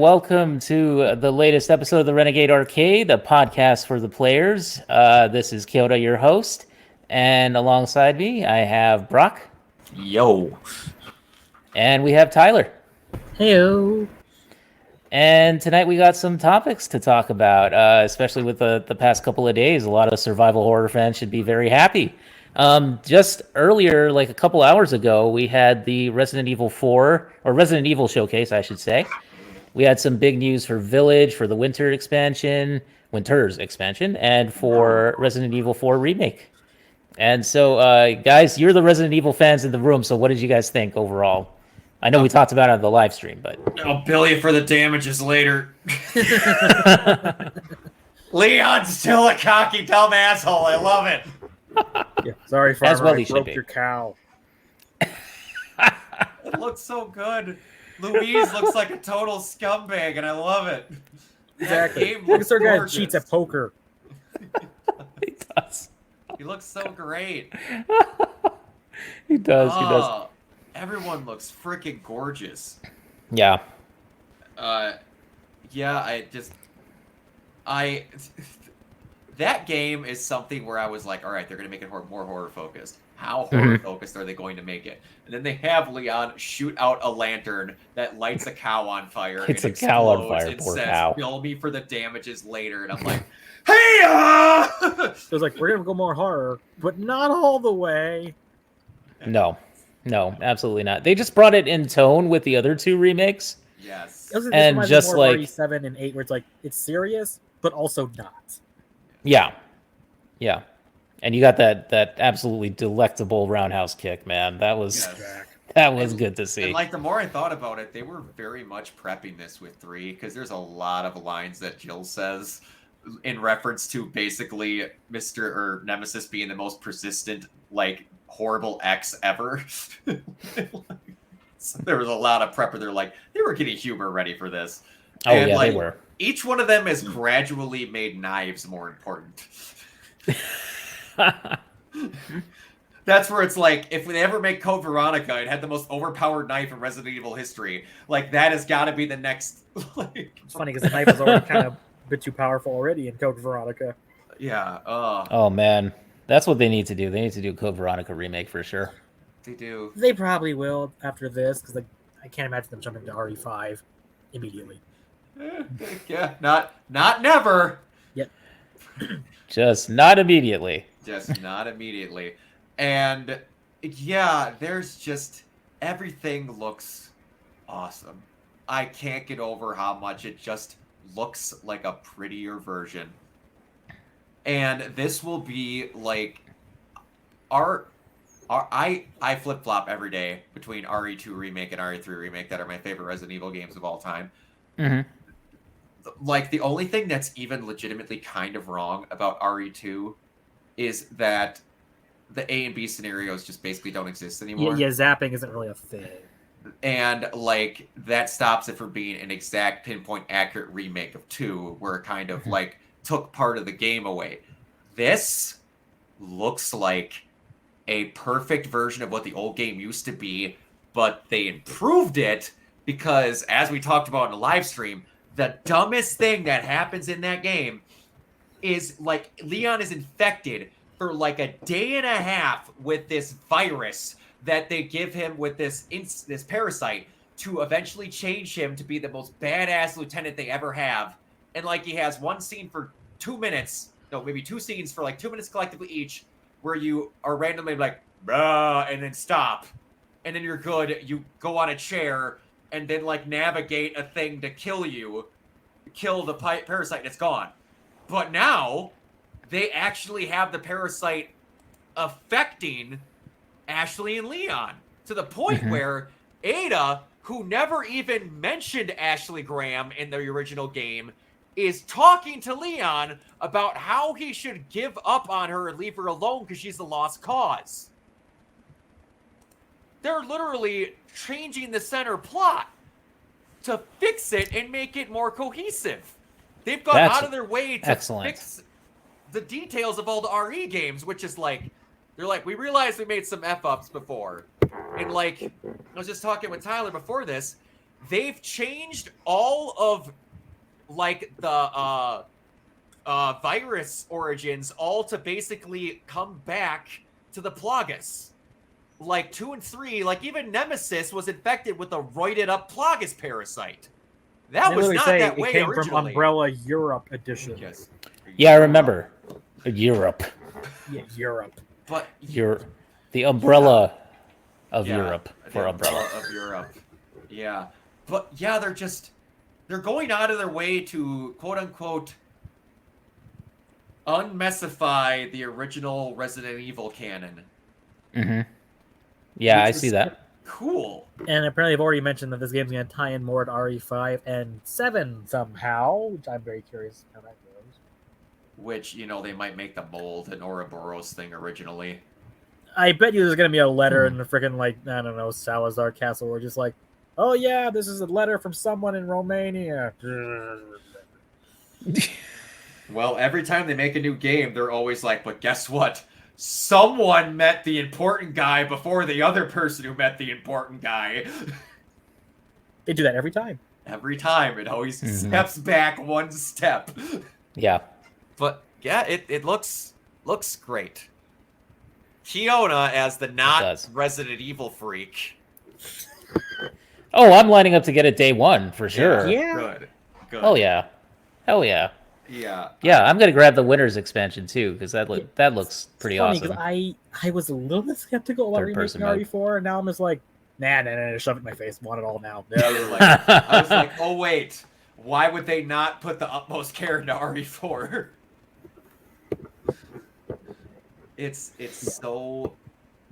Welcome to the latest episode of the Renegade Arcade, a podcast for the players. This is Kyoto, your host, and alongside me, I have Brock. Yo. And we have Tyler. Heyo. And tonight we got some topics to talk about, especially with the past couple of days. A lot of survival horror fans should be very happy. Just earlier, like a couple hours ago, we had the Resident Evil 4, or Resident Evil showcase, I should say. We had some big news for Village, for the Winter's expansion, and for Resident Evil 4 Remake. And so, guys, you're the Resident Evil fans in the room, so what did you guys think overall? I know we talked about it on the live stream, but... I'll bill you for the damages later. Leon's still a cocky, dumb asshole. I love it. Yeah, sorry, farmer, As well he I should broke be. your cow. It looks so good. Louise looks like a total scumbag, and I love it. Exactly. That game Look at our guy gorgeous. cheats at poker. He does. He looks so great. He does. Everyone looks freaking gorgeous. Yeah. That game is something where I was like, all right, they're going to make it more horror focused. How horror focused are they going to make it? And then they have Leon shoot out a lantern that lights a cow on fire. It's and a cow on explodes fire, and poor says, cow. bill me for the damages later. And I'm like, hey! It was like, we're going to go more horror, but not all the way. No, absolutely not. They just brought it in tone with the other two remakes. Yes. This And reminds me just more of like- RE7 and 8, where it's like, it's serious, but also not. Yeah. And you got that absolutely delectable roundhouse kick, man. That was Yes. good to see. And like the more I thought about it, they were very much prepping this with 3 because there's a lot of lines that Jill says in reference to basically Mr. or Nemesis being the most persistent, like horrible ex ever. So there was a lot of prep where they're like, they were getting humor ready for this. Oh, And, yeah, like, they were. Each one of them has gradually made knives more important. That's where it's like, if they ever make Code Veronica, it had the most overpowered knife in Resident Evil history. Like, that has got to be the next... It's funny because the knife was already kind of a bit too powerful already in Code Veronica. Yeah, Oh, man. That's what they need to do. They need to do Code Veronica remake for sure. they do. They probably will after this, because I can't imagine them jumping to RE5 immediately. Yeah, not never. Yep. Just not immediately. Just not immediately. And yeah, there's just everything looks awesome. I can't get over how much it just looks like a prettier version. And this will be like I flip-flop every day between RE2 Remake and RE3 Remake that are my favorite Resident Evil games of all time. Mm-hmm. Like, the only thing that's even legitimately kind of wrong about RE2 is that the A and B scenarios just basically don't exist anymore. Yeah, zapping isn't really a thing. And, like, that stops it from being an exact pinpoint accurate remake of 2, where it kind of, like, took part of the game away. This looks like a perfect version of what the old game used to be, but they improved it because, as we talked about in the live stream, the dumbest thing that happens in that game is, like, Leon is infected for, like, a day and a half with this virus that they give him with this parasite to eventually change him to be the most badass lieutenant they ever have. And, like, he has one scene for 2 minutes, no, maybe 2 scenes for, like, 2 minutes collectively each, where you are randomly like, bruh, and then stop. And then you're good. You go on a chair and then, like, navigate a thing to kill the parasite, and it's gone. But now, they actually have the parasite affecting Ashley and Leon to the point where Ada, who never even mentioned Ashley Graham in the original game, is talking to Leon about how he should give up on her and leave her alone because she's the lost cause. They're literally changing the center plot to fix it and make it more cohesive. They've gone out of their way to fix the details of all the RE games, which is like, they're like, we realized we made some F-ups before. And like, I was just talking with Tyler before this, they've changed all of like the virus origins all to basically come back to the Plagas. Like 2 and 3, like even Nemesis was infected with a roided up Plagas parasite. That was not that way came originally. from Umbrella Europe edition. Yes. Yeah, I remember. Europe. Yeah, Europe. But the umbrella of Europe for Umbrella. Of Europe. Yeah. But yeah, they're going out of their way to quote unquote unmessify the original Resident Evil canon. Mm-hmm. Yeah, I see that. Cool. And apparently, I've already mentioned that this game's going to tie in more to RE5 and 7 somehow, which I'm very curious how that goes. Which, they might make the mold an Ouroboros thing originally. I bet you there's going to be a letter in the freaking, I don't know, Salazar Castle where just like, oh yeah, this is a letter from someone in Romania. Well, every time they make a new game, they're always like, but guess what? Someone met the important guy before the other person who met the important guy. They do that every time. Every time. It always steps back one step. Yeah. But yeah, it looks great. Kiona as the not Resident Evil freak. Oh, I'm lining up to get it day one for sure. Yeah. Good. Oh yeah. Hell yeah. Yeah. Yeah, I'm gonna grab the Winter's expansion too because that looks pretty awesome. Because I was a little bit skeptical about remaking RE4, and now I'm just like, nah, shove it in my face. Want it all now. I was like, oh wait, why would they not put the utmost care into RE4? It's so,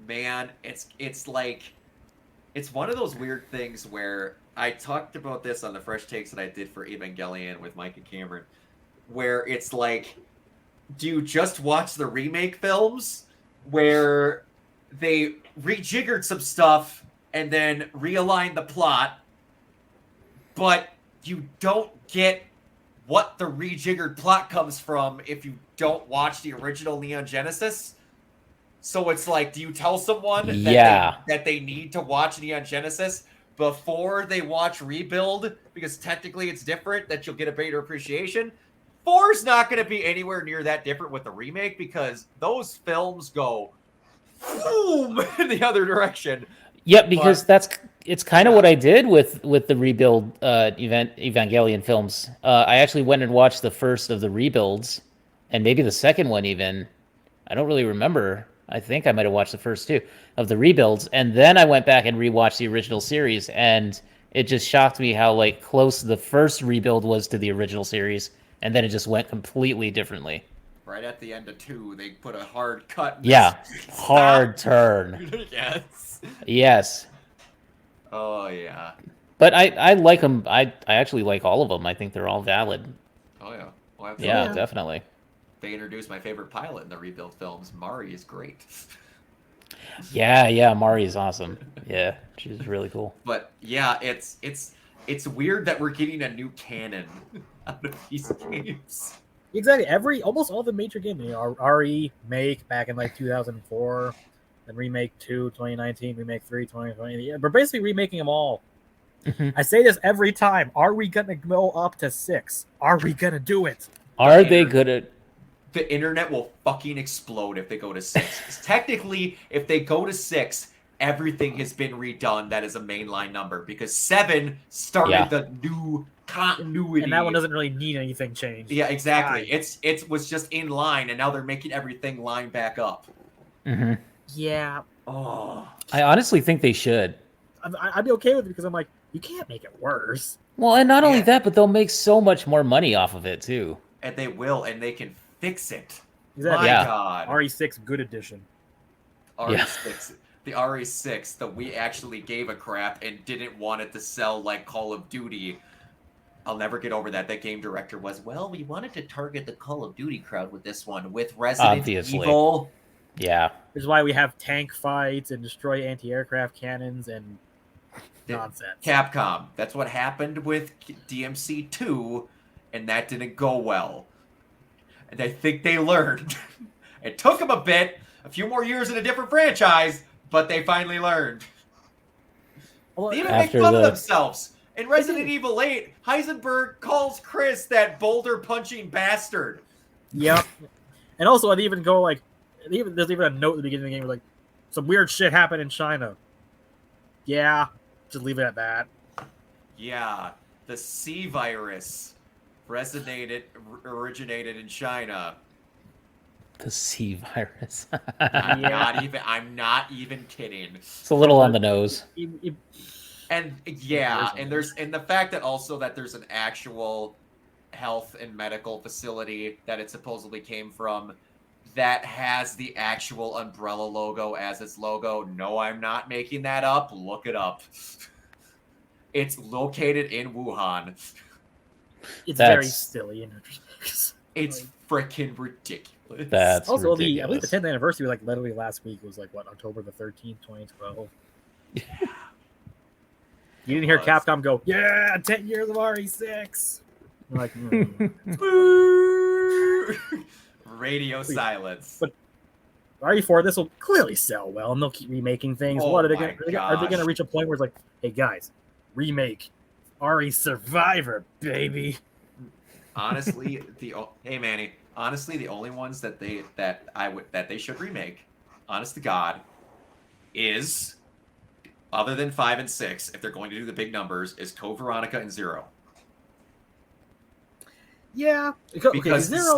man, it's like, it's one of those weird things where I talked about this on the Fresh Takes that I did for Evangelion with Mike and Cameron, where it's like, do you just watch the remake films where they rejiggered some stuff and then realigned the plot, but you don't get what the rejiggered plot comes from if you don't watch the original Neon Genesis? So it's like, do you tell someone that they need to watch Neon Genesis before they watch Rebuild? Because technically it's different, that you'll get a better appreciation. 4's not going to be anywhere near that different with the remake because those films go boom in the other direction. Yep, because it's kind of what I did with the Rebuild Evangelion films. I actually went and watched the first of the Rebuilds, and maybe the second one even. I don't really remember. I think I might have watched the first two of the Rebuilds, and then I went back and rewatched the original series, and it just shocked me how close the first Rebuild was to the original series, and then it just went completely differently. Right at the end of 2, they put a hard cut. Yeah, hard turn. Yes. Oh, yeah. But I like them. I actually like all of them. I think they're all valid. Oh, yeah. Well, yeah, definitely. They introduced my favorite pilot in the Rebuild films. Mari is great. Yeah, Mari is awesome. Yeah, she's really cool. But yeah, it's weird that we're getting a new canon out of these games. Exactly. Almost all the major games, RE, Make back in 2004, then Remake 2, 2019, Remake 3, 2020. Yeah, we're basically remaking them all. I say this every time. Are we gonna go up to 6? Are we gonna do it? Are they good at? The internet will fucking explode if they go to 6. Technically, if they go to 6, everything has been redone. That is a mainline number because 7 started the new continuity, and that one doesn't really need anything changed. Yeah, exactly. It was just in line, and now they're making everything line back up. Mm-hmm. Yeah. Oh, I honestly think they should. I'd be okay with it because I'm like, you can't make it worse. Well, and not only that, but they'll make so much more money off of it too. And they will, and they can fix it. Exactly. My God. RE6 good edition. RE6. The RE6 that we actually gave a crap and didn't want it to sell like Call of Duty. I'll never get over that. That game director was, well, we wanted to target the Call of Duty crowd with this one, with Resident Evil. Yeah. Which is why we have tank fights and destroy anti-aircraft cannons and nonsense. Capcom. That's what happened with DMC 2, and that didn't go well. And I think they learned. It took them a few more years in a different franchise, but they finally learned. They even make fun of themselves. In Resident Evil 8, Heisenberg calls Chris that boulder-punching bastard. Yep. And also, I'd even go like, there's even a note at the beginning of the game where like, some weird shit happened in China. Yeah, just leave it at that. Yeah, the C virus originated in China. The C virus. I'm not even kidding. It's a little on the nose. And yeah, and the fact that also that there's an actual health and medical facility that it supposedly came from that has the actual Umbrella logo as its logo. No, I'm not making that up. Look it up. It's located in Wuhan. It's very silly in retrospect. It's freaking ridiculous. That's also ridiculous. I believe the 10th anniversary, like literally last week, was like what, October the 13th, 2012. Yeah. You didn't hear Capcom go, yeah, 10 years of RE6. I'm like, Radio silence. But RE4, this will clearly sell well, and they'll keep remaking things. Oh What are they going to? Are they going to reach a point where it's like, hey guys, remake RE Survivor, baby? Honestly, hey Manny. Honestly, the only ones that they should remake, honest to God, is other than 5 and 6, if they're going to do the big numbers, is Code Veronica and Zero. Yeah, because Zero.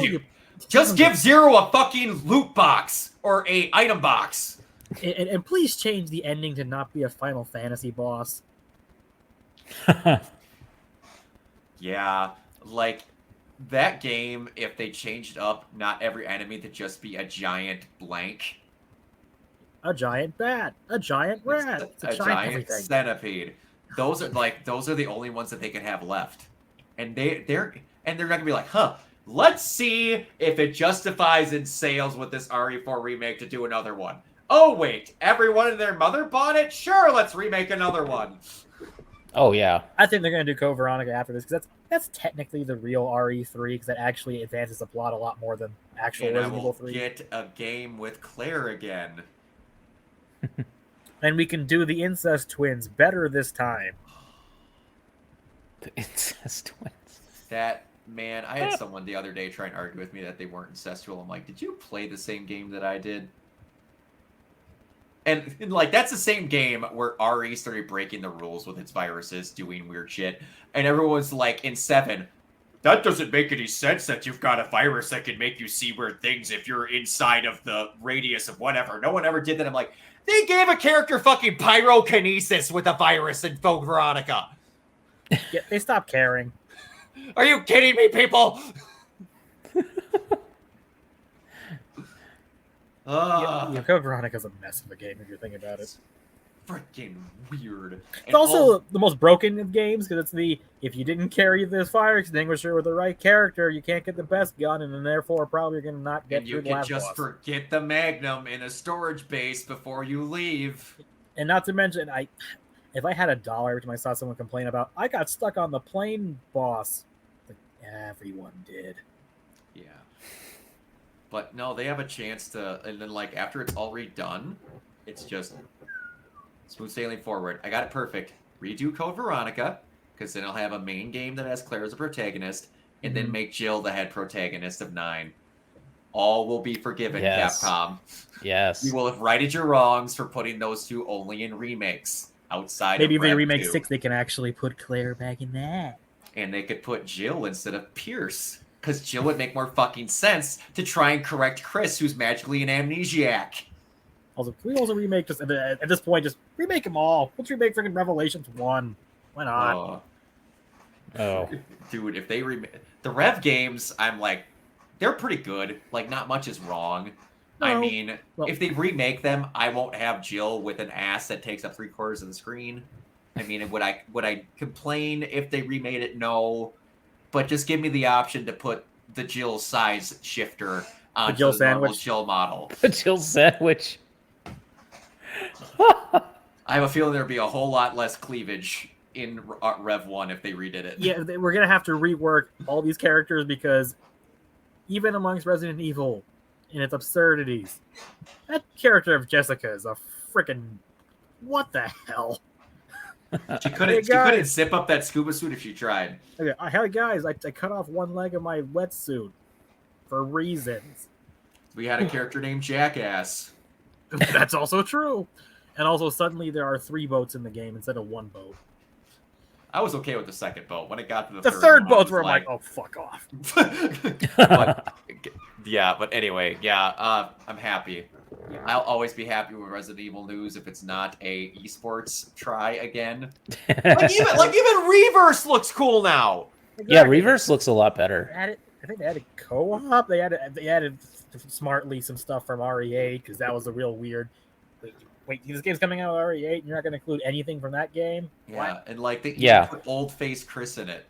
Just give Zero a fucking loot box or a item box. And please change the ending to not be a Final Fantasy boss. Yeah, like that game, if they changed up not every enemy to just be a giant blank. A giant bat, a giant rat, a giant centipede. Those are the only ones that they can have left. And they're not gonna be like, huh, let's see if it justifies in sales with this RE4 remake to do another one. Oh wait, everyone and their mother bought it? Sure, let's remake another one. Oh yeah. I think they're gonna do Code Veronica after this, because that's technically the real RE3, because that actually advances the plot a lot more than actual Resident Evil 3. Get a game with Claire again. And we can do the incest twins better this time. The incest twins. That, man, I had someone the other day try and argue with me that they weren't incestual. I'm like, did you play the same game that I did? And like, that's the same game where RE started breaking the rules with its viruses, doing weird shit. And everyone's like, in 7, that doesn't make any sense that you've got a virus that can make you see weird things if you're inside of the radius of whatever. No one ever did that. I'm like, they gave a character fucking pyrokinesis with a virus in Code Veronica. Yeah, they stopped caring. Are you kidding me, people? Code Veronica's a mess of a game if you're thinking about it. Freaking weird. It's also the most broken of games, because it's if you didn't carry this fire extinguisher with the right character, you can't get the best gun, and then therefore probably you're going to not get through the last boss. You can just forget the Magnum in a storage base before you leave. And not to mention, if I had $1 every time I saw someone complain about, I got stuck on the plane boss. Like, everyone did. Yeah. But no, they have a chance to, and then like after it's all redone, it's just smooth sailing forward. I got it perfect. Redo Code Veronica, because then I'll have a main game that has Claire as a protagonist, and then make Jill the head protagonist of 9. All will be forgiven, yes. Capcom. Yes. You will have righted your wrongs for putting those two only in remakes outside Maybe of if they Rev remake 2. 6, they can actually put Claire back in that. And they could put Jill instead of Pierce, because Jill would make more fucking sense to try and correct Chris, who's magically an amnesiac. Also, can we also remake just at this point? Just remake them all. Let's remake freaking Revelations 1. Why not? Oh, dude, if they remake the Rev games, I'm like, they're pretty good. Like, not much is wrong. No. I mean, if they remake them, I won't have Jill with an ass that takes up 3/4 of the screen. I mean, would I complain if they remade it? No, but just give me the option to put the Jill size shifter on the normal Jill model. The Jill sandwich. I have a feeling there'd be a whole lot less cleavage in Rev 1 if they redid it. Yeah, we're going to have to rework all these characters, because even amongst Resident Evil and its absurdities, that character of Jessica is a freaking... What the hell? She couldn't zip up that scuba suit if she tried. Okay, hey guys, I cut off one leg of my wetsuit for reasons. We had a character named Jackass. That's also true. And also, suddenly there are 3 boats in the game instead of 1 boat. I was okay with the second boat. When it got to The third boat, where I'm like, oh, fuck off. But anyway, I'm happy. I'll always be happy with Resident Evil news if it's not a esports try again. even Reverse looks cool now. Exactly. Yeah, Reverse looks a lot better. I think they added co-op. They added smartly some stuff from RE8 because that was a real weird. Wait, this game's coming out of RE8 and you're not going to include anything from that game? Yeah, What? and like they even put old face Chris in it.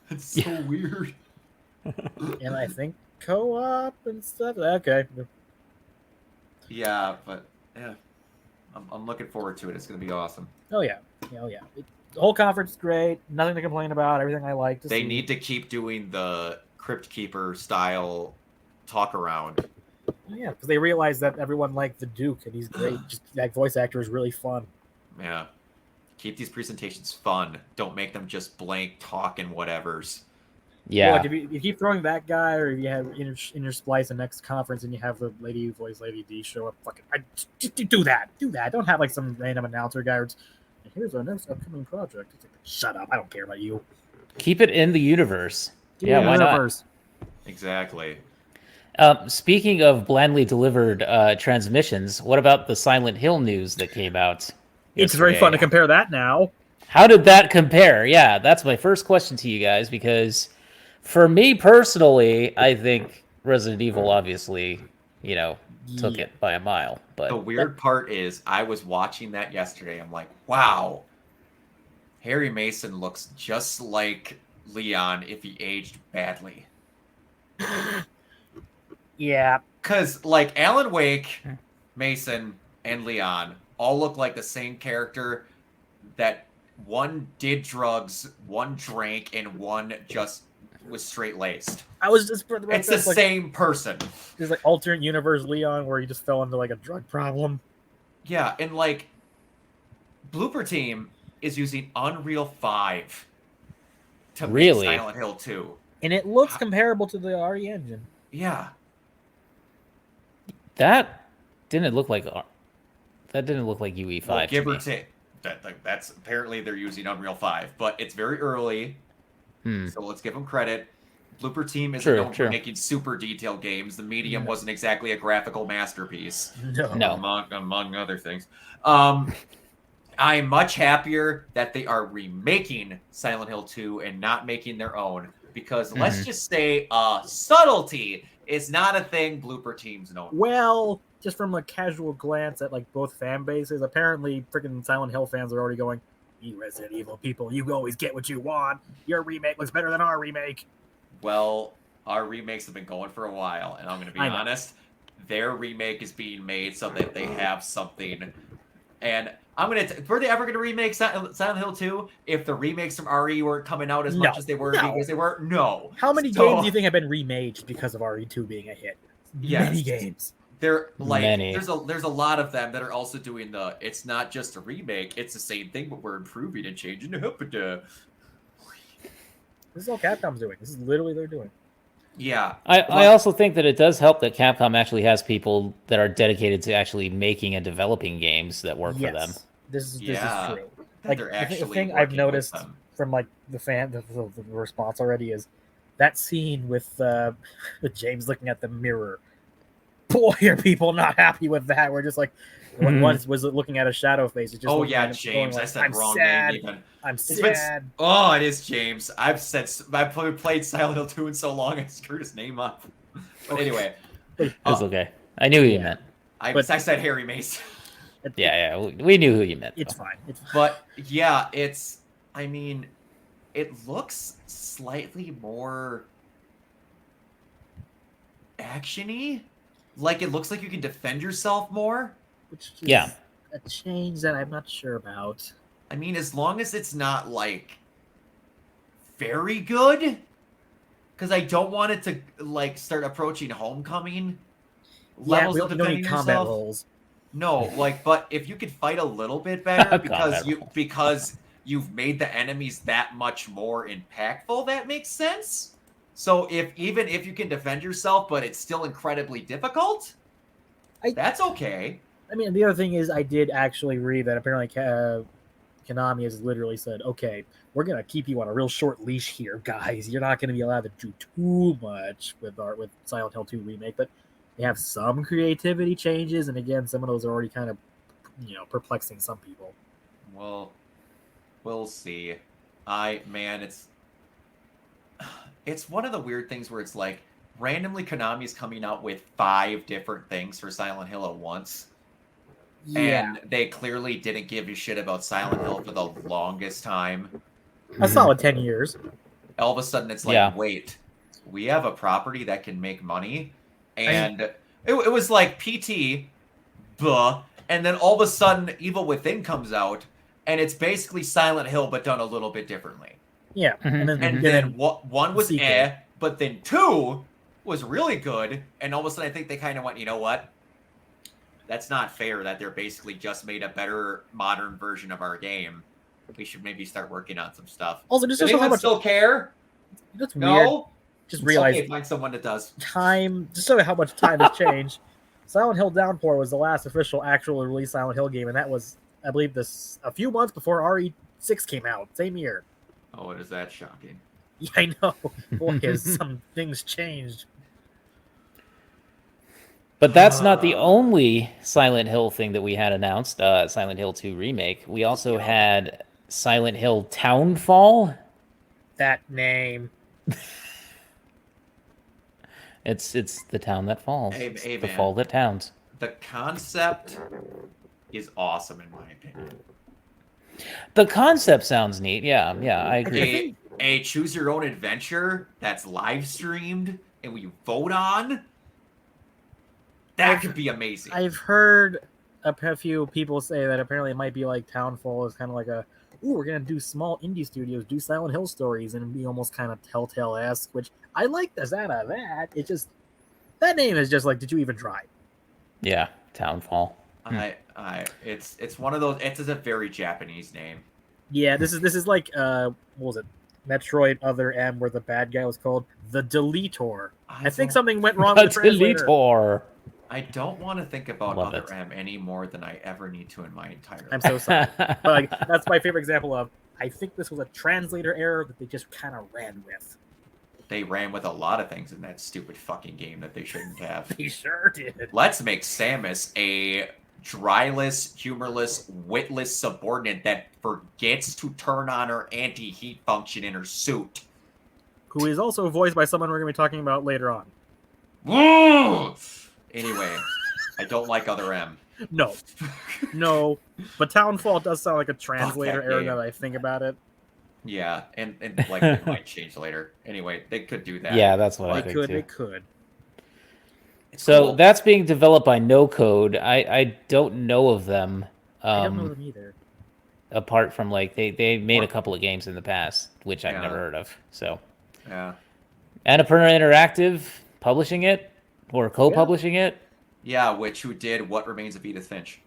It's so weird. And I think co-op and stuff. Okay. Yeah, but yeah, I'm looking forward to it. It's going to be awesome. Oh yeah. The whole conference is great. Nothing to complain about. Everything I like to see. They need to keep doing the Crypt Keeper style talk around. Yeah, because they realized that everyone liked the Duke, and he's great. Just that voice actor is really fun. Yeah, keep these presentations fun. Don't make them just blank talk and whatevers. Yeah. Well, like if you keep throwing that guy, or if you have in your splice the next conference, and you have the lady who voices Lady D show up, do that. Don't have like some random announcer guy. Or here's our next upcoming project. It's like, shut up! I don't care about you. Keep it in the universe. Why universe. not? Exactly. Speaking of blandly delivered transmissions, what about the Silent Hill news that came out yesterday? It's very fun to compare that now. How did that compare? Yeah, that's my first question to you guys, because for me personally, I think Resident Evil obviously, took it by a mile. But the weird part is I was watching that yesterday. I'm like, wow, Harry Mason looks just like Leon if he aged badly. Yeah. Because, like, Alan Wake, Mason, and Leon all look like the same character that one did drugs, one drank, and one just was straight-laced. I was just... It's the same person. There's, like, alternate universe Leon where he just fell into, like, a drug problem. Yeah, and, like, Blooper Team is using Unreal 5 to make Silent Hill 2. And it looks comparable to the RE engine. Yeah. That didn't look like UE5. Well, give or take. That's apparently they're using Unreal 5, but it's very early, so let's give them credit. Blooper Team isn't known for making super detailed games. The Medium wasn't exactly a graphical masterpiece. No. Among other things. I'm much happier that they are remaking Silent Hill 2 and not making their own, because let's just say subtlety is not a thing Blooper Team's known for. Well, just from a casual glance at like both fan bases, apparently freaking Silent Hill fans are already going, "You Resident Evil people, you always get what you want. Your remake looks better than our remake." Well, our remakes have been going for a while, and I'm going to be honest, their remake is being made so that they have something. And were they ever going to remake Silent Hill 2 if the remakes from RE weren't coming out as much as they were because they were? No. How many games do you think have been remade because of RE2 being a hit? Yes. Many games. They're like there's a lot of them that are also doing it's not just a remake, it's the same thing, but we're improving and changing the This is all Capcom's doing. This is literally they're doing. Yeah. I also think that it does help that Capcom actually has people that are dedicated to actually making and developing games that work for them. This is true. Like the thing I've noticed from like the response already is that scene with James looking at the mirror. Boy, are people not happy with that. We're just like, once was looking at a shadow face. It just James. I said I'm wrong sad. name even. I'm sad. It is James. I've played Silent Hill 2 in so long I screwed his name up. But anyway. It's okay. I knew who you meant. I said Harry Mason. Yeah, we knew who you meant. It's fine. But yeah, it looks slightly more action-y. Like it looks like you can defend yourself more. Which is a change that I'm not sure about. I mean, as long as it's not like very good, because I don't want it to like start approaching Homecoming levels of defending yourself. Rolls. No, like, but if you could fight a little bit better God, because you've made the enemies that much more impactful, that makes sense. So even if you can defend yourself, but it's still incredibly difficult, that's okay. I mean, the other thing is, I did actually read that apparently Konami has literally said, "Okay, we're gonna keep you on a real short leash here, guys. You're not gonna be allowed to do too much with Silent Hill 2 remake, but they have some creativity changes, and again, some of those are already kind of, perplexing some people." Well, we'll see. It's one of the weird things where it's like randomly Konami's coming out with 5 different things for Silent Hill at once. Yeah, And they clearly didn't give a shit about Silent Hill for the longest time. a solid 10 years. All of a sudden, it's like, Yeah. wait, we have a property that can make money? And it was like PT, buh, and then all of a sudden, Evil Within comes out, and it's basically Silent Hill, but done a little bit differently. Yeah, Mhm. And then one was but then 2 was really good, and all of a sudden I think they kind of went, you know what? That's not fair that they're basically just made a better modern version of our game. We should maybe start working on some stuff. Also, just Does how anyone much still care? that's No? weird. Just realize Okay, find someone that does. time. Just show you how much time has changed. Silent Hill Downpour was the last official actual release Silent Hill game, and that was, I believe, a few months before RE6 came out, same year. Oh, is that shocking? Yeah, I know. Boy, has some things changed. But that's not the only Silent Hill thing that we had announced. Silent Hill 2 remake. We also had Silent Hill Townfall. That name. It's the town that falls. Hey, It's hey, the man. fall that towns. The concept is awesome, in my opinion. The concept sounds neat. Yeah, I agree. A choose your own adventure that's live streamed and we vote on. That could be amazing. I've heard a few people say that apparently it might be like Townfall is kind of like we're going to do small indie studios, do Silent Hill stories, and be almost kind of Telltale-esque, which I like the sound of that. It just, that name is just like, did you even try? Yeah, Townfall. It's one of those, it's a very Japanese name. Yeah, this is like, what was it? Metroid Other M, where the bad guy was called the Deletor. I think something went wrong with the translator. Deletor. I don't want to think about Love Other it. M any more than I ever need to in my entire life. I'm so sorry. But like, that's my favorite example of, I think this was a translator error that they just kind of ran with. They ran with a lot of things in that stupid fucking game that they shouldn't have. They sure did. Let's make Samus a dryless, humorless, witless subordinate that forgets to turn on her anti-heat function in her suit. Who is also voiced by someone we're going to be talking about later on. Woo! Anyway, I don't like Other M. No. But Townfall does sound like a translator that error game. now that I think about it. Yeah, and like it might change later. Anyway, they could do that. Yeah, that's what I They think too. could. It's So cool. that's being developed by No Code. I don't know of them. I don't know them either. Apart from like they made a couple of games in the past, which I've Yeah. never heard of. So Yeah. Annapurna Interactive publishing it or co-publishing it. Yeah, who did What Remains of Edith Finch.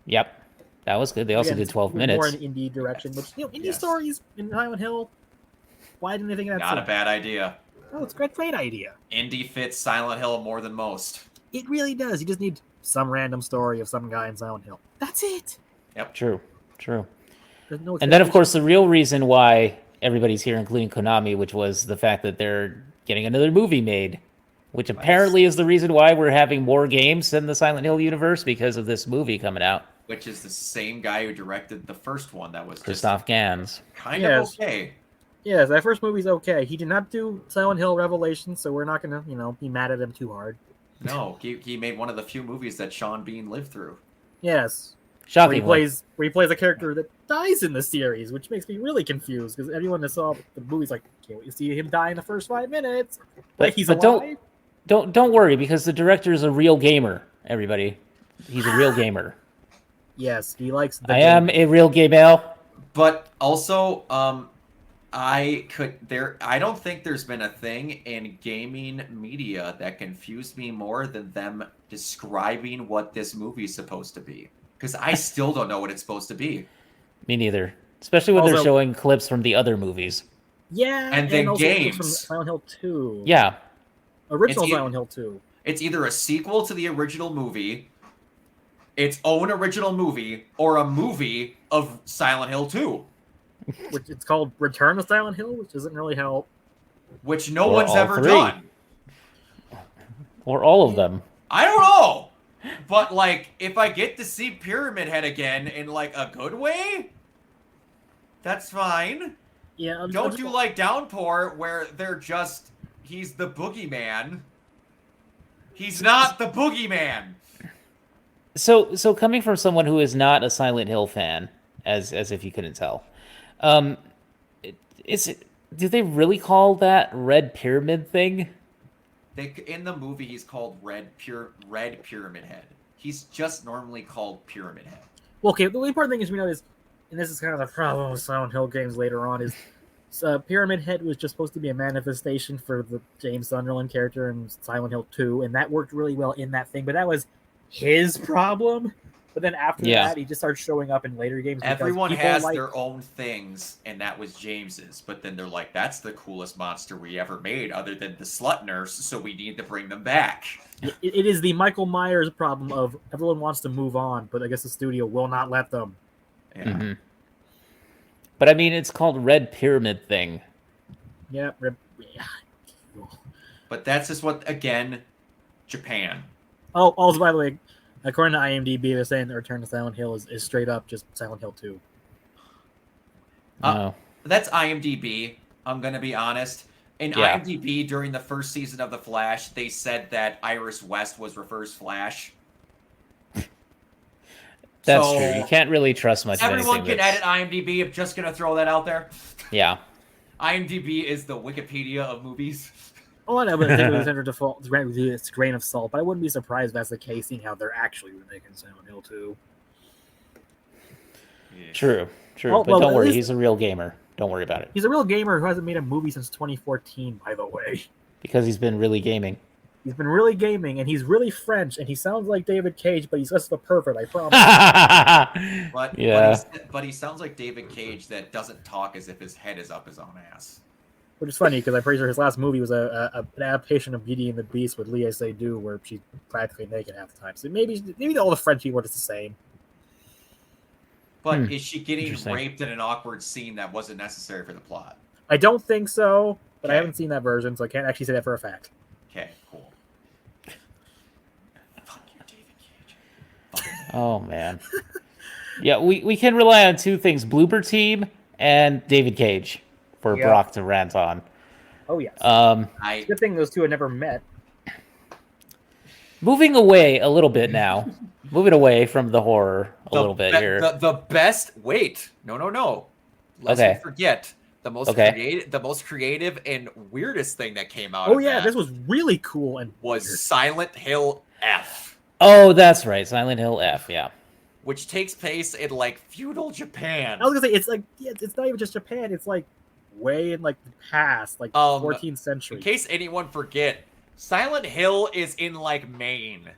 Yep, that was good. They also Again, did 12 more minutes. in indie direction, which indie Yes. stories in Silent Hill. Why didn't they think of that? Not a sooner? bad idea. Oh, it's a great idea. Indie fits Silent Hill more than most. It really does. You just need some random story of some guy in Silent Hill. That's it. True. There's no. And then, of course, the real reason why everybody's here, including Konami, which was the fact that they're getting another movie made, which apparently is the reason why we're having more games in the Silent Hill universe because of this movie coming out. Which is the same guy who directed the first one that was just Christoph Gans. kind Yes. of okay. Yes, that first movie's okay. He did not do Silent Hill Revelations, so we're not gonna, be mad at him too hard. No, he made one of the few movies that Sean Bean lived through. Yes, where Shocking. he plays a character that dies in the series, which makes me really confused because everyone that saw the movie's like, can't wait to see him die in the first 5 minutes. Like he's but alive. don't worry because the director is a real gamer. Everybody, he's a real gamer. Yes, he likes. I am a real gay male. But also, I don't think there's been a thing in gaming media that confused me more than them describing what this movie is supposed to be. Because I still don't know what it's supposed to be. Me neither. Especially when they're Also- showing clips from the other movies. Yeah, And then also games. from Silent Hill 2. Yeah. Original It's e- Silent Hill 2. It's either a sequel to the original movie, its own original movie, or a movie of Silent Hill 2. Which it's called Return of Silent Hill, which doesn't really help. Which no Or one's all ever three. done. Or all of them. I don't know. But, like, if I get to see Pyramid Head again in, like, a good way, that's fine. Yeah, Don't do like Downpour, where he's the boogeyman. He's not the boogeyman. So coming from someone who is not a Silent Hill fan, as if you couldn't tell, do they really call that Red Pyramid thing? In the movie, he's called Red Pyramid Head. He's just normally called Pyramid Head. Well, okay, the important thing is we know is, and this is kind of the problem with Silent Hill games later on, is Pyramid Head was just supposed to be a manifestation for the James Sunderland character in Silent Hill 2, and that worked really well in that thing, but that was his problem. But then after that, he just started showing up in later games. Everyone has their own things, and that was James's. But then they're like, that's the coolest monster we ever made, other than the slut nurse, so we need to bring them back. It is the Michael Myers problem of everyone wants to move on, but I guess the studio will not let them. Yeah. Mm-hmm. But I mean, it's called Red Pyramid thing. Yeah. But that's just what, again, Japan. Oh, also, by the way, according to IMDb, they're saying that Return to Silent Hill is straight up just Silent Hill 2. No. That's IMDb, I'm going to be honest. In IMDb, during the first season of The Flash, they said that Iris West was Reverse Flash. That's true. You can't really trust much of anything. Everyone can edit IMDb. I'm just going to throw that out there. Yeah. IMDb is the Wikipedia of movies. Oh, I know, but I think it was under default. It's a grain of salt, but I wouldn't be surprised if that's the case, seeing how they're actually remaking Silent Hill 2. Yeah. True. Oh, But well, don't worry, least- he's a real gamer. Don't worry about it. He's a real gamer who hasn't made a movie since 2014, by the way. Because he's been really gaming. He's been really gaming, and he's really French, and he sounds like David Cage, but he's less of a pervert, I promise. But he sounds like David Cage that doesn't talk as if his head is up his own ass. Which is funny, because I'm pretty sure his last movie was an adaptation of Beauty and the Beast with Léa Seydoux, where she's practically naked half the time. So maybe all the French people are just the same. But is she getting Interesting. raped in an awkward scene that wasn't necessary for the plot? I don't think so, but I Okay. haven't seen that version, so I can't actually say that for a fact. Okay, cool. Fuck you, David Cage. Oh, man. Yeah, we can rely on two things, Bloober Team and David Cage, for Yeah. Brock to rant on. Oh, yes. Good thing those two had never met. Moving away a little bit now. Moving away from the horror a little bit here. The best. Wait, no. Lest Okay. we forget the most creative and weirdest thing that came out. Oh, of yeah, that this was really cool and was weird. Silent Hill F, Oh, that's right. Silent Hill F, yeah. which takes place in like feudal Japan. I was gonna say it's like it's not even just Japan. It's like way in like the past, like 14th century. In case anyone forget, Silent Hill is in like Maine.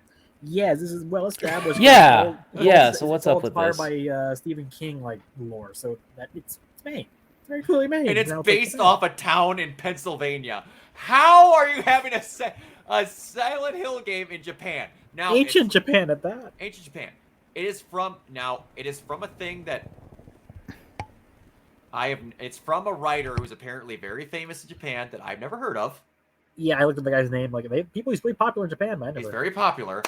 Yes, this is well established. Yeah, It's so what's all up with inspired this? by Stephen King like lore, so that it's Maine. It's very clearly Maine. And it's Now based like, off a town in Pennsylvania. How are you having a Silent Hill game in Japan? Now, ancient Japan at that. Ancient Japan. It is from a thing that it's from a writer who's apparently very famous in Japan that I've never heard of. Yeah, I looked at the guy's name. Like people used to be popular in Japan, man. He's very popular.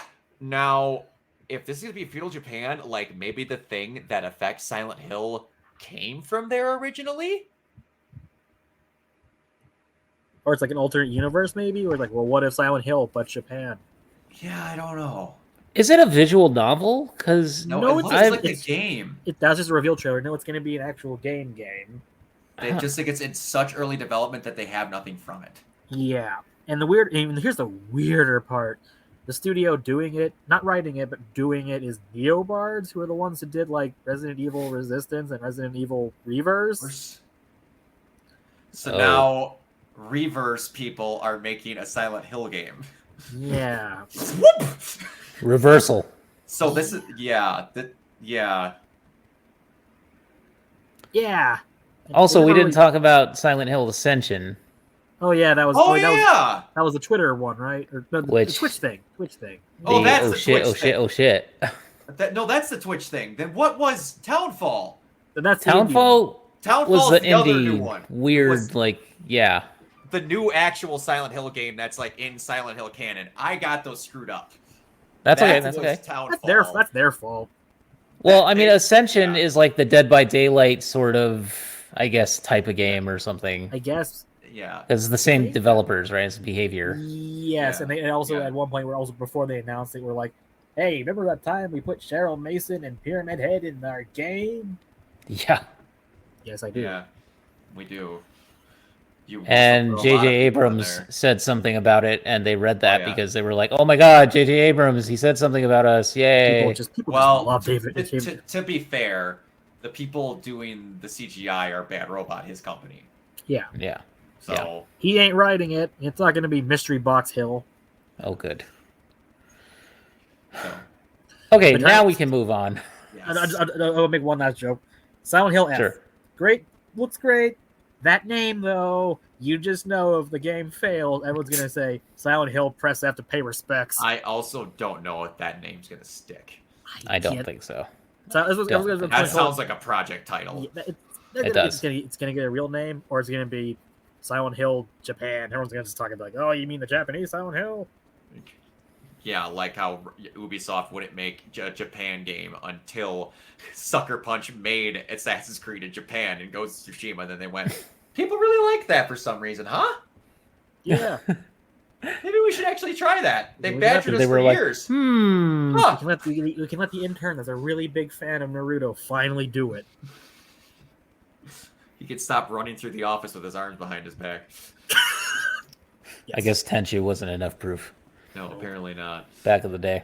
Now, if this is gonna be feudal Japan, like maybe the thing that affects Silent Hill came from there originally. Or it's like an alternate universe, maybe. Or like, well, what if Silent Hill but Japan? Yeah, I don't know. Is it a visual novel? Because No, No, it looks it's- like the it's- game. That's just a reveal trailer. No, it's going to be an actual game. They just think it's in such early development that they have nothing from it. Yeah, and here's the weirder part: the studio doing it, not writing it, but doing it, is Neobards, who are the ones who did like Resident Evil Resistance and Resident Evil Reverse. So now Reverse people are making a Silent Hill game. Yeah. Whoop! Reversal. So this is yeah. Also, we didn't talk about Silent Hill Ascension. Oh yeah, that was. Oh that yeah. that was the Twitter one, right? Or no, the Twitch thing. Oh, that's the shit! Twitch Oh thing. shit! Oh shit! No, that's the Twitch thing. Then what was Townfall? And that's Townfall was the other new indie one. weird, yeah. The new actual Silent Hill game that's like in Silent Hill canon. I got those screwed up. That's okay. That's okay. Townfall. That's their fault. Well, I mean, Ascension is like the Dead by Daylight sort of, I guess, type of game or something. I guess. Yeah. Because it's the same developers, right? It's Behavior. Yes, and they also at one point were also before they announced it, were like, "Hey, remember that time we put Cheryl Mason and Pyramid Head in our game?" Yeah. Yes, I do. Yeah, we do. And J.J. Abrams said something about it, and they read that because they were like, "Oh my God, J.J. Abrams! He said something about us! Yay!" People just love David. To be fair, the people doing the CGI are Bad Robot, his company. Yeah. Yeah. So he ain't writing it. It's not going to be Mystery Box Hill. Oh, good. So. Okay, now we can move on. Yes. I'll make one last joke. Silent Hill F. Sure. Great. Looks great. That name, though, you just know if the game fails, everyone's going to say, Silent Hill, press F to pay respects. I also don't know if that name's going to stick. I don't think so. That sounds like a project title. It does. It's going to get a real name, or it's going to be Silent Hill Japan. Everyone's going to just talk like, "Oh, you mean the Japanese Silent Hill?" Yeah, like how Ubisoft wouldn't make a Japan game until Sucker Punch made Assassin's Creed in Japan and Ghost of Tsushima. Then they went, people really like that for some reason, huh? Yeah. Maybe we should actually try that. They badgered us for years. Huh. We can let the intern that's a really big fan of Naruto finally do it. He could stop running through the office with his arms behind his back. Yes. I guess Tenchu wasn't enough proof. No, apparently not. Back in the day.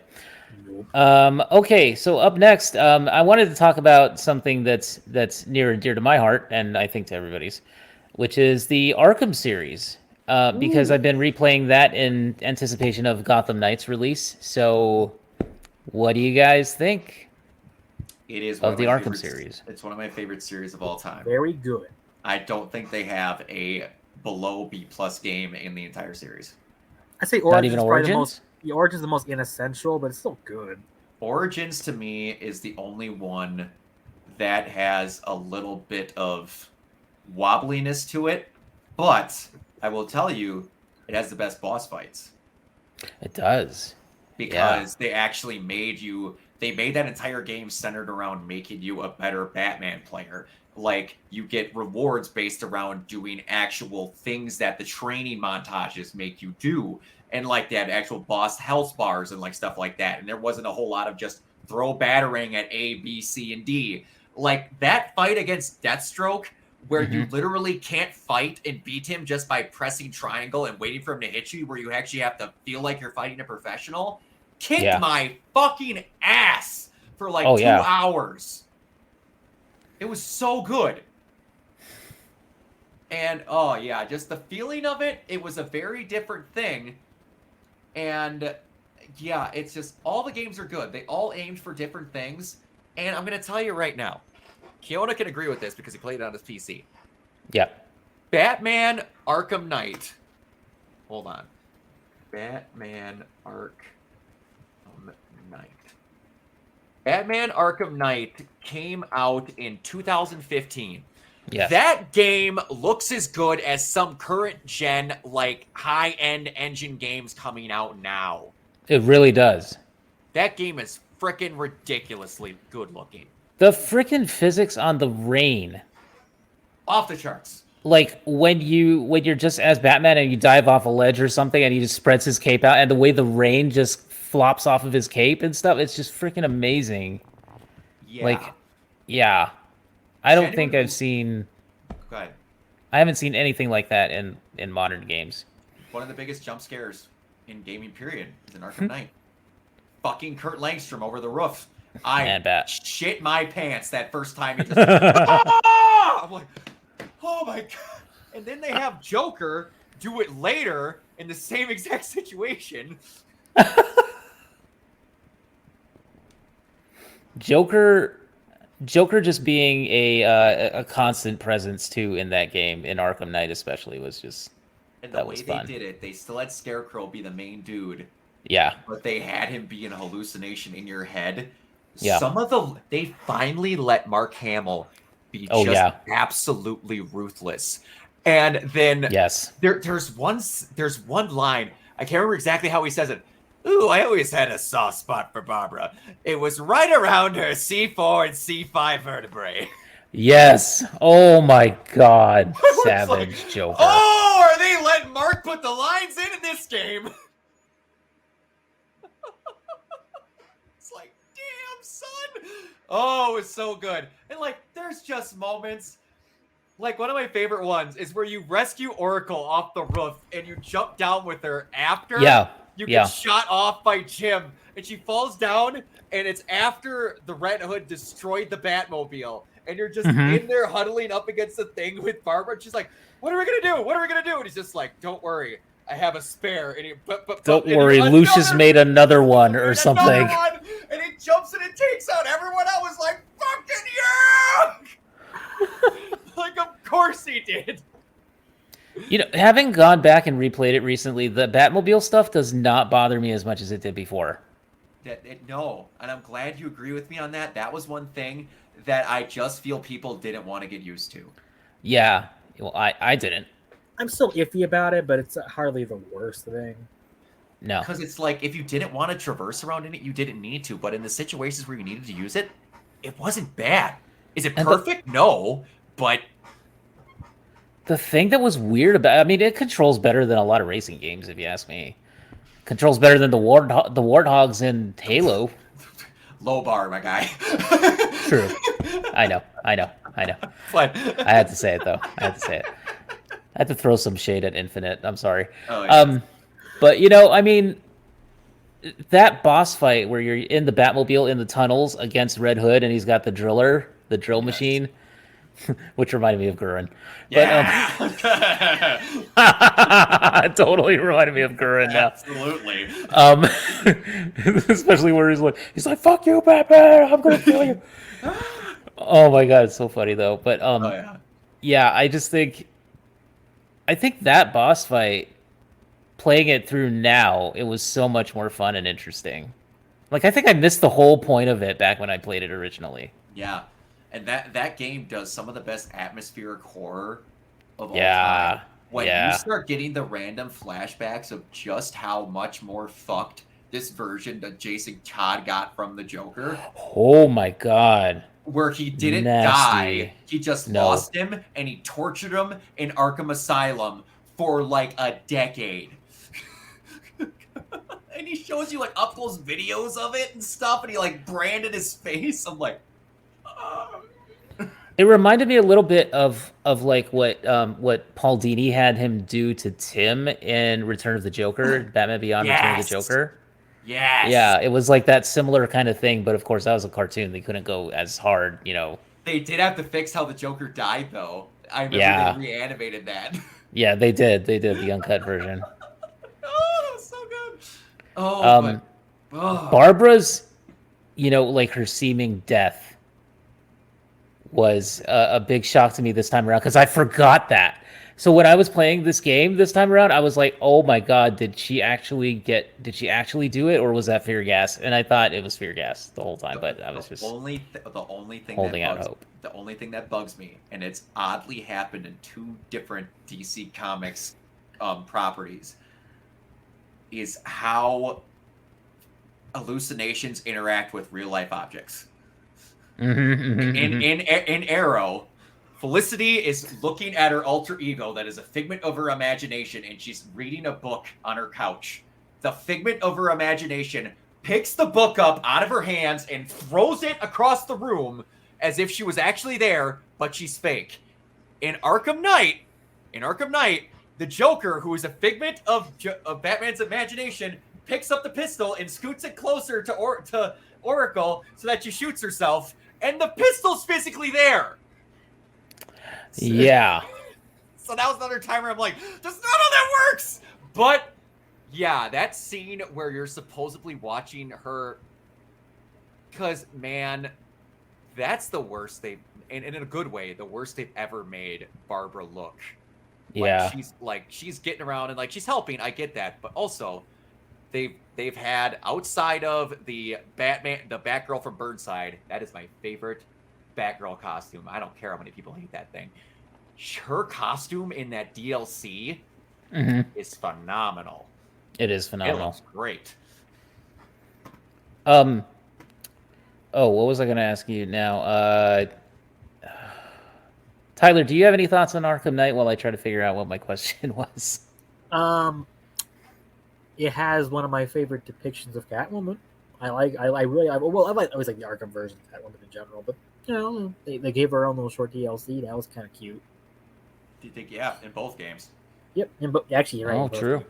Okay, so up next, I wanted to talk about something that's near and dear to my heart, and I think to everybody's, which is the Arkham series. Because I've been replaying that in anticipation of Gotham Knight's release. So, what do you guys think? It is of the Arkham series. It's one of my favorite series of all time. Very good. I don't think they have a below B+ game in the entire series. I say Origins is probably the Origins is the most inessential, but it's still good. Origins to me is the only one that has a little bit of wobbliness to it, but I will tell you, it has the best boss fights. It does. Because they actually they made that entire game centered around making you a better Batman player. Like, you get rewards based around doing actual things that the training montages make you do. And, like, they had actual boss health bars and, like, stuff like that. And there wasn't a whole lot of just throw battering at A, B, C, and D. Like, that fight against Deathstroke, where you literally can't fight and beat him just by pressing triangle and waiting for him to hit you, where you actually have to feel like you're fighting a professional, kicked my fucking ass for like 2 hours. It was so good. And, just the feeling of it, it was a very different thing. And, it's just, all the games are good. They all aimed for different things. And I'm going to tell you right now, Keona can agree with this because he played it on his PC. Yeah. Batman Arkham Knight. Hold on. Batman Arkham Knight. Batman Arkham Knight came out in 2015. Yes. That game looks as good as some current gen, like, high-end engine games coming out now. It really does. That game is freaking ridiculously good looking. The freaking physics on the rain. Off the charts. Like, when you're just as Batman and you dive off a ledge or something and he just spreads his cape out, and the way the rain just flops off of his cape and stuff, it's just freaking amazing. Yeah. Like, yeah. I don't think I've seen... Go ahead. I haven't seen anything like that in modern games. One of the biggest jump scares in gaming, period, is in Arkham Knight. Fucking Kurt Langstrom over the roof. I shit my pants that first time. He just, I'm like, oh my god. And then they have Joker do it later in the same exact situation. Joker just being a constant presence too in that game, in Arkham Knight especially, was just And the way they did it, they still had Scarecrow be the main dude. Yeah. But they had him be an hallucination in your head. Yeah. They finally let Mark Hamill be absolutely ruthless. And then there's one line, I can't remember exactly how he says it. Ooh, I always had a soft spot for Barbara. It was right around her C4 and C5 vertebrae. Yes. Oh my God. Savage like, Joker. Oh, are they letting Mark put the lines in this game? It's like, damn, son. Oh, it's so good. And like, there's just moments. Like, one of my favorite ones is where you rescue Oracle off the roof and you jump down with her after you get shot off by Jim. And she falls down, and it's after the Red Hood destroyed the Batmobile. And you're just in there huddling up against the thing with Barbara. And she's like, what are we going to do? What are we going to do? And he's just like, don't worry. I have a spare. And don't worry. Lucius made another one or something. One, and he jumps in and takes out everyone. I was like, fucking yeah! Like, of course he did. You know, having gone back and replayed it recently, the Batmobile stuff does not bother me as much as it did before. No, and I'm glad you agree with me on that. That was one thing that I just feel people didn't want to get used to. Yeah, well, I didn't. I'm still iffy about it, but it's hardly the worst thing. No. Because it's like, if you didn't want to traverse around in it, you didn't need to. But in the situations where you needed to use it, it wasn't bad. Is it perfect? No, but... The thing that was weird about, I mean, it controls better than a lot of racing games, if you ask me. Controls better than the Warthogs in Halo. Low bar, my guy. True. I know. But I had to say it, though. I had to throw some shade at Infinite. I'm sorry. Oh, yeah. But, you know, I mean, that boss fight where you're in the Batmobile in the tunnels against Red Hood and he's got the drill machine, which reminded me of Gurren. Yeah. It totally reminded me of Gurren now. Absolutely. Especially where he's like, fuck you, Batman, I'm gonna kill you. Oh my God, it's so funny though. But yeah, I think that boss fight, playing it through now, it was so much more fun and interesting. Like, I think I missed the whole point of it back when I played it originally. Yeah. And that game does some of the best atmospheric horror of all time. When you start getting the random flashbacks of just how much more fucked this version that Jason Todd got from the Joker. Oh my God. Where he didn't die. He just lost him, and he tortured him in Arkham Asylum for like a decade. And he shows you like up close videos of it and stuff, and he like branded his face. I'm like, It reminded me a little bit of like what Paul Dini had him do to Tim in Return of the Joker, Batman Beyond Return of the Joker. Yes. Yeah, it was like that similar kind of thing, but of course that was a cartoon. They couldn't go as hard, you know. They did have to fix how the Joker died, though. I remember they reanimated that. Yeah, they did. They did the uncut version. Oh, that was so good. Barbara's, you know, like her seeming death was a big shock to me this time around because I forgot that. So when I was playing this game this time around, I was like, "Oh my God, did she actually do it, or was that fear gas?" And I thought it was fear gas the whole time, but I was just the only thing holding out hope. The only thing that bugs me, and it's oddly happened in two different DC Comics properties, is how hallucinations interact with real life objects. In Arrow, Felicity is looking at her alter ego that is a figment of her imagination, and she's reading a book on her couch. The figment of her imagination picks the book up out of her hands and throws it across the room as if she was actually there, but she's fake. In Arkham Knight, the Joker, who is a figment of Batman's imagination, picks up the pistol and scoots it closer to Oracle so that she shoots herself, and the pistol's physically there. Yeah. So that was another time where I'm like, that's not how that works. But yeah, that scene where you're supposedly watching her, because man, that's the worst they've, and in a good way, the worst they've ever made Barbara look. Yeah. She's getting around and like she's helping. I get that, but also they've had, outside of the Batgirl from Burnside. That is my favorite Batgirl costume. I don't care how many people hate that thing. Her costume in that DLC is phenomenal. It is phenomenal. It looks great. Oh, what was I going to ask you now? Tyler, do you have any thoughts on Arkham Knight while I try to figure out what my question was? It has one of my favorite depictions of Catwoman. I always like the Arkham version of Catwoman in general, but you know, they gave her own little short DLC. That was kind of cute. Do you think? Yeah, in both games. Yep, actually, you're right. Oh, true.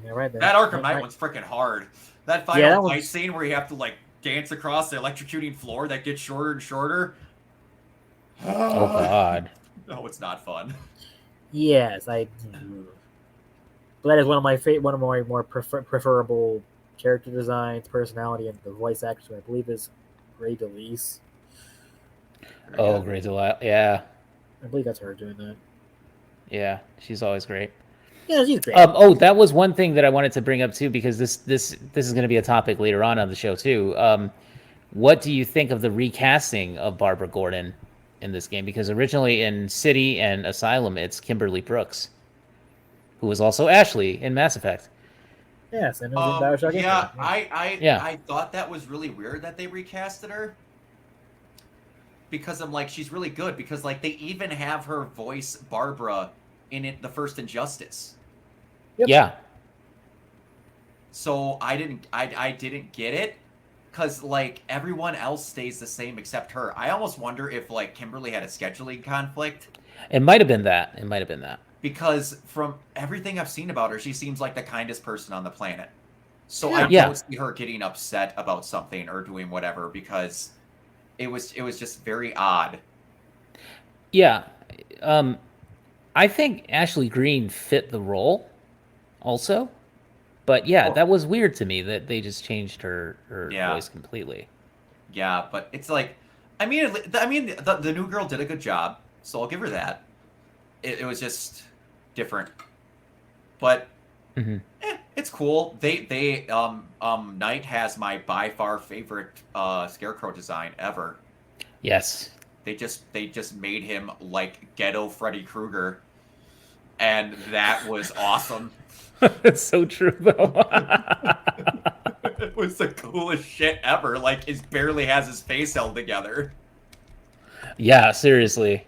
You're right there. That Arkham Knight one's freaking hard. That final fight scene where you have to like dance across the electrocuting floor that gets shorter and shorter. Oh God. No, it's not fun. Yes, but that is one of my more preferable character designs, personality, and the voice actor, who I believe is Ray DeLise. Oh, Grey Delight. Yeah. I believe that's her doing that. Yeah, she's always great. Yeah, she's great. Oh, that was one thing that I wanted to bring up too, because this is going to be a topic later on the show too. What do you think of the recasting of Barbara Gordon in this game? Because originally in City and Asylum, it's Kimberly Brooks, who was also Ashley in Mass Effect. Yes, and it was in BioShocker. Yeah, I thought that was really weird that they recasted her. Because I'm like, she's really good. Because like they even have her voice Barbara in the first Injustice. Yep. Yeah. So I didn't get it, because like everyone else stays the same except her. I almost wonder if like Kimberly had a scheduling conflict. It might have been that. Because from everything I've seen about her, she seems like the kindest person on the planet. So I don't see her getting upset about something or doing whatever, because it was just very odd. Yeah. I think Ashley Greene fit the role also. But yeah, that was weird to me that they just changed her voice completely. Yeah, but it's like, I mean, the new girl did a good job, so I'll give her that. It was just different, but it's cool. Knight has my by far favorite Scarecrow design ever. Yes. They just made him like ghetto Freddy Krueger, and that was awesome. It's so true, though. It was the coolest shit ever. Like, he barely has his face held together. Yeah, seriously.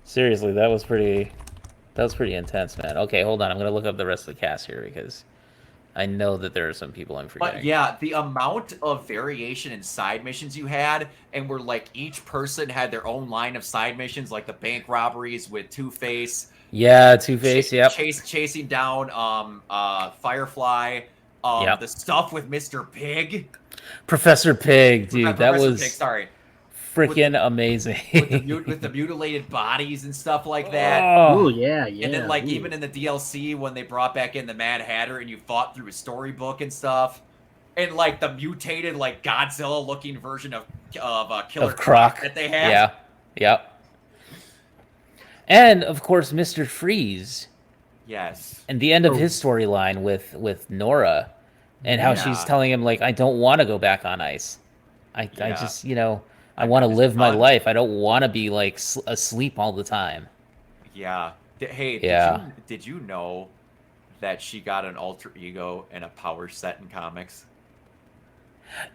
Seriously, that was pretty intense, man. Okay, hold on. I'm going to look up the rest of the cast here, because I know that there are some people I'm forgetting. But yeah, the amount of variation in side missions you had, and where like each person had their own line of side missions, like the bank robberies with Two-Face. Yeah, Two-Face, yep. Chasing down Firefly. The stuff with Mr. Pig. Professor Pig, dude. That was freaking amazing. with the mutilated bodies and stuff like that. Oh, yeah. And then like even in the DLC when they brought back in the Mad Hatter and you fought through his storybook and stuff. And like the mutated like Godzilla looking version of Killer Croc that they had. Yeah. Yep. And of course Mr. Freeze. Yes. And the end of his storyline with Nora, and how she's telling him like, I don't want to go back on ice. I just, I want to live my life. I don't want to be like asleep all the time. Yeah. Hey, did you know that she got an alter ego and a power set in comics?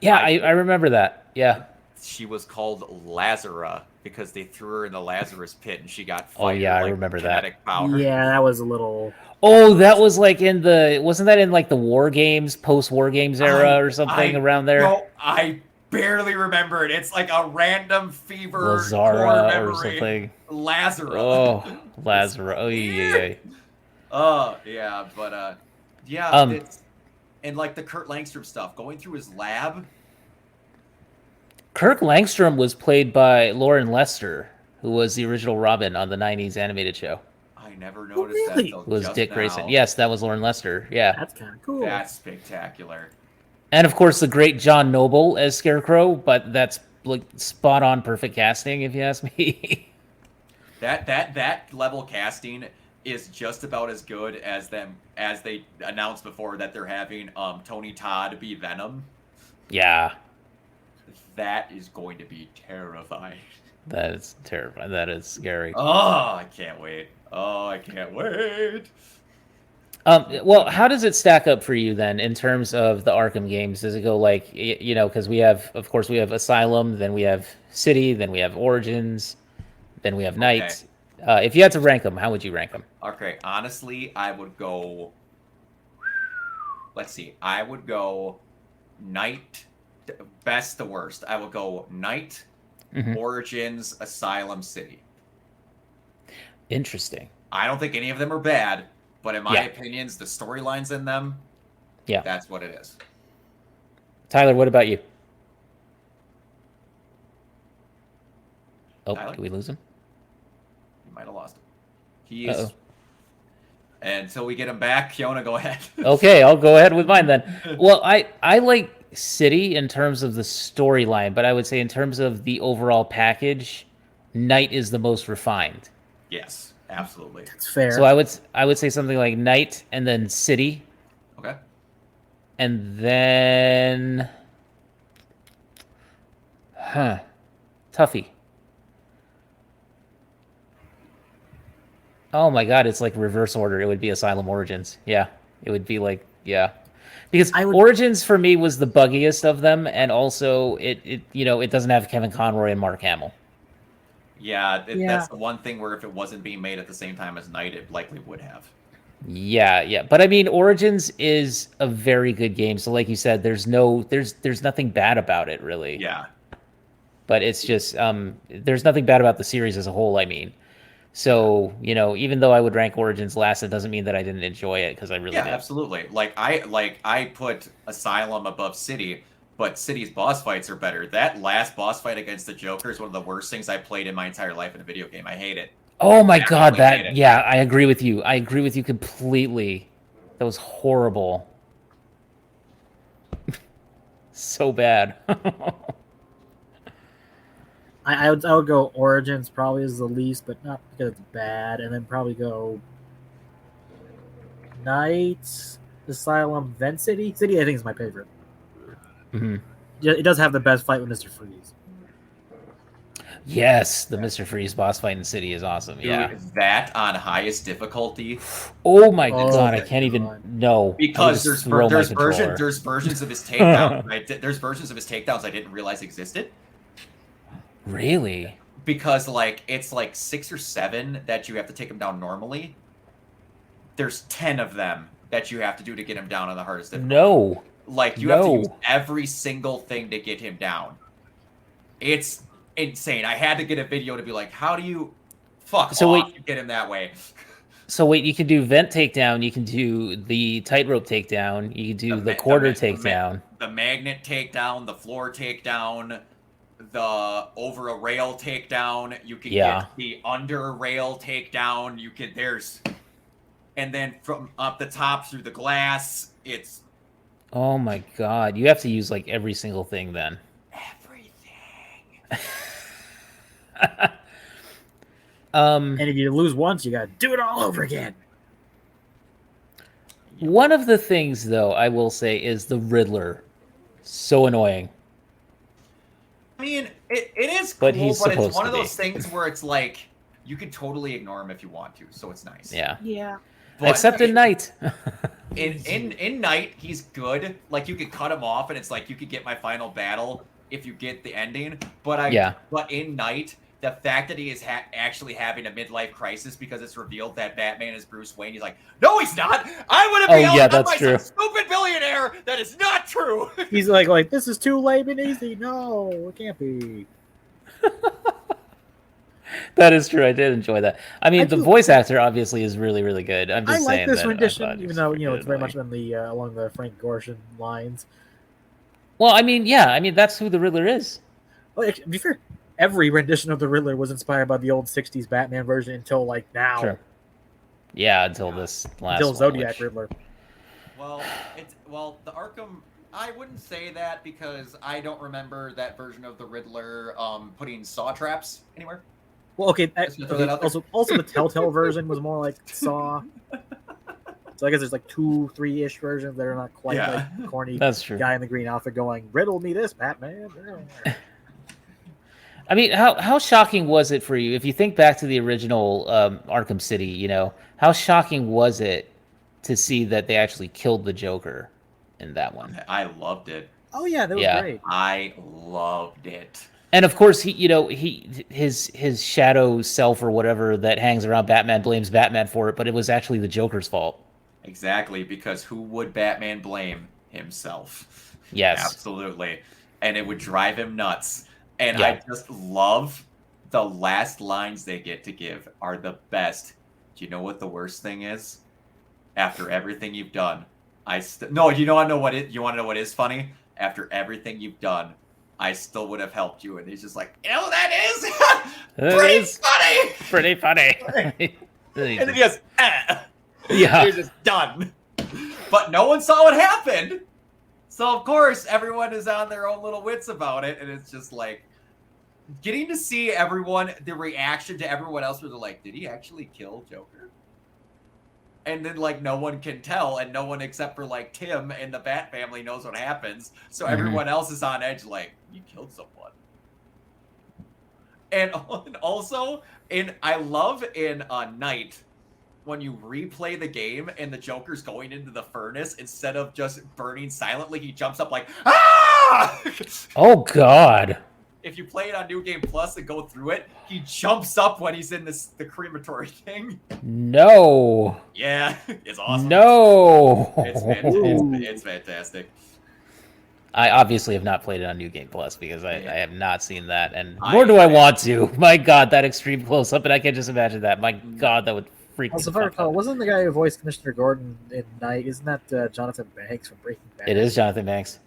Yeah, I remember that. Yeah. She was called Lazara because they threw her in the Lazarus pit and she got fired. Oh yeah, I remember that. Power. Yeah, that was a little. Oh, that was like wasn't that in like the War Games, post-War Games era or something around there? No, I barely remember it. It's like a random fever Lazara or something. Lazara. Oh, Lazara. Oh yeah. Oh yeah, but and like the Kurt Langstrom stuff, going through his lab. Kirk Langstrom was played by Lauren Lester, who was the original Robin on the '90s animated show. I never noticed really? that till Was just Dick now. Grayson? Yes, that was Lauren Lester. Yeah, That's kind of cool. That's spectacular. and of course the great John Noble as Scarecrow. But that's like spot on, perfect casting, if you ask me. That level casting is just about as good as they announced before that they're having Tony Todd be Venom. Yeah, That is going to be terrifying. that is terrifying. That is scary. Oh, I can't wait. Oh, I can't wait. Well, how does it stack up for you then in terms of the Arkham games? Does it go like, you know, because we have Asylum, then we have City, then we have Origins, then we have Night. If you had to rank them, how would you rank them? Okay, honestly, I would go. Let's see. I would go Night, best to worst. I would go Night, Origins, Asylum, City. Interesting. I don't think any of them are bad, but in my opinions, the storylines in them, that's what it is. Tyler, what about you? Oh, Tyler? did we lose him? You might have lost him. He is. Until we get him back, Kiona, go ahead. Okay, I'll go ahead with mine then. Well, I like City in terms of the storyline, but I would say in terms of the overall package, Night is the most refined. Yes, absolutely. That's fair. So I would say something like Night and then City. Okay. And then Tuffy. Oh my god, it's like reverse order. It would be Asylum Origins. Yeah. It would be like, yeah. Because Origins for me was the buggiest of them, and also it you know, it doesn't have Kevin Conroy and Mark Hamill. Yeah, that's the one thing where if it wasn't being made at the same time as Night, it likely would have. Yeah. But I mean, Origins is a very good game. So like you said, there's nothing bad about it, really. Yeah. But it's just there's nothing bad about the series as a whole, I mean. So, you know, even though I would rank Origins last, it doesn't mean that I didn't enjoy it, because I really did. Yeah, absolutely. I put Asylum above City, but City's boss fights are better. That last boss fight against the Joker is one of the worst things I played in my entire life in a video game. I hate it. Oh my god, I agree with you. I agree with you completely. That was horrible. So bad. I would go Origins probably is the least, but not because it's bad, and then probably go Night, Asylum, then City. City, I think, is my favorite. Mm-hmm. Yeah, it does have the best fight with Mr. Freeze. Yes, the Mr. Freeze boss fight in City is awesome. Dude, that on highest difficulty. Oh my god, I can't even know. Because there's versions of his takedown. There's versions of his takedowns I didn't realize existed. Really? Because it's 6 or 7 that you have to take him down normally. There's 10 of them that you have to do to get him down on the hardest difficulty. No. You have to use every single thing to get him down. It's insane. I had to get a video to be like, how do you you get him that way? So wait, you can do vent takedown, you can do the tightrope takedown, you can do the quarter takedown. The magnet takedown, the floor takedown, the over a rail takedown, you can get the under a rail takedown, and then from up the top through the glass, it's... Oh my god, you have to use every single thing then. Everything. And if you lose once, you gotta do it all over again. One of the things, though, I will say is the Riddler. So annoying. I mean, it is cool, but it's one of those things where it's you could totally ignore him if you want to, so it's nice. Yeah. But except in Night. in Night, he's good. You could cut him off, and it's you could get my final battle if you get the ending. But in Night, the fact that he is actually having a midlife crisis because it's revealed that Batman is Bruce Wayne, he's like, no, he's not. I want to be out by some stupid billionaire. That is not true. He's like, this is too lame and easy. No, it can't be. That is true. I did enjoy that. I mean, the voice actor obviously is really, really good. I'm just saying this rendition, even though it's very much on the along the Frank Gorshin lines. Well, I mean, yeah, that's who the Riddler is. Well, to be fair, every rendition of the Riddler was inspired by the old '60s Batman version until like now, Sure. Yeah, until this last until one, Zodiac which- Riddler. Well, the Arkham. I wouldn't say that because I don't remember that version of the Riddler putting saw traps anywhere. Well, okay. Just to throw that out there. Also, the Telltale version was more like Saw. So I guess there's like 2-3-ish versions that are not quite like corny. That's true. Guy in the green outfit going, "Riddle me this, Batman." I mean, how shocking was it for you? If you think back to the original Arkham City, you know, how shocking was it to see that they actually killed the Joker in that one? I loved it. Oh yeah, that was great. I loved it. And of course, his shadow self or whatever that hangs around Batman blames Batman for it, but it was actually the Joker's fault. Exactly, because who would Batman blame? Himself. Yes. Absolutely. And it would drive him nuts. And Yeah. I just love the last lines they get to give are the best. Do you know what the worst thing is? After everything you've done, no, you want to know what is funny? After everything you've done, I still would have helped you. And he's just like, you know what that is? Pretty funny! Pretty funny. And then he goes, Yeah. You're just done. But no one saw what happened. So, of course, everyone is on their own little wits about it. And it's just like, getting to see everyone, the reaction to everyone else where they're like, did he actually kill Joker? And then, like, no one can tell, and no one except for, like, Tim and the Bat family knows what happens. So everyone else is on edge, like, you killed someone. And also, I love in Night, when you replay the game and the Joker's going into the furnace, instead of just burning silently, he jumps up like, ah! Oh, God. If you play it on New Game Plus and go through it, he jumps up when he's in the crematory thing. No. Yeah, it's awesome. No. It's fantastic. I obviously have not played it on New Game Plus because I have not seen that, and nor do I want to. My God, that extreme close up, and I can just imagine that. My God, that would freak me Also, the if I fuck recall, out. wasn't the guy who voiced Commissioner Gordon in Night? Isn't that Jonathan Banks from Breaking Bad? It is Jonathan Banks.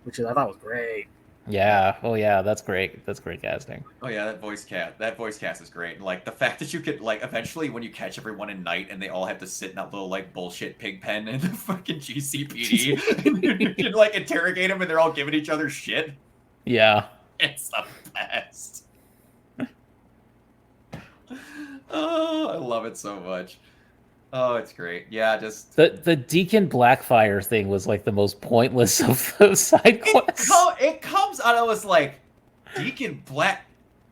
Which I thought was great. Yeah. Oh, yeah. That's great. That's great casting. Oh yeah, that voice cast is great. And, like, the fact that you could, like, eventually when you catch everyone in Night and they all have to sit in that little, like, bullshit pig pen in the fucking GCPD and you can, like, interrogate them and they're all giving each other shit. Yeah. It's the best. Oh, I love it so much. Oh, it's great. Yeah, just The Deacon Blackfire thing was like the most pointless of the side quests. it comes out. I was like, Deacon Black,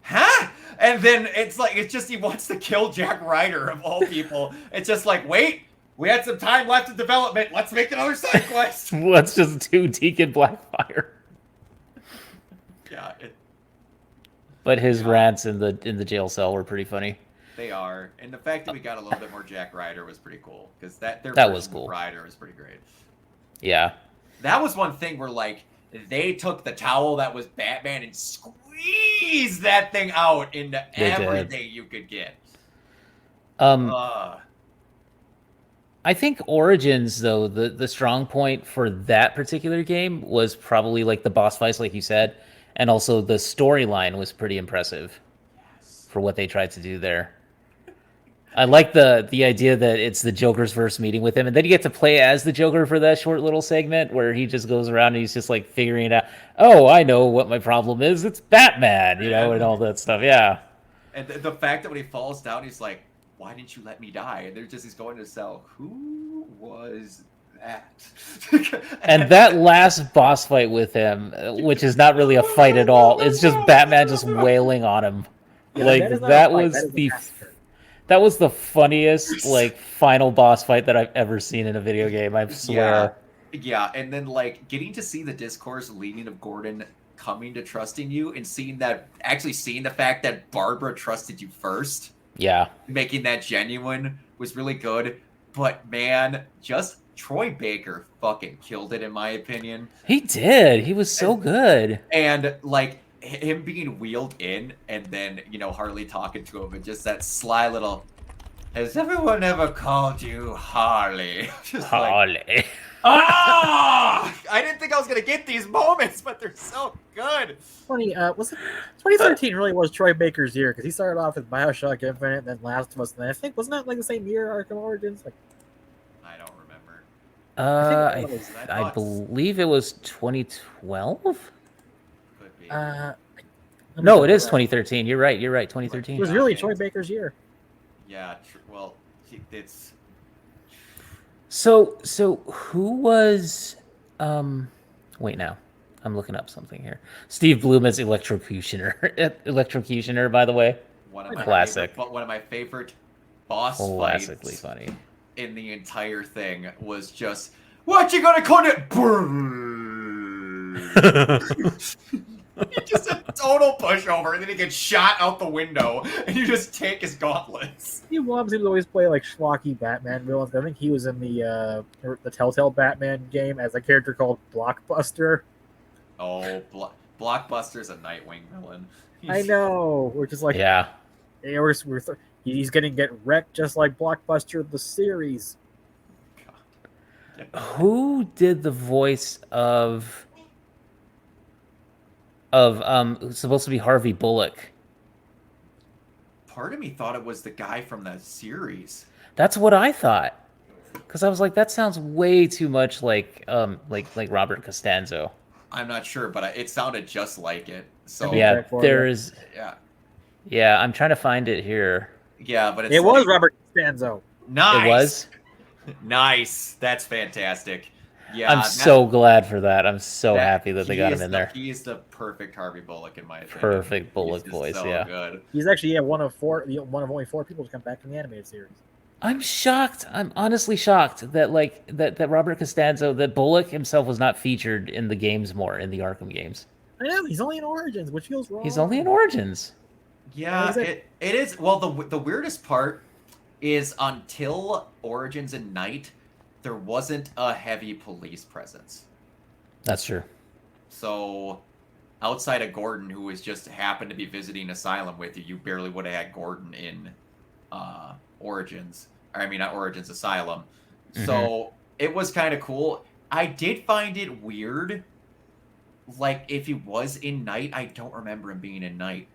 huh? And then it's just he wants to kill Jack Ryder of all people. It's just like, wait, we had some time left in development. Let's make another side quest. Let's just do Deacon Blackfire. Yeah, But his rants in the jail cell were pretty funny. they are, and the fact that we got a little bit more Jack Ryder was pretty cool because that was cool. Ryder was pretty great. Yeah. That was one thing where, like, they took the towel that was Batman and squeezed that thing out into everything you could get. I think Origins, though, the strong point for that particular game was probably like the boss fights, like you said, and also the storyline was pretty impressive for what they tried to do there. I like the idea that it's the Joker's first meeting with him, and then you get to play as the Joker for that short little segment where he just goes around and he's just like figuring it out. Oh, I know what my problem is. It's Batman, you know, and all that stuff. Yeah. And the fact that when he falls down, he's like, "Why didn't you let me die?" And he's going to cell. Who was that? And that last boss fight with him, which is not really a fight at all, it's just Batman just wailing on him. Yeah, like that was the funniest like final boss fight that I've ever seen in a video game. I swear. Yeah, and then, like, getting to see the discourse leading of Gordon coming to trusting you and seeing the fact that Barbara trusted you first. Yeah. Making that genuine was really good. But man, just Troy Baker fucking killed it in my opinion. He did. He was so good. And like him being wheeled in and then, you know, Harley talking to him and just that sly little, has everyone ever called you Harley? Just Harley. Like, Ah! I didn't think I was gonna get these moments, but they're so good. Funny, was it 2013 really was Troy Baker's year because he started off with BioShock Infinite, then Last of Us, and then I think wasn't that like the same year Arkham Origins? Like, I don't remember. I believe it was 2012. Could be. No, it is 2013. You're right. 2013. It was really Troy Baker's year. Yeah. Well, it's. So who was wait, now I'm looking up something here. Steve Bloom as Electrocutioner, by the way. One of my Classic. One of my favorite boss Classically fights funny. in the entire thing was just, what you gonna call it? Just a total pushover, and then he gets shot out the window, and you just take his gauntlets. Steve Blum seems to always play like schlocky Batman villains. I think he was in the Telltale Batman game as a character called Blockbuster. Oh, Blockbuster's a Nightwing villain. I know. We're just like, Yeah. He's gonna get wrecked just like Blockbuster the series. God. Who did the voice of who's supposed to be Harvey Bullock? Part of me thought it was the guy from the series. That's what I thought. Because I was like, that sounds way too much like Robert Costanzo. I'm not sure, but it sounded just like it. So Yeah, there's. yeah, Yeah, I'm trying to find it here. yeah, but It was Robert Costanzo. Nice. It was? Nice. That's fantastic. Yeah, I'm so glad for that. I'm so happy that they got him in there. He is the perfect Harvey Bullock in my opinion. Perfect Bullock voice, so yeah. Good. He's actually one of only 4 people to come back in the animated series. I'm shocked. I'm honestly shocked that that Robert Costanzo, that Bullock himself was not featured in the games more, in the Arkham games. I know, he's only in Origins, which feels wrong. He's only in Origins. Yeah, it is. Well, the weirdest part is until Origins and Night, there wasn't a heavy police presence. That's true. So, outside of Gordon, who was just happened to be visiting Asylum with you, you barely would have had Gordon in Origins. Or, I mean, not Origins, Asylum. Mm-hmm. So, it was kind of cool. I did find it weird. Like, if he was in Night, I don't remember him being in Night.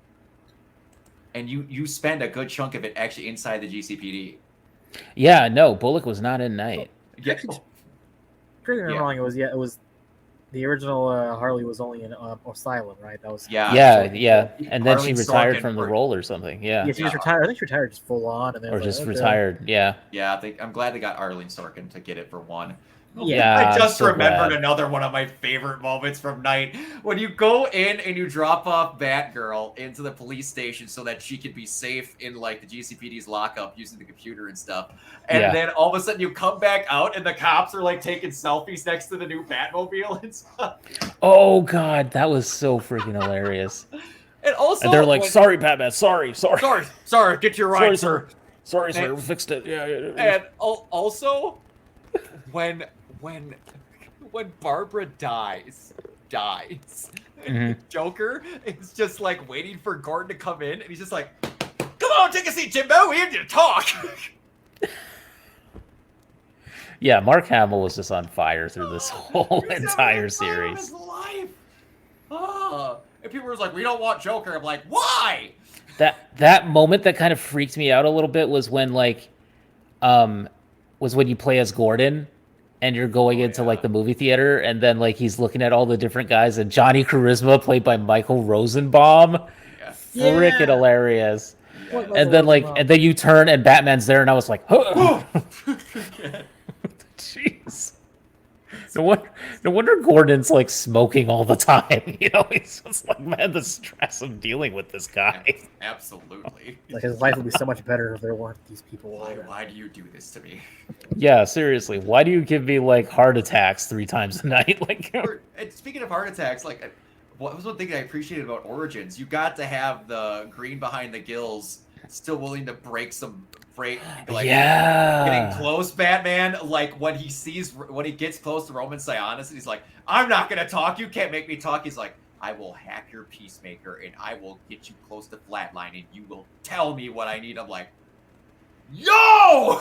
And you spend a good chunk of it actually inside the GCPD. Yeah, no, Bullock was not in Night. Yeah. Correct me wrong. It was the original Harley was only in Asylum, right? That was yeah. And then Harley she retired Sorkin from the role or something. Yeah. Yeah, she just retired. I think she retired just full on, and then Or just retired. Yeah. Yeah, I'm glad they got Arlene Sorkin to get it for one. Yeah, I just so remembered glad. another one of my favorite moments from Night. When you go in and you drop off Batgirl into the police station so that she could be safe in like the GCPD's lockup using the computer and stuff. And then all of a sudden you come back out and the cops are like taking selfies next to the new Batmobile and stuff. Oh god, that was so freaking hilarious. And also And they're like, sorry, Batman, sorry, get your right, sir. Sorry, sir, we fixed it. Yeah. And also when Barbara dies, Mhm. Joker is just like waiting for Gordon to come in, and he's just like, "Come on, take a seat, Jimbo. We need to talk." Yeah, Mark Hamill was just on fire through this whole entire series. His life. And people were like, "We don't want Joker." I'm like, "Why?" That moment that kind of freaked me out a little bit was when when you play as Gordon and you're going into like the movie theater, and then like he's looking at all the different guys, and Johnny Charisma, played by Michael Rosenbaum, freaking hilarious. Yeah. And then you turn and Batman's there, and I was like, huh. Jeez. No wonder Gordon's like smoking all the time. You know, he's just like, man, the stress of dealing with this guy. Absolutely. Like his life would be so much better if there weren't these people. Why do you do this to me? Yeah, seriously. Why do you give me like heart attacks 3 times a night? Like, And speaking of heart attacks, like, what was one thing I appreciated about Origins? You got to have the green behind the gills still willing to getting close, Batman. Like when he gets close to Roman Sionis, and he's like, "I'm not gonna talk. You can't make me talk." He's like, "I will hack your Peacemaker, and I will get you close to Flatline, and you will tell me what I need." I'm like, "Yo!"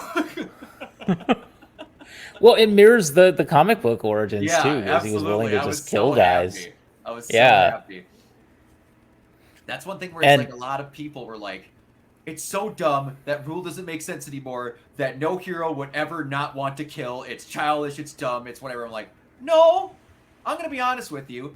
Well, it mirrors the comic book origins Yeah, too, because he was willing absolutely. to I was just kill so guys. happy. I was so Yeah. happy. That's one thing where it's And like a lot of people were like, it's so dumb. That rule doesn't make sense anymore. That no hero would ever not want to kill. It's childish. It's dumb. It's whatever. I'm like, no. I'm going to be honest with you.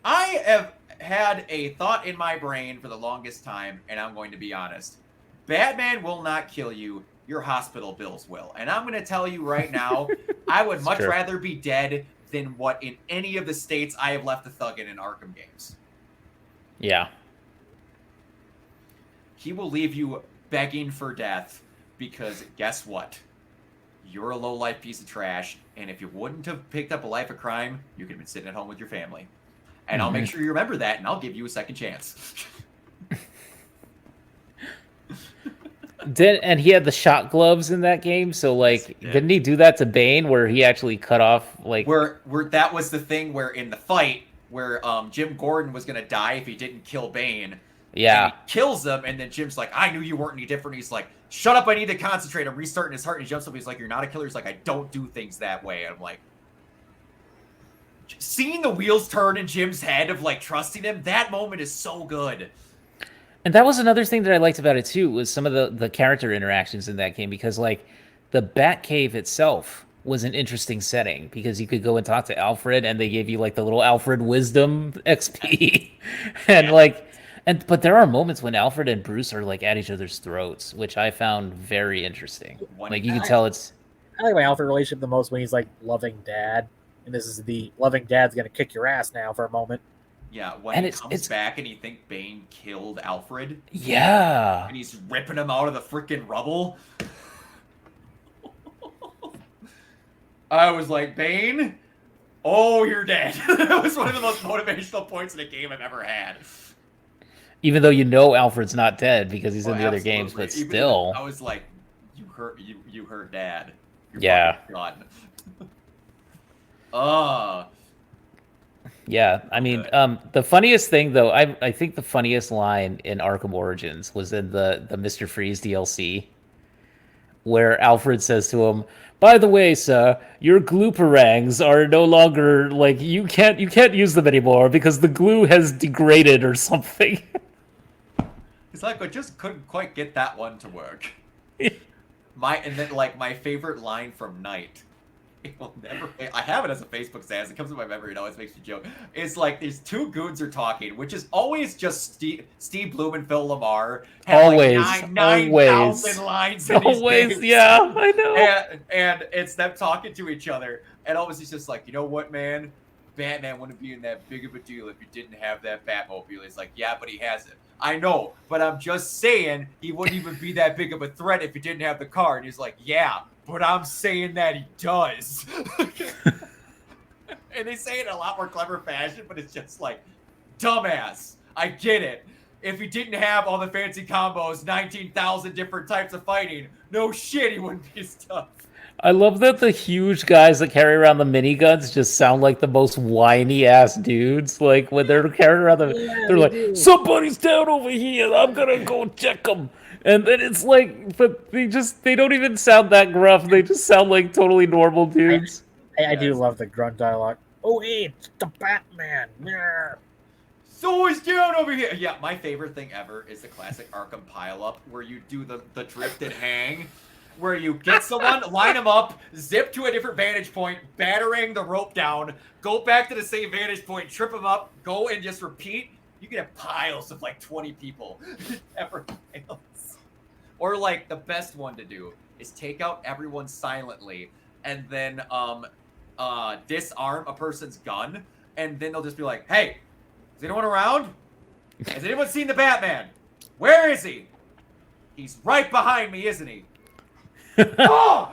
I have had a thought in my brain for the longest time, and I'm going to be honest. Batman will not kill you. Your hospital bills will. And I'm going to tell you right now, I would much rather be dead than what in any of the states I have left the thug in Arkham games. yeah. He will leave you begging for death because guess what? You're a low-life piece of trash, and if you wouldn't have picked up a life of crime, you could have been sitting at home with your family. And I'll make sure you remember that, and I'll give you a second chance. And he had the shot gloves in that game, so like, didn't he do that to Bane, where he actually cut off like? Where that was the thing where in the fight where Jim Gordon was gonna die if he didn't kill Bane. Yeah. And he kills him, and then Jim's like, I knew you weren't any different. He's like, shut up, I need to concentrate. I'm restarting his heart, and he jumps up. He's like, you're not a killer. He's like, I don't do things that way. And I'm like, seeing the wheels turn in Jim's head of like trusting him, that moment is so good. And that was another thing that I liked about it too, was some of the character interactions in that game, because like the Batcave itself was an interesting setting because you could go and talk to Alfred, and they gave you like the little Alfred wisdom XP, and like. But there are moments when Alfred and Bruce are like at each other's throats, which I found very interesting. Like you can tell it's. I like my Alfred relationship the most when he's like loving dad, and this is the loving dad's gonna kick your ass now for a moment. Yeah, when he comes back and you think Bane killed Alfred. Yeah. And he's ripping him out of the freaking rubble. I was like, Bane, oh, you're dead. That was one of the most motivational points in a game I've ever had. Even though you know Alfred's not dead because he's in the other absolutely. games, but Even still. I was like, you hurt Dad. You're yeah. done. Yeah, I mean, the funniest thing though, I think the funniest line in Arkham Origins was in the Mr. Freeze DLC, where Alfred says to him, "By the way, sir, your glue-perangs are no longer like you can't use them anymore because the glue has degraded or something." It's like I just couldn't quite get that one to work. My favorite line from Night. It will never. I have it as a Facebook status. It comes to my memory. It always makes me joke. It's like these two goons are talking, which is always just Steve Bloom and Phil Lamar. Always, like 9,000 lines. In always, these games. Yeah, I know. And it's them talking to each other, and always it's just like, you know what, man? Batman wouldn't be in that big of a deal if he didn't have that Batmobile. He's like, yeah, but he has it. I know, but I'm just saying he wouldn't even be that big of a threat if he didn't have the car. And he's like, yeah, but I'm saying that he does. And they say it in a lot more clever fashion, but it's just like, dumbass. I get it. If he didn't have all the fancy combos, 19,000 different types of fighting, no shit, he wouldn't be as tough. I love that the huge guys that carry around the miniguns just sound like the most whiny ass dudes. Like when they're carrying around they're like, somebody's down over here. I'm gonna go check them. And then it's like, but they don't even sound that gruff. They just sound like totally normal dudes. I do love the grunt dialogue. Oh, hey, it's the Batman. Yeah. So he's down over here. Yeah, my favorite thing ever is the classic Arkham pileup where you do the drift and hang. Where you get someone, line them up, zip to a different vantage point, battering the rope down, go back to the same vantage point, trip them up, go and just repeat. You can have piles of like 20 people. Never fails. Or like the best one to do is take out everyone silently and then disarm a person's gun, and then they'll just be like, hey, is anyone around? Has anyone seen the Batman? Where is he? He's right behind me, isn't he? Oh!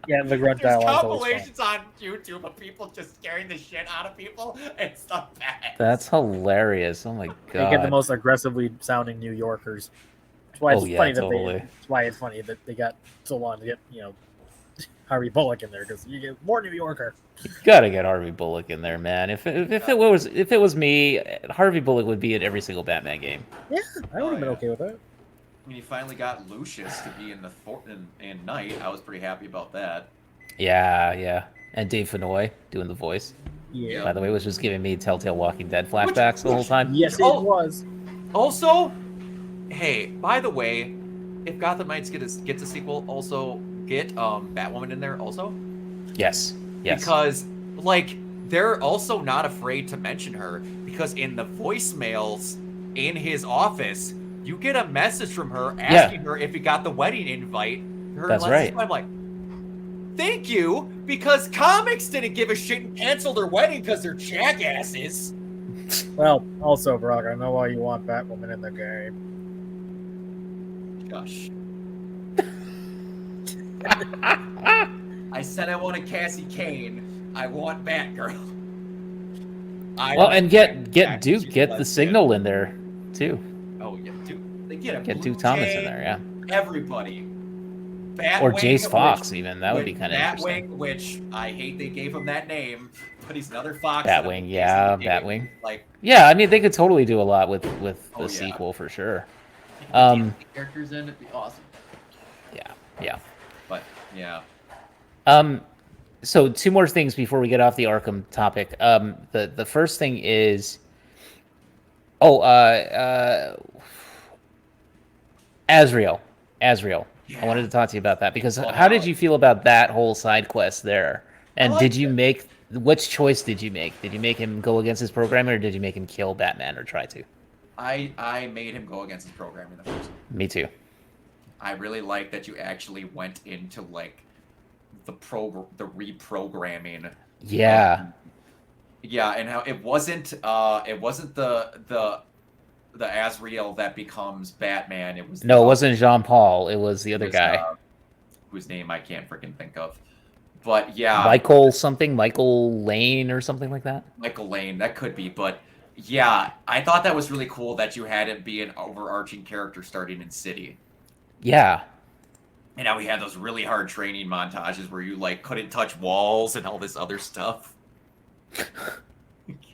Yeah, the grunt There's dialogue. compilations on YouTube of people just scaring the shit out of people. It's the best. That's hilarious. Oh my god. They get the most aggressively sounding New Yorkers. That's why it's funny that's why it's funny that they got so long to get, Harvey Bullock in there, because you get more New Yorker. You gotta get Harvey Bullock in there, man. If it was me, Harvey Bullock would be in every single Batman game. Yeah, I would have been okay with that. When you finally got Lucius to be in the in Night, I was pretty happy about that. Yeah. And Dave Fennoy doing the voice. Yeah. By the way, was just giving me Telltale Walking Dead flashbacks the whole time. Yes, it was. Also, hey, by the way, if Gotham Knights gets a sequel, also get Batwoman in there also. Yes. Because like they're also not afraid to mention her, because in the voicemails in his office, you get a message from her asking her if he got the wedding invite. That's right. I'm like, thank you, because comics didn't give a shit and canceled their wedding because they're jackasses. Well, also, Brock, I know why you want Batwoman in the game. Gosh. I said I wanted Cassie Kane. I want Batgirl. And get Duke, get the Signal in there too. Oh yeah, Duke. They get Duke Thomas in there, yeah. Everybody. Or Jace Fox, even. That would be kind of interesting. Batwing, which I hate they gave him that name, but he's another Fox. Batwing, yeah, Batwing. Like, yeah, I mean, they could totally do a lot with the sequel for sure. Characters in, it'd be awesome. Yeah. But yeah. So 2 more things before we get off the Arkham topic. The first thing is, Azrael. Yeah. I wanted to talk to you about that because how did you feel about that whole side quest there? And did you make which choice did you make? Did you make him go against his programmer, or did you make him kill Batman or try to? I made him go against his programmer in the first one. Me too. I really like that you actually went into like the reprogramming. Yeah. And how it wasn't the Azrael that becomes Batman. It was it wasn't Jean-Paul. It was the other guy whose name I can't freaking think of. But yeah, Michael Lane or something like that. Michael Lane, that could be. But yeah, I thought that was really cool that you had him be an overarching character starting in City. Yeah. And now we had those really hard training montages where you like couldn't touch walls and all this other stuff.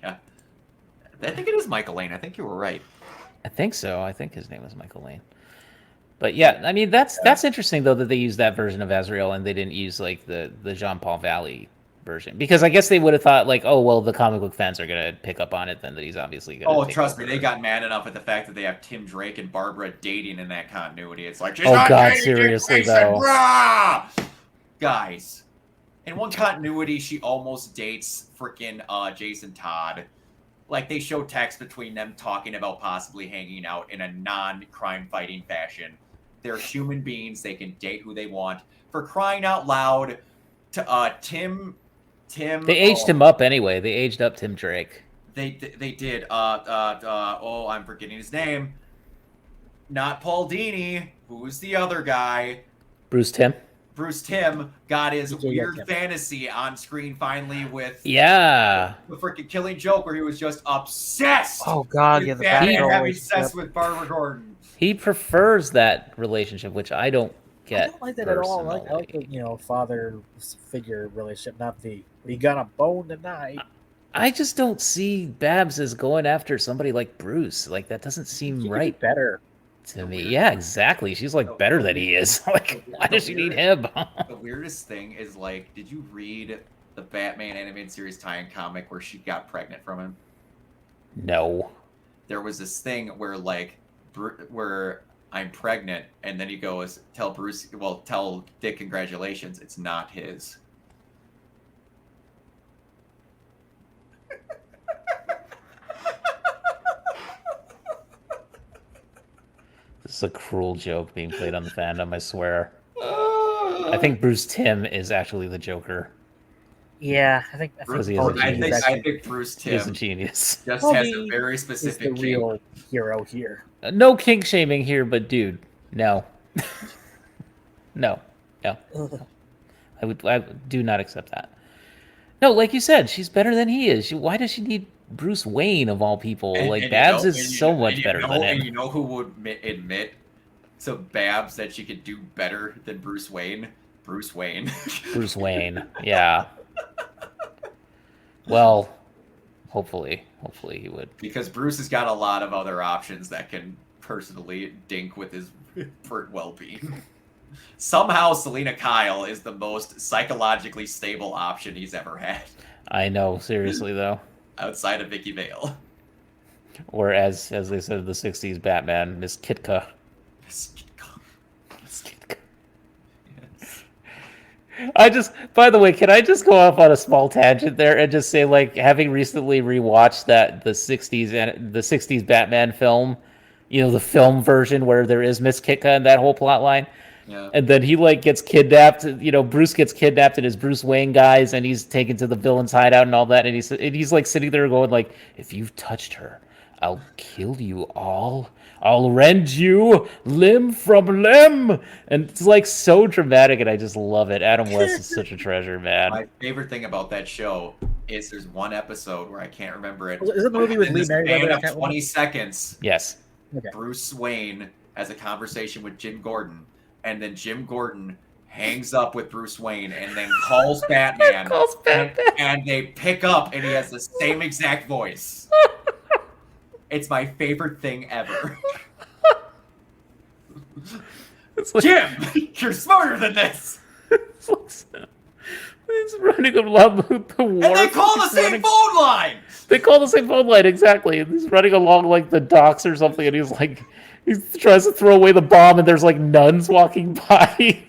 Yeah. I think it is Michael Lane. I think you were right. I think so. I think his name was Michael Lane. But yeah, I mean that's interesting though that they used that version of Azrael and they didn't use like the Jean-Paul Valley version, because I guess they would have thought like, oh well, the comic book fans are gonna pick up on it then that he's obviously gonna. Oh, trust me, they got mad enough at the fact that they have Tim Drake and Barbara dating in that continuity. It's like, oh god, seriously though, guys. In one continuity, she almost dates freaking Jason Todd. Like, they show text between them talking about possibly hanging out in a non-crime fighting fashion. They're human beings. They can date who they want. For crying out loud, to Tim. They aged him up anyway. They aged up Tim Drake. They did. I'm forgetting his name. Not Paul Dini. Who's the other guy? Bruce Timm got his weird fantasy on screen finally with the freaking Killing Joke, where he was just obsessed. Oh god, with Batman having sex with Barbara Gordon. He prefers that relationship, which I don't get. I don't like that at all. I like the father figure relationship, not the we got a bone tonight. I just don't see Babs as going after somebody like Bruce. Like that doesn't seem right. Better. To me, yeah, exactly. She's like better than he is. Like, why does she need him? The weirdest thing is, like, did you read the Batman animated series tie-in comic where she got pregnant from him? No. There was this thing where, like, where I'm pregnant, and then he goes, tell Dick congratulations, it's not his. This is a cruel joke being played on the fandom, I swear. I think Bruce Timm is actually the Joker. Yeah, I think Bruce Timm is a genius. Just has a very specific is the real hero here. No kink shaming here, but dude, no. No. I do not accept that. No, like you said, she's better than he is. Why does she need Bruce Wayne of all people? Babs is so much better than him. And you know who would admit to Babs that she could do better than Bruce Wayne? Bruce Wayne. Bruce Wayne, yeah. Well, hopefully he would. Because Bruce has got a lot of other options that can personally dink with his for well-being. Somehow Selena Kyle is the most psychologically stable option he's ever had. I know, seriously though. Outside of Vicky Vale. Or as they said in the '60s, Batman, Miss Kitka. Miss Kitka. Miss Kitka. By the way, can I just go off on a small tangent there and just say, like, having recently rewatched the '60s Batman film, the film version where there is Miss Kitka and that whole plot line. Yeah. And then he gets kidnapped. Bruce gets kidnapped and his Bruce Wayne guys, and he's taken to the villain's hideout and all that. And he's like sitting there going like, "If you've touched her, I'll kill you all. I'll rend you limb from limb." And it's like so dramatic, and I just love it. Adam West is such a treasure, man. My favorite thing about that show is there's one episode where I can't remember it. Is it the movie with In Lee this Merriweather? span of 20 seconds, Yes. Okay. Bruce Wayne has a conversation with Jim Gordon, and then Jim Gordon hangs up with Bruce Wayne and then calls Batman. And they pick up, and he has the same exact voice. It's my favorite thing ever. It's like, Jim, you're smarter than this. It's running along the wharf. And they call the same phone line. They call the same phone line, exactly. And he's running along like the docks or something, and he tries to throw away the bomb, and there's like nuns walking by.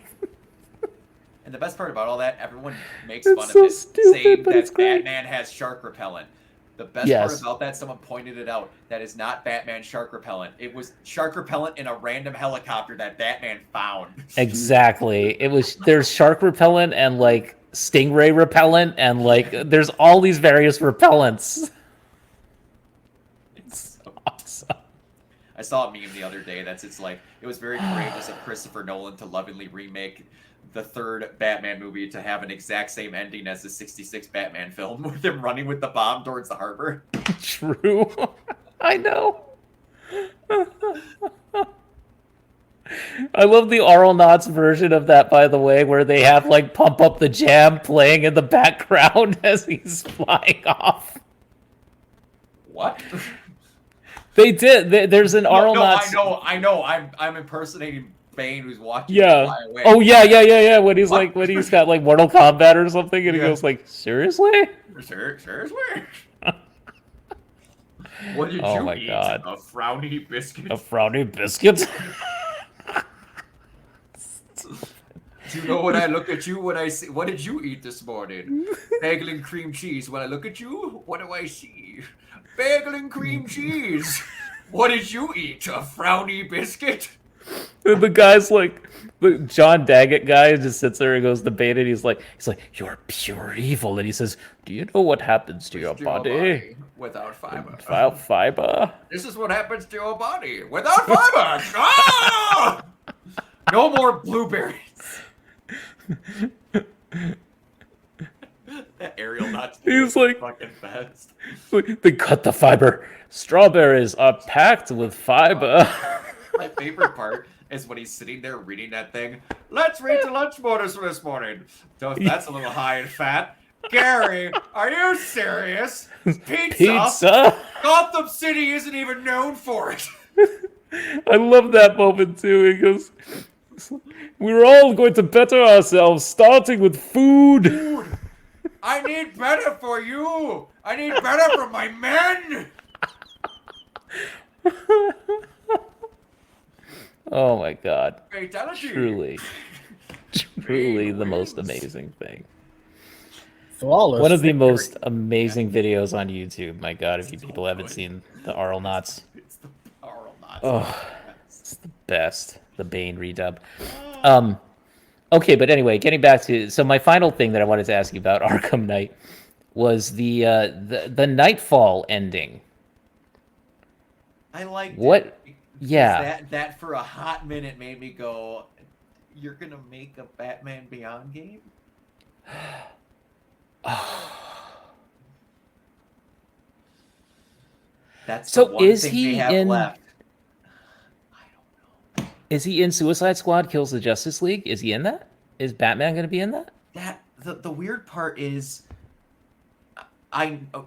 And the best part about all that, everyone makes It's fun so of it, stupid, saying but it's that great. Batman has shark repellent. The best Yes. part about that, someone pointed it out, that is not Batman shark repellent. It was shark repellent in a random helicopter that Batman found. Exactly. There's shark repellent and like stingray repellent, and like there's all these various repellents. It's awesome. I saw a meme the other day it was very courageous of Christopher Nolan to lovingly remake the third Batman movie to have an exact same ending as the 66 Batman film with him running with the bomb towards the harbor. True. I know. I love the Aural Knots version of that, by the way, where they have like Pump Up the Jam playing in the background as he's flying off. What? They did. There's an Aural Knots. I know. I'm impersonating Bane who's watching Yeah. fly away. Oh yeah. When he's got like Mortal Kombat or something, and he goes like, "Seriously? Seriously? What did Oh you my eat? God. A frowny biscuit? A frowny biscuit?" Do you know when I look at you, when I see, what did you eat this morning? Bagel and cream cheese. When I look at you, what do I see? Bagel and cream cheese. What did you eat? A frowny biscuit? And the guy's like, the John Daggett guy just sits there and goes debated. He's like, "You're pure evil," and he says, "Do you know what happens to your body without fiber? without fiber?" This is what happens to your body without fiber. Ah! No more blueberries. That Ariel not. He's like, fucking best. "They cut the fiber. Strawberries are packed with fiber." My favorite part is when he's sitting there reading that thing. Let's read the lunch bonus for this morning. That's a little high in fat. Gary, are you serious? Pizza? Gotham City isn't even known for it. I love that moment too. He goes, "We're all going to better ourselves, starting with food." Dude, I need better for you. I need better for my men. Oh my God. Fatality. Truly the most amazing thing. Flawless. One of the most amazing videos on YouTube. My God, if you people haven't seen the Aural Knots. It's the Aural Knots. Oh, it's the best. The Bane redub. Okay, but anyway, getting back to, so my final thing that I wanted to ask you about Arkham Knight was the Nightfall ending. I liked What? it. Yeah. That for a hot minute made me go, "You're gonna make a Batman Beyond game?" That's So the one is thing he they have in- left. I don't know. Is he in Suicide Squad Kills the Justice League? Is he in that? Is Batman going to be in that? The weird part is,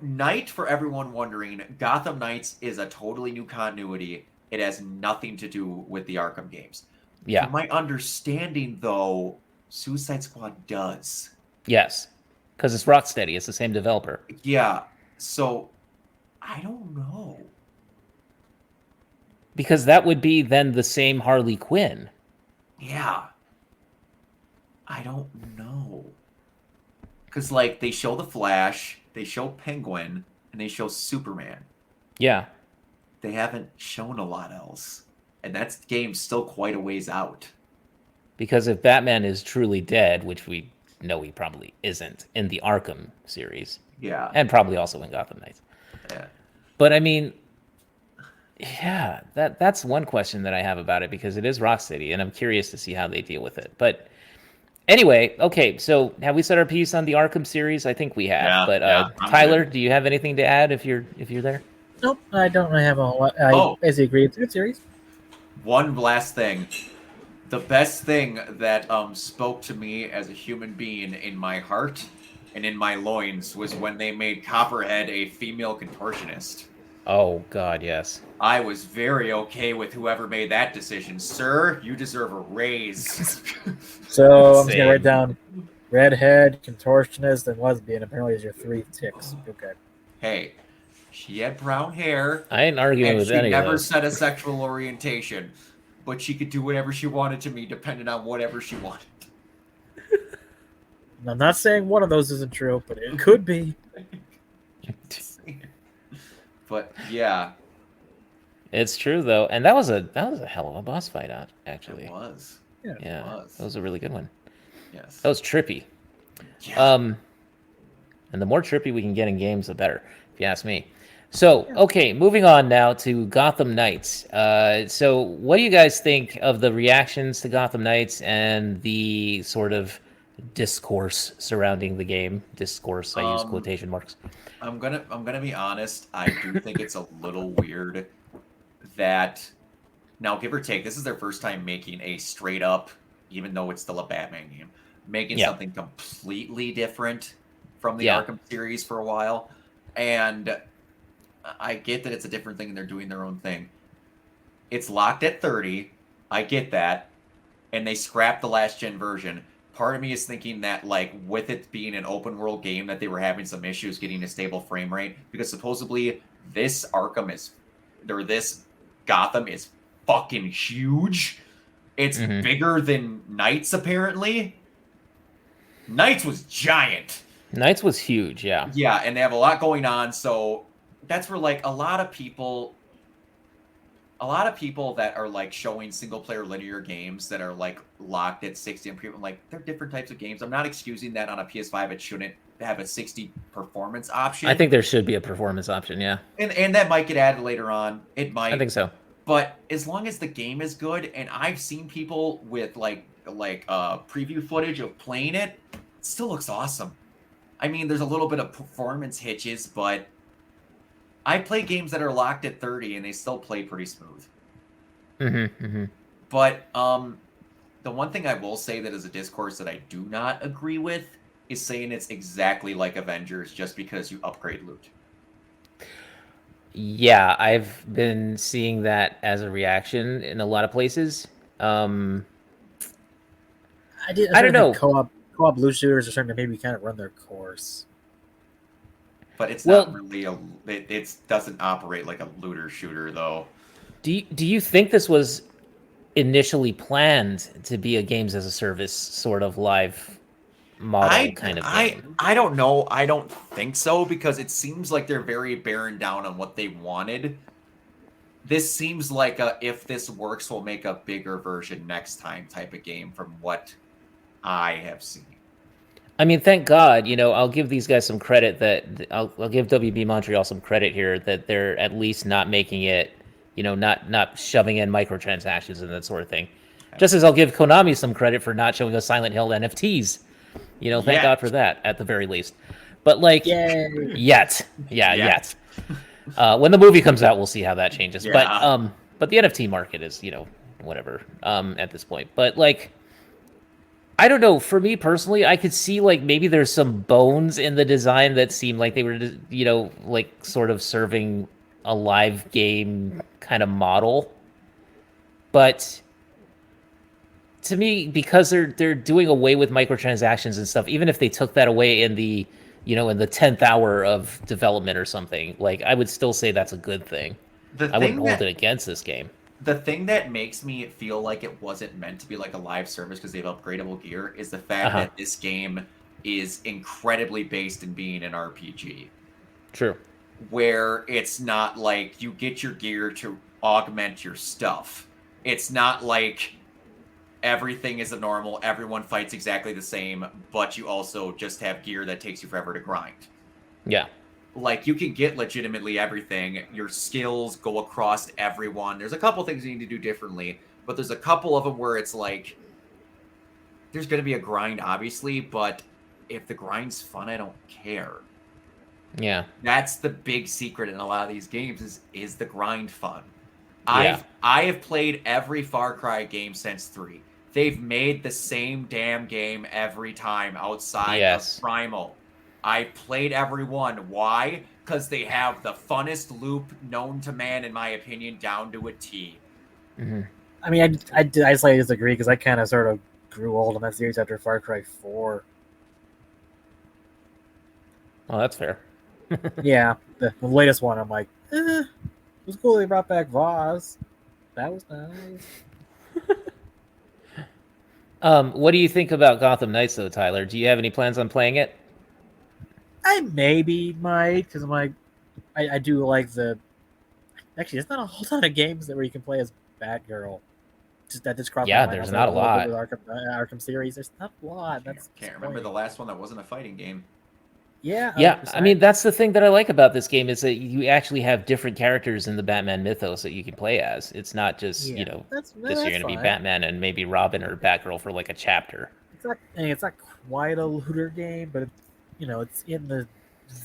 Knight, for everyone wondering, Gotham Knights is a totally new continuity. It has nothing to do with the Arkham games. Yeah. From my understanding, though, Suicide Squad does. Yes. Because it's Rocksteady. It's the same developer. Yeah. So I don't know. Because that would be then the same Harley Quinn. Yeah. I don't know. Because, like, they show the Flash, they show Penguin, and they show Superman. Yeah. They haven't shown a lot else. And that game's still quite a ways out. Because if Batman is truly dead, which we know he probably isn't in the Arkham series, Yeah. and probably also in Gotham Knights. Yeah. But I mean, yeah, that's one question that I have about it, because it is Rocksteady, and I'm curious to see how they deal with it. But anyway, okay, so have we said our piece on the Arkham series? I think we have. Yeah, but yeah, I'm Tyler, good. do you have anything to add if you're there? Nope, I don't really have a whole lot. I basically agree. It's a good series. One last thing. The best thing that spoke to me as a human being in my heart and in my loins was when they made Copperhead a female contortionist. Oh, God, yes. I was very okay with whoever made that decision. Sir, you deserve a raise. So I'm just gonna Same. write down redhead, contortionist, and lesbian. Apparently, is your 3 ticks. Okay. Hey, she had brown hair, I ain't arguing and with she any of never those. said a sexual orientation. But she could do whatever she wanted to me, depending on whatever she wanted. And I'm not saying one of those isn't true, but it could be. But yeah, It's true, though, and that was a hell of a boss fight, actually. it was. Yeah. Yeah, was. that was a really good one. Yes. That was trippy. Yeah. And the more trippy we can get in games, the better, if you ask me. So, okay, moving on now to Gotham Knights. So what do you guys think of the reactions to Gotham Knights and the sort of discourse surrounding the game? Discourse, I use quotation marks. I'm gonna be honest. I do think it's a little weird that now, give or take, this is their first time making a straight up, even though it's still a Batman game, making something completely different from the Arkham series for a while. And I get that it's a different thing and they're doing their own thing. It's locked at 30. I get that. And they scrapped the last gen version. Part of me is thinking that, like, with it being an open world game, that they were having some issues getting a stable frame rate, because supposedly this Gotham is fucking huge. It's bigger than Knights, apparently. Knights was giant. Knights was huge, yeah. Yeah, and they have a lot going on, so that's where, like, a lot of people that are, like, showing single player linear games that are, like, locked at 60 and people, like, they're different types of games. I'm not excusing that on a PS5 it shouldn't have a 60 performance option. I think there should be a performance option, yeah. And that might get added later on. It might. I think so. But as long as the game is good, and I've seen people with like preview footage of playing it, it still looks awesome. I mean, there's a little bit of performance hitches, but I play games that are locked at 30 and they still play pretty smooth. But the one thing I will say that is a discourse that I do not agree with is saying it's exactly like Avengers just because you upgrade loot. Yeah, I've been seeing that as a reaction in a lot of places. I don't know. Co-op loot shooters are starting to maybe kind of run their course. But it's not really it doesn't operate like a looter shooter, though. Do you think this was initially planned to be a games as a service sort of live model kind of game? I don't know. I don't think so, because it seems like they're very bearing down on what they wanted. This seems like a if this works, we'll make a bigger version next time type of game from what I have seen. I mean, thank God, I'll give these guys some credit that I'll give WB Montreal some credit here that they're at least not making it, not shoving in microtransactions and that sort of thing. Just as I'll give Konami some credit for not showing us Silent Hill NFTs. Thank God for that at the very least. But like, yet. When the movie comes out, we'll see how that changes. Yeah. But the NFT market is, whatever at this point. But like, I don't know. For me personally, I could see like maybe there's some bones in the design that seemed like they were, like sort of serving a live game kind of model. But to me, because they're doing away with microtransactions and stuff, even if they took that away in the in the 10th hour of development or something, like I would still say that's a good thing. I wouldn't hold it against this game. The thing that makes me feel like it wasn't meant to be like a live service because they have upgradable gear is the fact that this game is incredibly based in being an RPG. True. Where it's not like you get your gear to augment your stuff. It's not like everything is a normal, everyone fights exactly the same, but you also just have gear that takes you forever to grind. Yeah. Like, you can get legitimately everything. Your skills go across everyone. There's a couple things you need to do differently, but there's a couple of them where it's like, there's going to be a grind, obviously, but if the grind's fun, I don't care. Yeah. That's the big secret in a lot of these games is the grind fun. Yeah. I have played every Far Cry game since 3. They've made the same damn game every time outside of Primal. I've played every one. Why? Because they have the funnest loop known to man, in my opinion, down to a T. Mm-hmm. I mean, I slightly disagree because I kind of sort of grew old on that series after Far Cry 4. Oh, that's fair. Yeah, the latest one, I'm like, it was cool they brought back Voss. That was nice. What do you think about Gotham Knights, though, Tyler? Do you have any plans on playing it? I maybe might, because I'm like, I do like the. Actually, there's not a whole ton of games where you can play as Batgirl. Just cross. Yeah, there's not a lot. With Arkham series, there's not a lot. Can't remember the last one that wasn't a fighting game. Yeah, yeah. I mean, that's the thing that I like about this game is that you actually have different characters in the Batman mythos that you can play as. It's not just you're going to be Batman and maybe Robin or Batgirl for like a chapter. It's not quite a looter game, but it's in the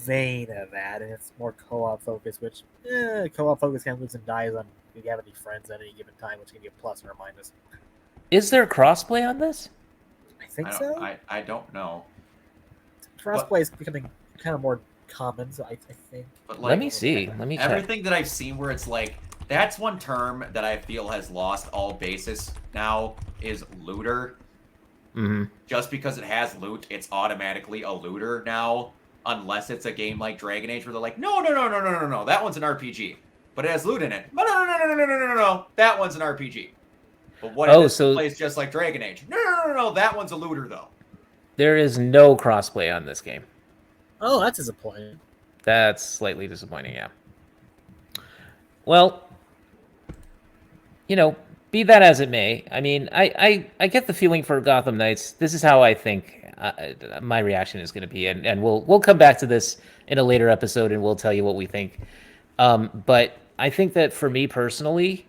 vein of that, and it's more co-op focused. Which co-op focus kind of lives and dies on if you have any friends at any given time, which can be a plus or a minus. Is there crossplay on this? I think so. I don't know. Crossplay is becoming kind of more common, so I think. But let me see. Let me check. Everything that I've seen where it's like, that's one term that I feel has lost all basis now is looter. Mm-hmm. Just because it has loot, it's automatically a looter now, unless it's a game like Dragon Age where they're like, no, that one's an RPG, but it has loot in it. No, that one's an RPG. But what if it plays just like Dragon Age? No, that one's a looter though. There is no crossplay on this game. Oh, that's disappointing. That's slightly disappointing, yeah. Well, be that as it may, I mean, I get the feeling for Gotham Knights. This is how I think my reaction is going to be, and we'll come back to this in a later episode, and we'll tell you what we think. But I think that for me personally,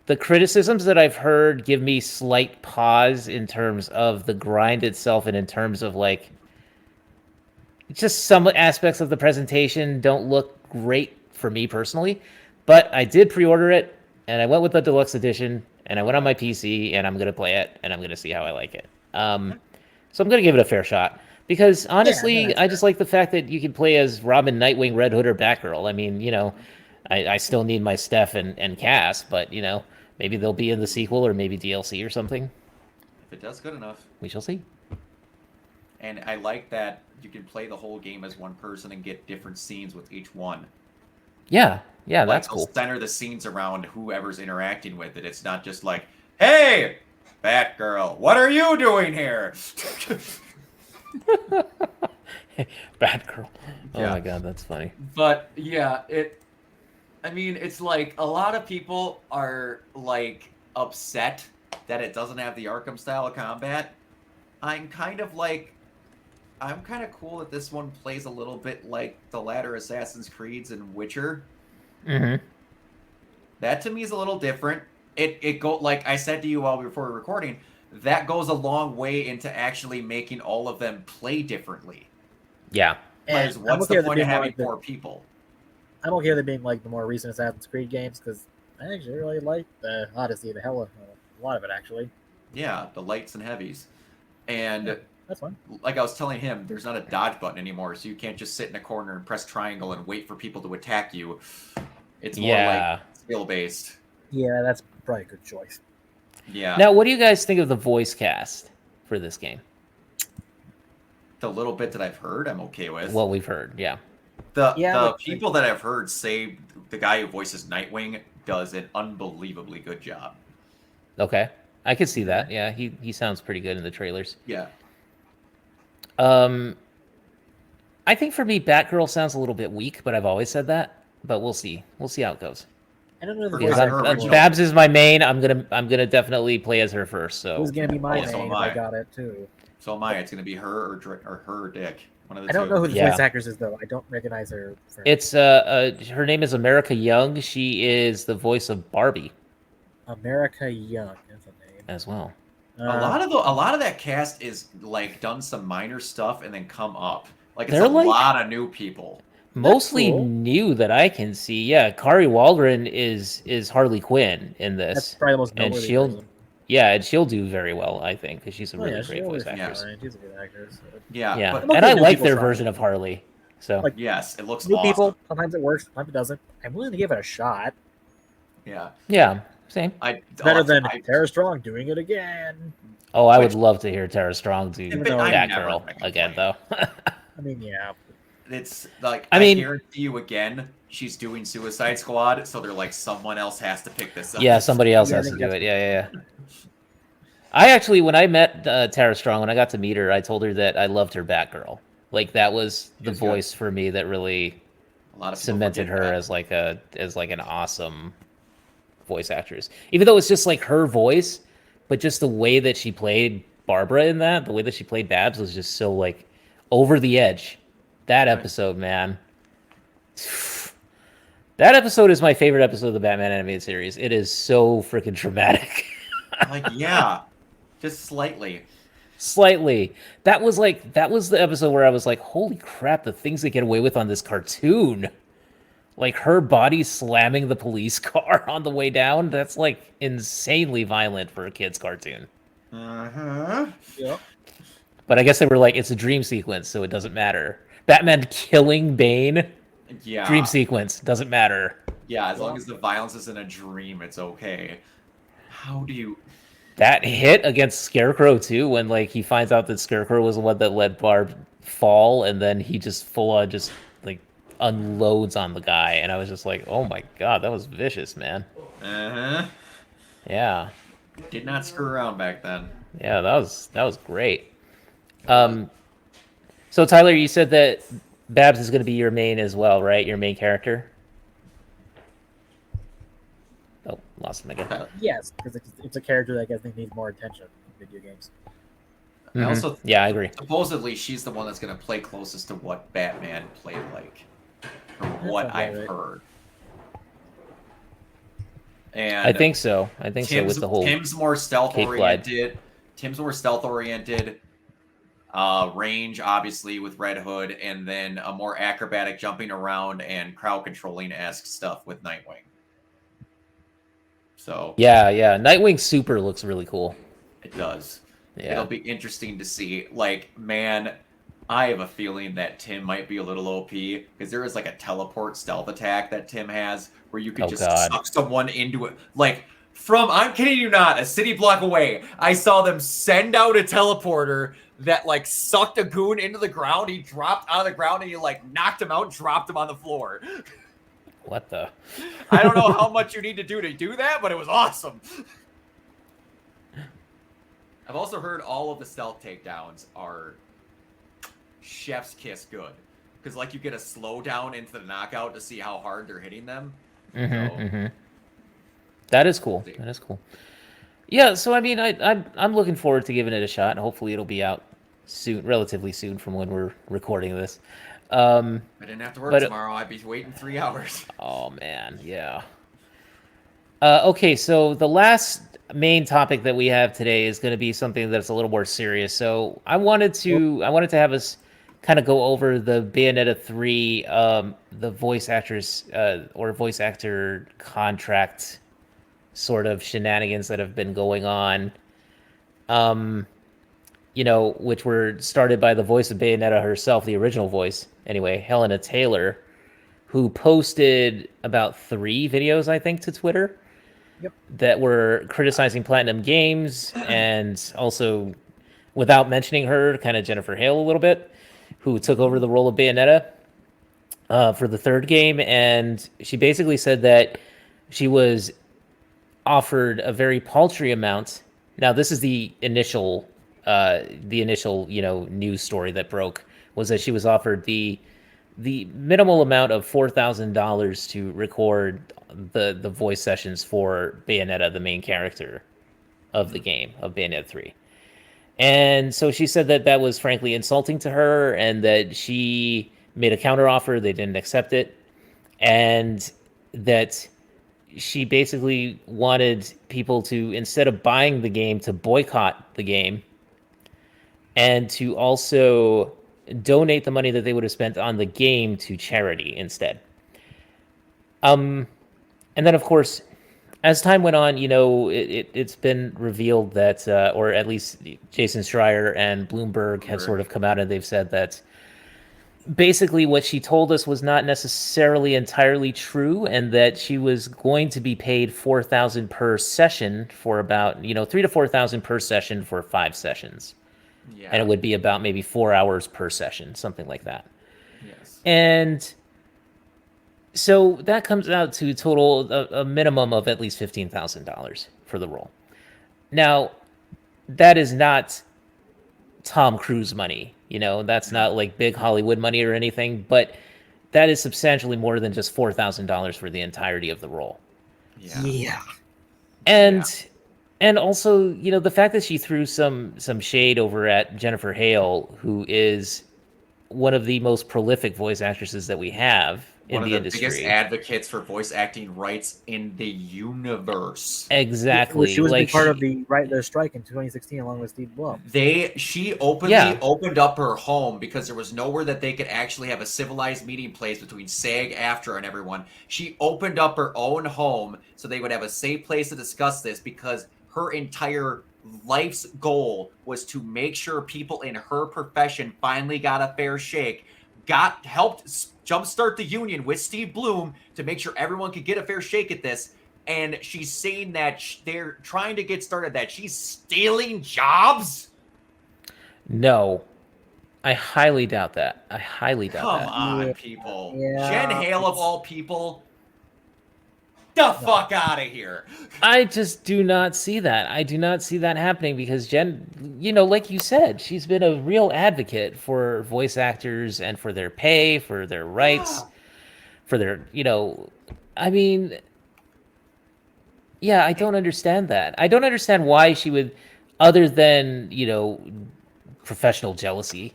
the criticisms that I've heard give me slight pause in terms of the grind itself and in terms of, like, just some aspects of the presentation don't look great for me personally. But I did pre-order it, and I went with the deluxe edition, and I went on my PC, and I'm going to play it, and I'm going to see how I like it. So I'm going to give it a fair shot. Because, honestly, I just like the fact that you can play as Robin, Nightwing, Red Hood, or Batgirl. I mean, I still need my Steph and Cass, but, maybe they'll be in the sequel or maybe DLC or something. If it does good enough. We shall see. And I like that you can play the whole game as one person and get different scenes with each one. Yeah, that's cool. Center the scenes around whoever's interacting with it. It's not just like, hey, Batgirl, what are you doing here? Batgirl. Oh my god, that's funny. But yeah, it's like a lot of people are like upset that it doesn't have the Arkham style of combat. I'm kind of cool that this one plays a little bit like the latter Assassin's Creeds and Witcher. Mm-hmm. That to me is a little different. It go like I said to you while before we were recording, that goes a long way into actually making all of them play differently. Yeah. Because what's the point of having more people? I'm okay with it being like the more recent Assassin's Creed games because I actually really like the Odyssey, a lot of it actually. Yeah, the lights and heavies. And that's fine. Like I was telling him, there's not a dodge button anymore, so you can't just sit in a corner and press triangle and wait for people to attack you. It's more like skill-based. Yeah, that's probably a good choice. Yeah. Now, what do you guys think of the voice cast for this game? The little bit that I've heard, I'm okay with. What we've heard, yeah. The people that I've heard say the guy who voices Nightwing does an unbelievably good job. Okay, I could see that. Yeah, he sounds pretty good in the trailers. Yeah. I think for me, Batgirl sounds a little bit weak, but I've always said that. But we'll see. We'll see how it goes. I don't know the Because voice her actor. original- Babs is my main. I'm gonna definitely play as her first. So It was gonna be my so name am if I. I got it too. So am I. It's going to be her or her or Dick. One of the I don't two. know who the Yeah. voice actress is though. I don't recognize her. it's her name is America Young. She is the voice of Barbie America Young. That's a name. as well. A lot of that cast is like done some minor stuff and then come up. Like it's They're a like- lot of new people. Mostly cool. new that I can see. Yeah, Kari Waldron is Harley Quinn in That's this. probably the most and noteworthy she'll- person. Yeah, and she'll do very well, I think, because she's a really Oh, yeah, great she voice always actress. fine. She's a good actress. So. Yeah. Yeah, But I'm okay and I with new like people their trying. version of Harley. So Like- yes, it looks New awesome. people. Sometimes it works. Sometimes it doesn't. I'm willing to give it a shot. Yeah. yeah, same. It's better than Tara Strong doing it again. Oh, I would Which- love to hear Tara Strong do Even though- I never Batgirl complain. again, though. I mean, yeah. It's like I I mean- guarantee you again, she's doing Suicide Squad, so they're like someone else has to pick this up. Yeah, somebody else Yeah, I has to think do that's- it. Yeah. I actually, when I met Tara Strong, when I got to meet her, I told her that I loved her Batgirl. Like that was the She's good. voice for me that really A lot of people cemented forget her that. as like an awesome voice actress. Even though it's just like her voice, but just the way that she played Barbara in that, the way that she played Babs was just so like over the edge. That episode, man. That episode is my favorite episode of the Batman animated series. It is so freaking dramatic. Like, yeah, just slightly. Slightly. That was the episode where I was like, holy crap, the things they get away with on this cartoon. Like her body slamming the police car on the way down, that's like insanely violent for a kid's cartoon. Uh-huh. Yep. But I guess they were like, it's a dream sequence, so it doesn't matter. Batman killing Bane, Yeah. dream sequence, doesn't matter. Yeah, as long as the violence is in a dream, it's okay. How do you... That hit against Scarecrow too, when like he finds out that Scarecrow was the one that let Barb fall, and then he just full on just like unloads on the guy, and I was just like, oh my god, that was vicious, man. Uh-huh. Yeah, Did not screw around back then. yeah, that was great. So Tyler, you said that Babs is going to be your main as well, right? Your main character. Oh, lost him again. Yes, because it's a character that I think needs more attention in video games. I also Yeah, I agree. supposedly she's the one that's going to play closest to what Batman played like, from what sounds I've right. heard. And I think so. I think so with the whole. Tim's more stealth Cape Glide. oriented. Tim's more stealth oriented. Range, obviously, with Red Hood, and then a more acrobatic jumping around and crowd controlling esque stuff with Nightwing. So Yeah. Nightwing Super looks really cool. it does. Yeah. It'll be interesting to see. Like, man, I have a feeling that Tim might be a little OP because there is like a teleport stealth attack that Tim has where you could Oh, just God. suck someone into it. Like, from, I'm kidding you not, a city block away, I saw them send out a teleporter that like sucked a goon into the ground. He dropped out of the ground and he like knocked him out, dropped him on the floor. What the? I don't know how much you need to do that, but it was awesome. I've also heard all of the stealth takedowns are chef's kiss good. Because, like, you get a slowdown into the knockout to see how hard they're hitting them. That is cool. That is cool. Yeah, so I mean, I'm looking forward to giving it a shot, and hopefully it'll be out soon, relatively soon from when we're recording this. I didn't have to work But- tomorrow. I'd be waiting 3 hours. Oh man, yeah. Okay, so the last main topic that we have today is going to be something that's a little more serious. So I wanted to have us kind of go over the Bayonetta 3, the voice actors or voice actor contract sort of shenanigans that have been going on. Which were started by the voice of Bayonetta herself, the original voice, anyway, Helena Taylor, who posted about 3 videos, I think, to Twitter. that were criticizing Platinum Games, and also, without mentioning her, kind of Jennifer Hale a little bit, who took over the role of Bayonetta for the third game, and she basically said that she was offered a very paltry amount. Now, this is the initial, news story that broke, was that she was offered the minimal amount of $4,000 to record the voice sessions for Bayonetta, the main character of the game of Bayonetta 3. And so she said that that was frankly insulting to her, and that she made a counteroffer. They didn't accept it, and that she basically wanted people to, instead of buying the game, to boycott the game, and to also donate the money that they would have spent on the game to charity instead. And then, of course, as time went on, it's been revealed that, or at least Jason Schreier and Bloomberg have sort of come out and they've said that basically what she told us was not necessarily entirely true, and that she was going to be paid $4,000 per session for about, $3,000 to $4,000 per session for 5 sessions. Yeah. And it would be about maybe 4 hours per session, something like that. Yes. And so that comes out to a minimum of at least $15,000 for the role. Now, that is not Tom Cruise money, that's not like big Hollywood money or anything, but that is substantially more than just $4,000 for the entirety of the role. Yeah. And also, the fact that she threw some shade over at Jennifer Hale, who is one of the most prolific voice actresses that we have in the industry. Biggest advocates for voice acting rights in the universe. Exactly. She was part of the strike in 2016 along with Steve Blum. She openly opened up her home because there was nowhere that they could actually have a civilized meeting place between SAG-AFTRA and everyone. She opened up her own home so they would have a safe place to discuss this, because her entire life's goal was to make sure people in her profession finally got a fair shake, helped jumpstart the union with Steve Bloom to make sure everyone could get a fair shake at this. And she's saying that they're trying to get started, that she's stealing jobs? No. I highly doubt that. Come on, people. Yeah. Jen Hale, of all people, the fuck out of here. I just do not see that. I do not see that happening, because Jen, like you said, she's been a real advocate for voice actors and for their pay, for their rights, for their, I don't understand that. I don't understand why she would, other than, professional jealousy.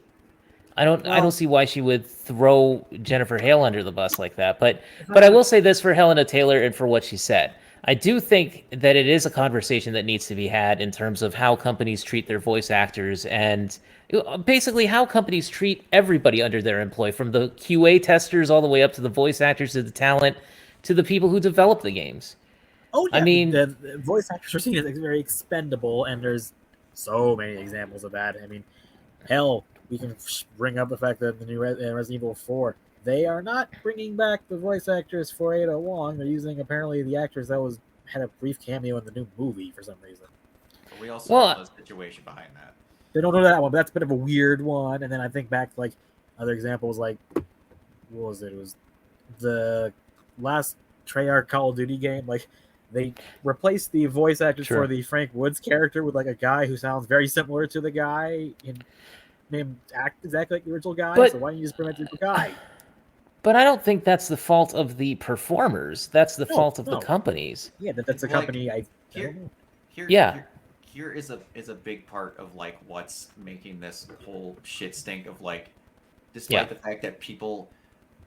I don't see why she would throw Jennifer Hale under the bus like that. But I will say this for Helena Taylor and for what she said. I do think that it is a conversation that needs to be had in terms of how companies treat their voice actors, and basically how companies treat everybody under their employ, from the QA testers all the way up to the voice actors, to the talent, to the people who develop the games. Oh, yeah. I mean, the voice actors are seen as very expendable, and there's so many examples of that. I mean, hell, we can bring up the fact that the new Resident Evil 4, they are not bringing back the voice actors for Ada Wong. They're using apparently the actors that had a brief cameo in the new movie for some reason. We also know the situation behind that. They don't know that one, but that's a bit of a weird one. And then I think back to other examples, what was it? It was the last Treyarch Call of Duty game. They replaced the voice actors for the Frank Woods character with a guy who sounds very similar to the guy named act exactly like the original guy. So why don't you just bring the guy? But I don't think that's the fault of the performers. That's the fault of the companies. Yeah, that's a company. Here is a big part of what's making this whole shit stink of despite the fact that people,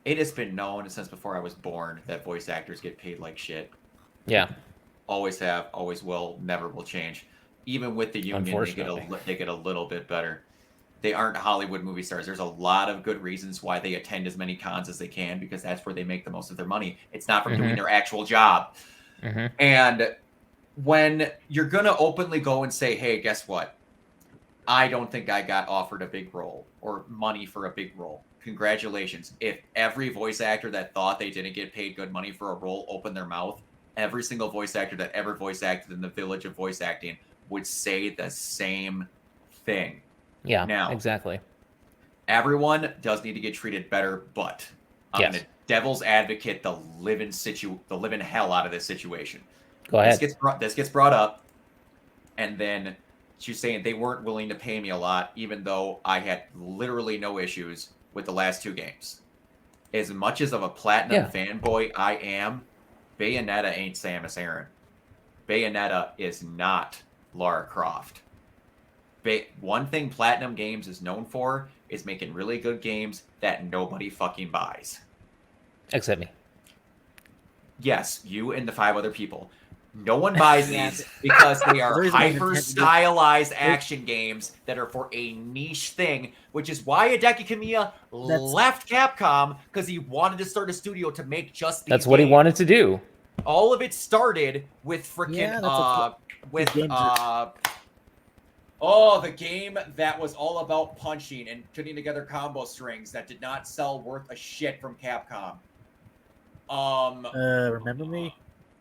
it has been known since before I was born that voice actors get paid like shit. Yeah. Always have, always will, never will change. Even with the union, they get a little bit better. They aren't Hollywood movie stars. There's a lot of good reasons why they attend as many cons as they can, because that's where they make the most of their money. It's not from doing their actual job. And when you're going to openly go and say, hey, guess what? I don't think I got offered a big role or money for a big role. Congratulations. If every voice actor that thought they didn't get paid good money for a role opened their mouth, every single voice actor that ever voice acted in the village of voice acting would say the same thing. Yeah, now, exactly. Everyone does need to get treated better, but I'm Yes. going to devil's advocate the living hell out of this situation. Go ahead. This gets brought up, and then she's saying they weren't willing to pay me a lot, even though I had literally no issues with the last 2 games. As much as of a Platinum fanboy I am, Bayonetta ain't Samus Aran. Bayonetta is not Lara Croft. One thing Platinum Games is known for is making really good games that nobody fucking buys. Except me. Yes, you and the 5 other people. No one buys these because they are hyper-stylized action games that are for a niche thing, which is why Hideki Kamiya left Capcom, because he wanted to start a studio to make just these That's what he wanted to do. All of it started with freaking the game that was all about punching and putting together combo strings that did not sell worth a shit from Capcom. Remember Me?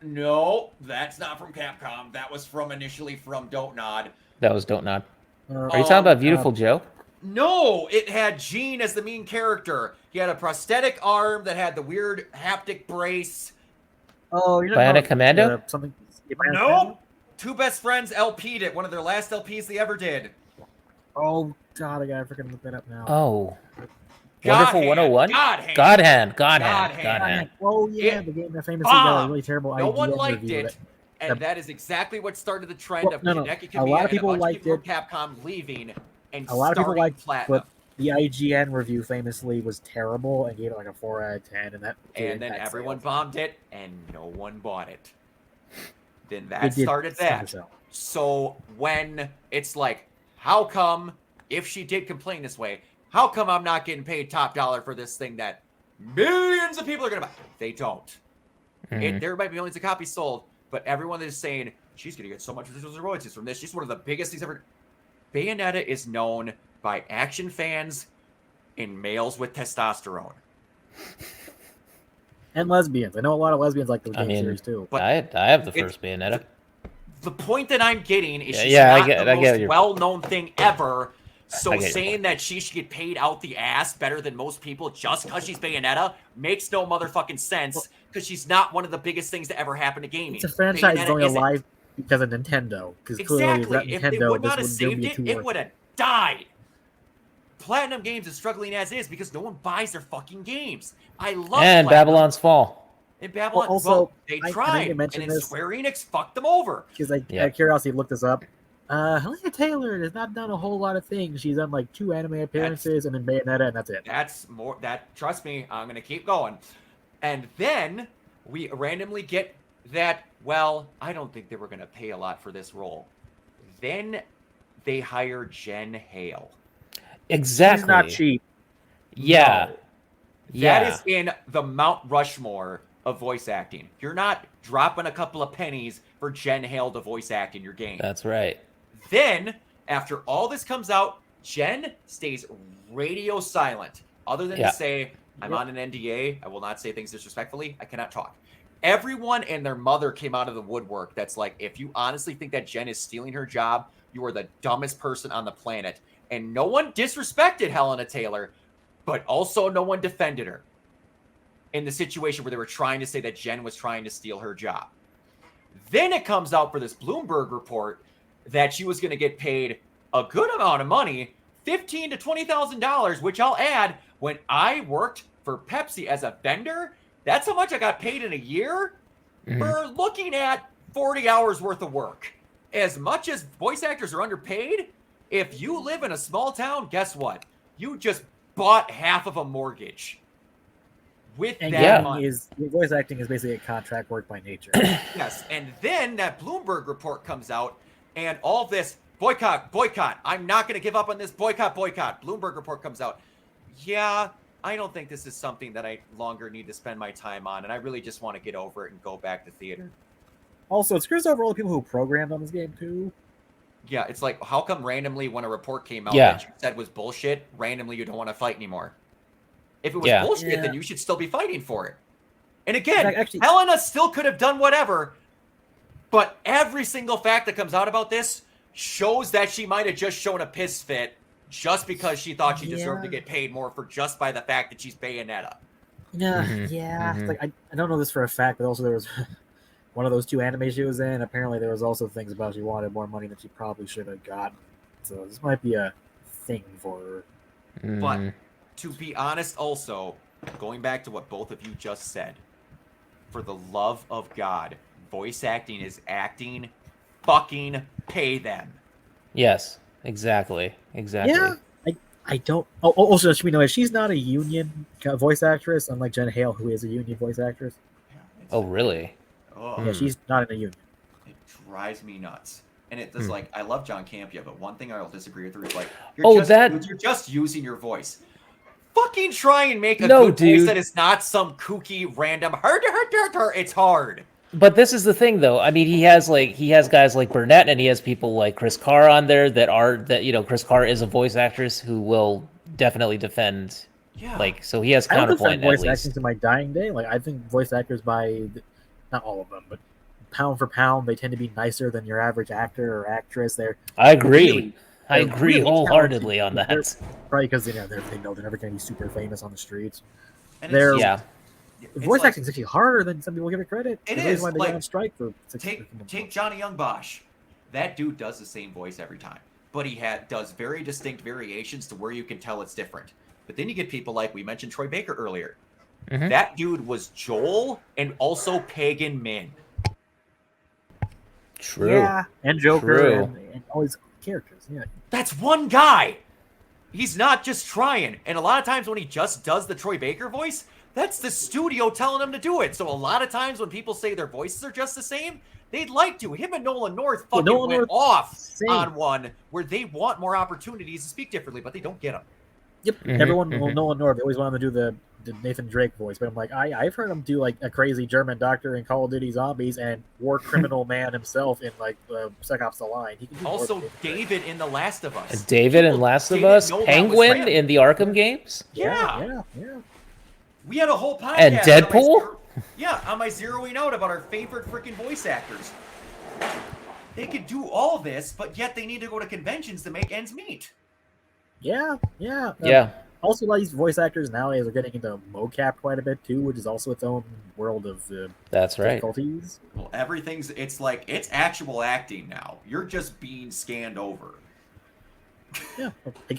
No, that's not from Capcom. That was initially from Don't Nod. That was Don't Nod. Are you talking about Beautiful Joe? No, it had Gene as the main character. He had a prosthetic arm that had the weird haptic brace. Oh, you're Bionic Commando? Something. No, Two Best Friends LP'd it. One of their last LPs they ever did. Oh God, I gotta freaking look that up now. Oh. Wonderful 101? God Hand. Oh yeah, the game that famously got a really terrible No IGN one liked review. it, and that is exactly what started the trend of Hideki Kamiya a lot of people and a bunch liked of people it. from Capcom leaving and A lot of people liked Platinum. but the IGN review famously was terrible and gave it like a 4 out of 10, and then everyone bombed it, and no one bought it. Then that started that. So when it's like, how come, if she did complain this way, how come I'm not getting paid top dollar for this thing that millions of people are going to buy? They don't. There might be millions of copies sold, but everyone is saying, she's going to get so much royalties from this. She's one of the biggest things ever. Bayonetta is known by action fans and males with testosterone. And lesbians. I know a lot of lesbians like the game series too. But I have the first Bayonetta. The point that I'm getting is she's not the most well-known thing ever. So saying that she should get paid out the ass better than most people just because she's Bayonetta makes no motherfucking sense, because she's not one of the biggest things to ever happen to gaming. It's a franchise going alive because of Nintendo. Exactly. If they would not have saved it, it would have died. Platinum Games is struggling as is because no one buys their fucking games. I love And Babylon's Fall. And Babylon, they tried, and then Square Enix fucked them over. Because I had curiosity looked this up. Helena Taylor has not done a whole lot of things. She's done like 2 anime appearances and then Bayonetta, and that's it. That's more. Trust me, I'm gonna keep going. And then we randomly get that. Well, I don't think they were gonna pay a lot for this role. Then they hire Jen Hale. Exactly. She's not cheap. Yeah. No. That is in the Mount Rushmore of voice acting. You're not dropping a couple of pennies for Jen Hale to voice act in your game. That's right. Then, after all this comes out, Jen stays radio silent. Other than to say, I'm on an NDA. I will not say things disrespectfully. I cannot talk. Everyone and their mother came out of the woodwork. That's like, if you honestly think that Jen is stealing her job, you are the dumbest person on the planet. And no one disrespected Helena Taylor, but also no one defended her in the situation where they were trying to say that Jen was trying to steal her job. Then it comes out for this Bloomberg report that she was going to get paid a good amount of money, $15,000 to $20,000, which I'll add, when I worked for Pepsi as a vendor, that's how much I got paid in a year. We're looking at 40 hours worth of work. As much as voice actors are underpaid, if you live in a small town, guess what? You just bought half of a mortgage. With that money. Voice acting is basically a contract work by nature. Yes, and then that Bloomberg report comes out, and all this boycott. I'm not going to give up on this boycott. Bloomberg report comes out. Yeah, I don't think this is something that I longer need to spend my time on, and I really just want to get over it and go back to theater. Also, it screws over all the people who programmed on this game too. Yeah, it's like, how come randomly when a report came out that you said was bullshit, randomly you don't want to fight anymore? If it was bullshit, then you should still be fighting for it. And again, actually, Helena still could have done whatever, but every single fact that comes out about this shows that she might have just shown a piss fit just because she thought she deserved to get paid more for just by the fact that she's Bayonetta. Yeah, Mhm, yeah. mhm. Like I don't know this for a fact, but also there was one of those 2 anime she was in. Apparently, there was also things about she wanted more money than she probably should have gotten. So this might be a thing for her. But Mhm. to be honest, also, going back to what both of you just said, for the love of God, voice acting is acting. Fucking pay them. Yes, exactly. Yeah, I don't. Oh, also, should we know she's not a union voice actress, unlike Jen Hale, who is a union voice actress. Oh, really? Oh, Yeah, Hmm. she's not in a union. it drives me nuts. And it does Hmm. like I love John Campia, but one thing I'll disagree with her is like Oh, you're just using your voice. Fucking try and make a No, good voice dude. that is not some kooky random it's hard. But this is the thing, though. I mean, he has guys like Burnett, and he has people like Chris Carr on there that Chris Carr is a voice actress who will definitely defend. Yeah. Like, so he has I don't counterpoint defend at voice acting least. to my dying day. Like I think voice actors not all of them, but pound for pound, they tend to be nicer than your average actor or actress. I agree. Really, I they're agree really wholeheartedly on talented. that. Probably because they know they're never going to be super famous on the streets. And They're Yeah. voice like, acting is actually harder than some people give it credit. It The reason is, why they like, got on strike for 6 take Johnny Young Bosch. That dude does the same voice every time, but he does very distinct variations to where you can tell it's different. But then you get people like we mentioned Troy Baker earlier. Mhm. That dude was Joel and also Pagan Min. True. Yeah, and Joker True. and all these characters. Yeah, That's one guy. He's not just trying. And a lot of times when he just does the Troy Baker voice, that's the studio telling him to do it. So a lot of times when people say their voices are just the same, they'd like to. Him and Nolan North fucking Nolan went North, off same. on one where they want more opportunities to speak differently, but they don't get them. Yep, Mhm, everyone will mhm. Nolan North. They always want him to do the Nathan Drake voice, but I'm like, I've heard him do like a crazy German doctor in Call of Duty Zombies and war criminal man himself in like Spec Ops: The Line. He can do more Also, than Nathan Drake. David in The Last of Us. David in People Last of didn't Us, know that was Penguin him. in the Arkham games, Yeah. yeah. We had a whole podcast. and Deadpool. On my zeroing out about our favorite freaking voice actors. They could do all this, but yet they need to go to conventions to make ends meet. Yeah. Yeah. Also, a lot of these voice actors nowadays are getting into mocap quite a bit too, which is also its own world of That's right. difficulties. Well, it's like, it's actual acting now. You're just being scanned over. Yeah,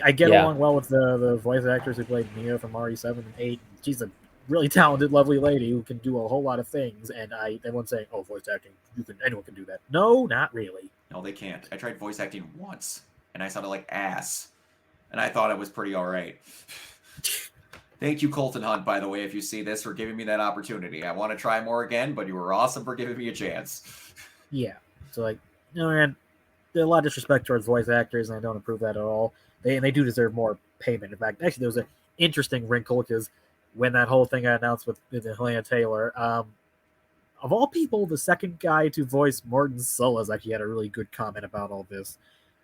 I get Yeah. along well with the voice actors who played Mia from RE7 and 8. She's a really talented, lovely lady who can do a whole lot of things. And everyone's saying, "Oh, voice acting, anyone can do that." No, not really. No, they can't. I tried voice acting once, and I sounded like ass. And I thought it was pretty all right. Thank you, Colton Hunt, by the way, if you see this, for giving me that opportunity. I want to try more again, but you were awesome for giving me a chance. Yeah, so like, man, there's a lot of disrespect towards voice actors, and I don't approve that at all. They do deserve more payment. In fact, actually, there was an interesting wrinkle because when that whole thing got announced with Helena Taylor, of all people, the second guy to voice Morton Solas actually had a really good comment about all this,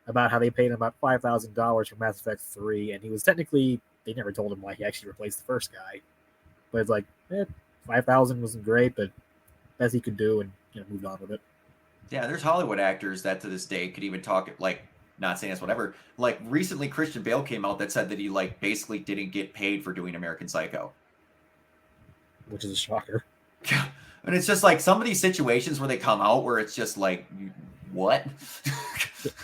about how they paid him about $5,000 for Mass Effect 3, and he was technically, they never told him why he actually replaced the first guy. But it's like, $5,000 wasn't great, but best he could do, and moved on with it. Yeah, there's Hollywood actors that to this day could even talk, like, not saying this, whatever. Like, recently Christian Bale came out that said that he, like, basically didn't get paid for doing American Psycho. Which is a shocker. And it's just like some of these situations where they come out where it's just like, what?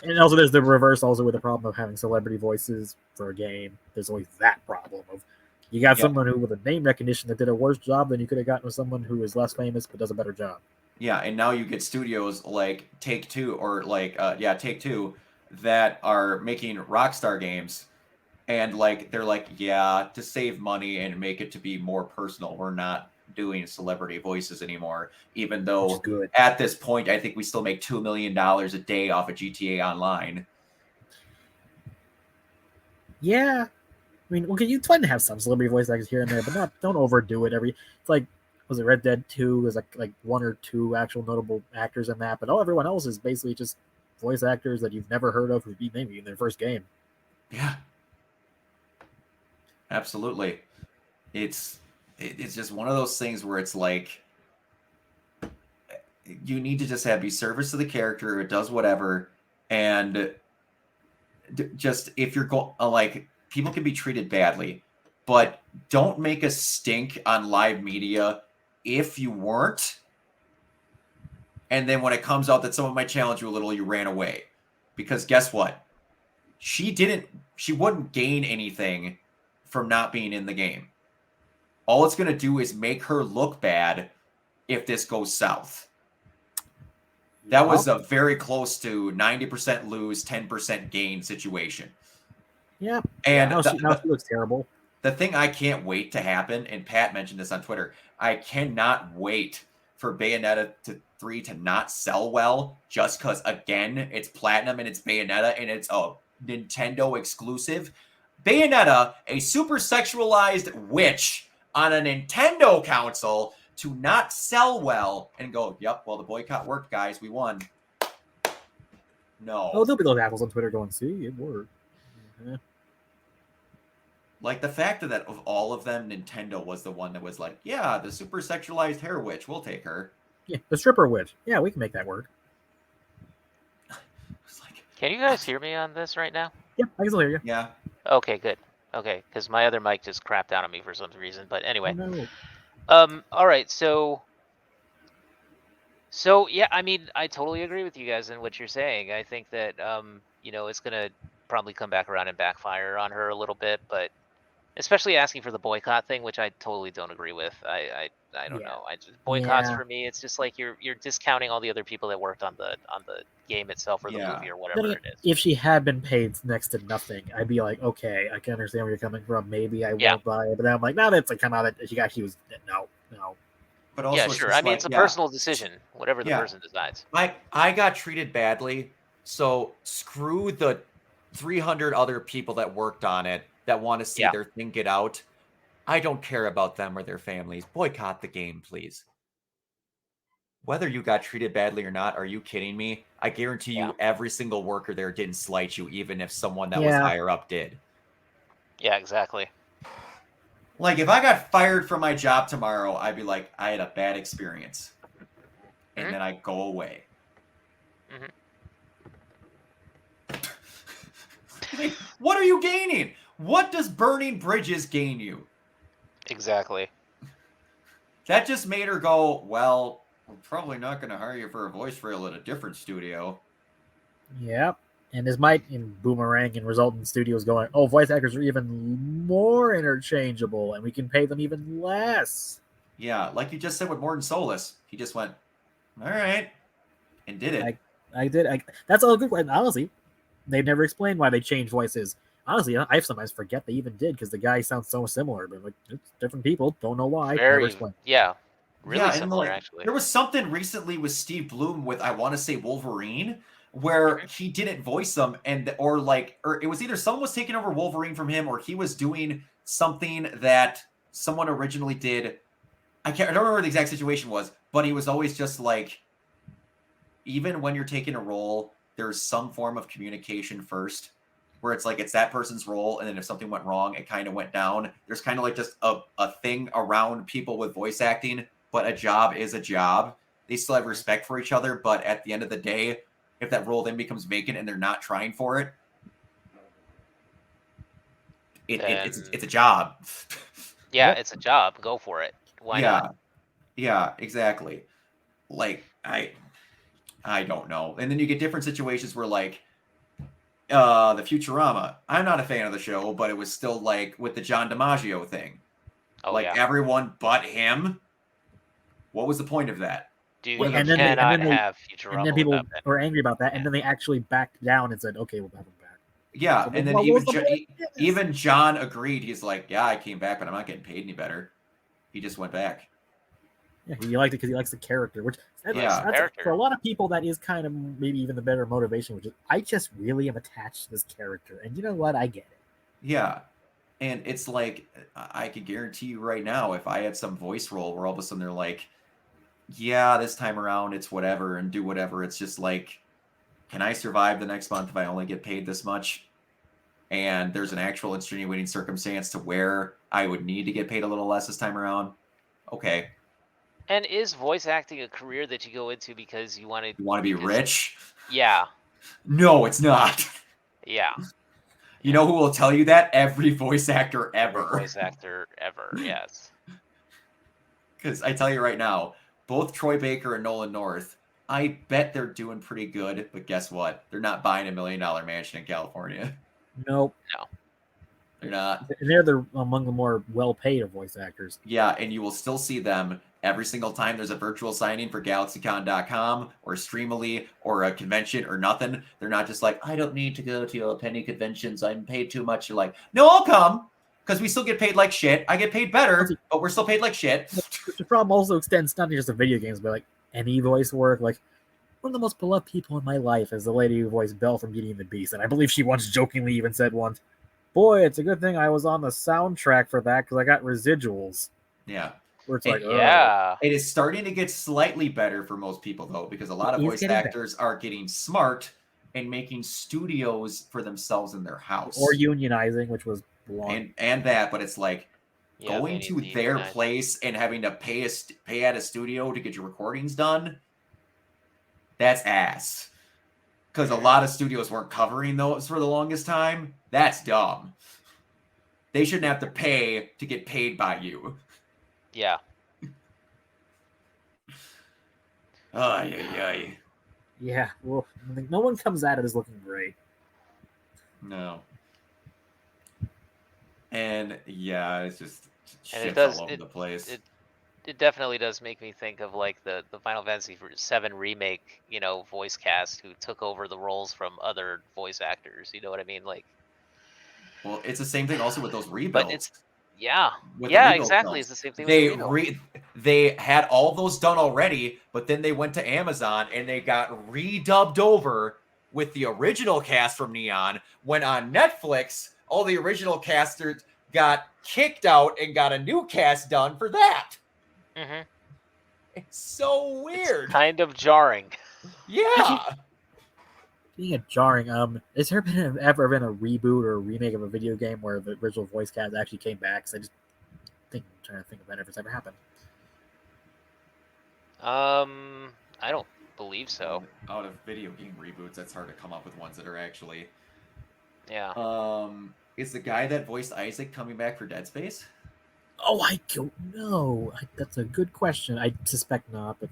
And also there's the reverse also with the problem of having celebrity voices for a game. There's always that problem of you got someone who with a name recognition that did a worse job than you could have gotten with someone who is less famous but does a better job. Yeah, and now you get studios like Take-Two or like Take-Two that are making Rockstar games, and like they're like, yeah, to save money and make it to be more personal, we're not doing celebrity voices anymore. Even though at this point, I think we still make $2 million a day off of GTA Online. Yeah, I mean, okay, you try to have some celebrity voice actors here and there, but don't overdo it. It's like, was it Red Dead 2? There's like one or two actual notable actors in that, but everyone else is basically just voice actors that you've never heard of who beat maybe in their first game. Yeah, absolutely. It's it's just one of those things where it's like you need to just be service to the character. It does whatever, and just if you're like people can be treated badly, but don't make a stink on live media if you weren't. And then when it comes out that someone might challenge you a little, you ran away, because guess what? She wouldn't gain anything from not being in the game. All it's going to do is make her look bad if this goes south. That was a very close to 90% lose, 10% gain situation. Yeah. And now she looks terrible. The thing I can't wait to happen, and Pat mentioned this on Twitter, I cannot wait for Bayonetta 3 to not sell well, just because, again, it's Platinum and it's Bayonetta and it's a Nintendo exclusive. Bayonetta, a super sexualized witch on a Nintendo console, to not sell well and go, yep, well, the boycott worked, guys. We won. No. Oh, there'll be those apples on Twitter going, see, it worked. Yeah. Like, the fact that of all of them, Nintendo was the one that was like, yeah, the super sexualized hair witch, we'll take her. Yeah, the stripper witch. Yeah, we can make that work. Can you guys hear me on this right now? Yeah, I can still hear you. Yeah. Okay, good. Okay, because my other mic just crapped out on me for some reason. But anyway. Oh, no. All right, so yeah, I mean, I totally agree with you guys in what you're saying. I think that it's gonna probably come back around and backfire on her a little bit, but especially asking for the boycott thing, which I totally don't agree with. I don't know. Boycotts for me, it's just like you're discounting all the other people that worked on the game itself or the movie or whatever it is. If she had been paid next to nothing, I'd be like, okay, I can understand where you're coming from. Maybe I won't buy it, but then I'm like, now that's like come out that she actually was no. But also, yeah, sure. I mean, it's a personal decision, whatever the person decides. I got treated badly, so screw the 300 other people that worked on it that want to see their thing get out. I don't care about them or their families. Boycott the game, please. Whether you got treated badly or not, are you kidding me? I guarantee you every single worker there didn't slight you, even if someone that was higher up did. Yeah, exactly. Like, if I got fired from my job tomorrow, I'd be like, I had a bad experience. And then I'd go away. Like, what are you gaining? What does burning bridges gain you? Exactly. That just made her go, well, we're probably not going to hire you for a voice reel at a different studio. Yep. And this might in boomerang and result in studios going, oh, voice actors are even more interchangeable and we can pay them even less. Yeah, like you just said with Morton Solus. He just went, all right, and did it. I did. That's all good. And honestly, they've never explained why they changed voices. Honestly, I sometimes forget they even did because the guy sounds so similar. But like, it's different people. Don't know why. Really similar, actually. There was something recently with Steve Bloom with, I want to say, Wolverine, where he didn't voice them, or it was either someone was taking over Wolverine from him, or he was doing something that someone originally did. I don't remember what the exact situation was, but he was always just like, even when you're taking a role, there's some form of communication first, where it's like it's that person's role, and then if something went wrong, it kind of went down. There's kind of like just a thing around people with voice acting, but a job is a job. They still have respect for each other, but at the end of the day, if that role then becomes vacant and they're not trying for it, it's a job. Yeah, it's a job. Go for it. Why not? Yeah, exactly. Like, I don't know. And then you get different situations where, like, the Futurama. I'm not a fan of the show, but it was still, like, with the John DiMaggio thing. Everyone but him. What was the point of that? Dude, you cannot have Futurama. And then people were angry about that, and then they actually backed down and said, okay, we'll have him back. Yeah, so and then even John agreed. He's like, yeah, I came back, but I'm not getting paid any better. He just went back. Yeah, he liked it because he likes the character, which for a lot of people, that is kind of maybe even the better motivation, which is, I just really am attached to this character. And you know what? I get it. Yeah. And it's like, I could guarantee you right now, if I had some voice role where all of a sudden they're like, yeah, this time around, it's whatever and do whatever. It's just like, can I survive the next month if I only get paid this much? and there's an actual extenuating circumstance to where I would need to get paid a little less this time around, okay. And is voice acting a career that you go into because you want to? You want to be rich? Yeah. No, it's not. Yeah. You know who will tell you that? Every voice actor Every ever. voice actor ever. Yes. Because I tell you right now, both Troy Baker and Nolan North, I bet they're doing pretty good. But guess what? They're not buying $1 million mansion in California. Nope. They're not. They're among the more well-paid of voice actors. Yeah, and you will still see them every single time there's a virtual signing for GalaxyCon.com or Streamily or a convention or nothing. They're not just like, I don't need to go to a penny conventions. I'm paid too much. You're like, no, I'll come because we still get paid like shit. I get paid better, but we're still paid like shit. The problem also extends not just to video games, but like any voice work. Like one of the most beloved people in my life is the lady who voiced Belle from Beauty and the Beast, and I believe she once jokingly even said once, "Boy, it's a good thing I was on the soundtrack for that because I got residuals." Yeah. Where it's like, Yeah. It is starting to get slightly better for most people, though, because a lot of voice actors are getting smart and making studios for themselves in their house. Or unionizing, which was long. And that, but it's like Yeah, going to their place and having to pay at a studio to get your recordings done. That's ass. Because a lot of studios weren't covering those for the longest time. That's dumb. They shouldn't have to pay to get paid by you. Yeah. Ay. Yeah, well, no one comes at it as looking great. No. And yeah, it's just And shit all over the place. It definitely does make me think of like the Final Fantasy VII remake, voice cast who took over the roles from other voice actors. You know what I mean? Like, well, it's the same thing also with those rebuilds. but it's exactly. Films. It's the same thing. They had all those done already, but then they went to Amazon and they got redubbed over with the original cast from Neon. When on Netflix, all the original casters got kicked out and got a new cast done for that. Mm-hmm. It's so weird. It's kind of jarring. Yeah. Being a jarring, has there ever been a reboot or a remake of a video game where the original voice cast actually came back? Because I'm trying to think about if it's ever happened. I don't believe so. Out of video game reboots, that's hard to come up with ones that are actually. Yeah. Is the guy that voiced Isaac coming back for Dead Space? Oh, I don't know. That's a good question. I suspect not, but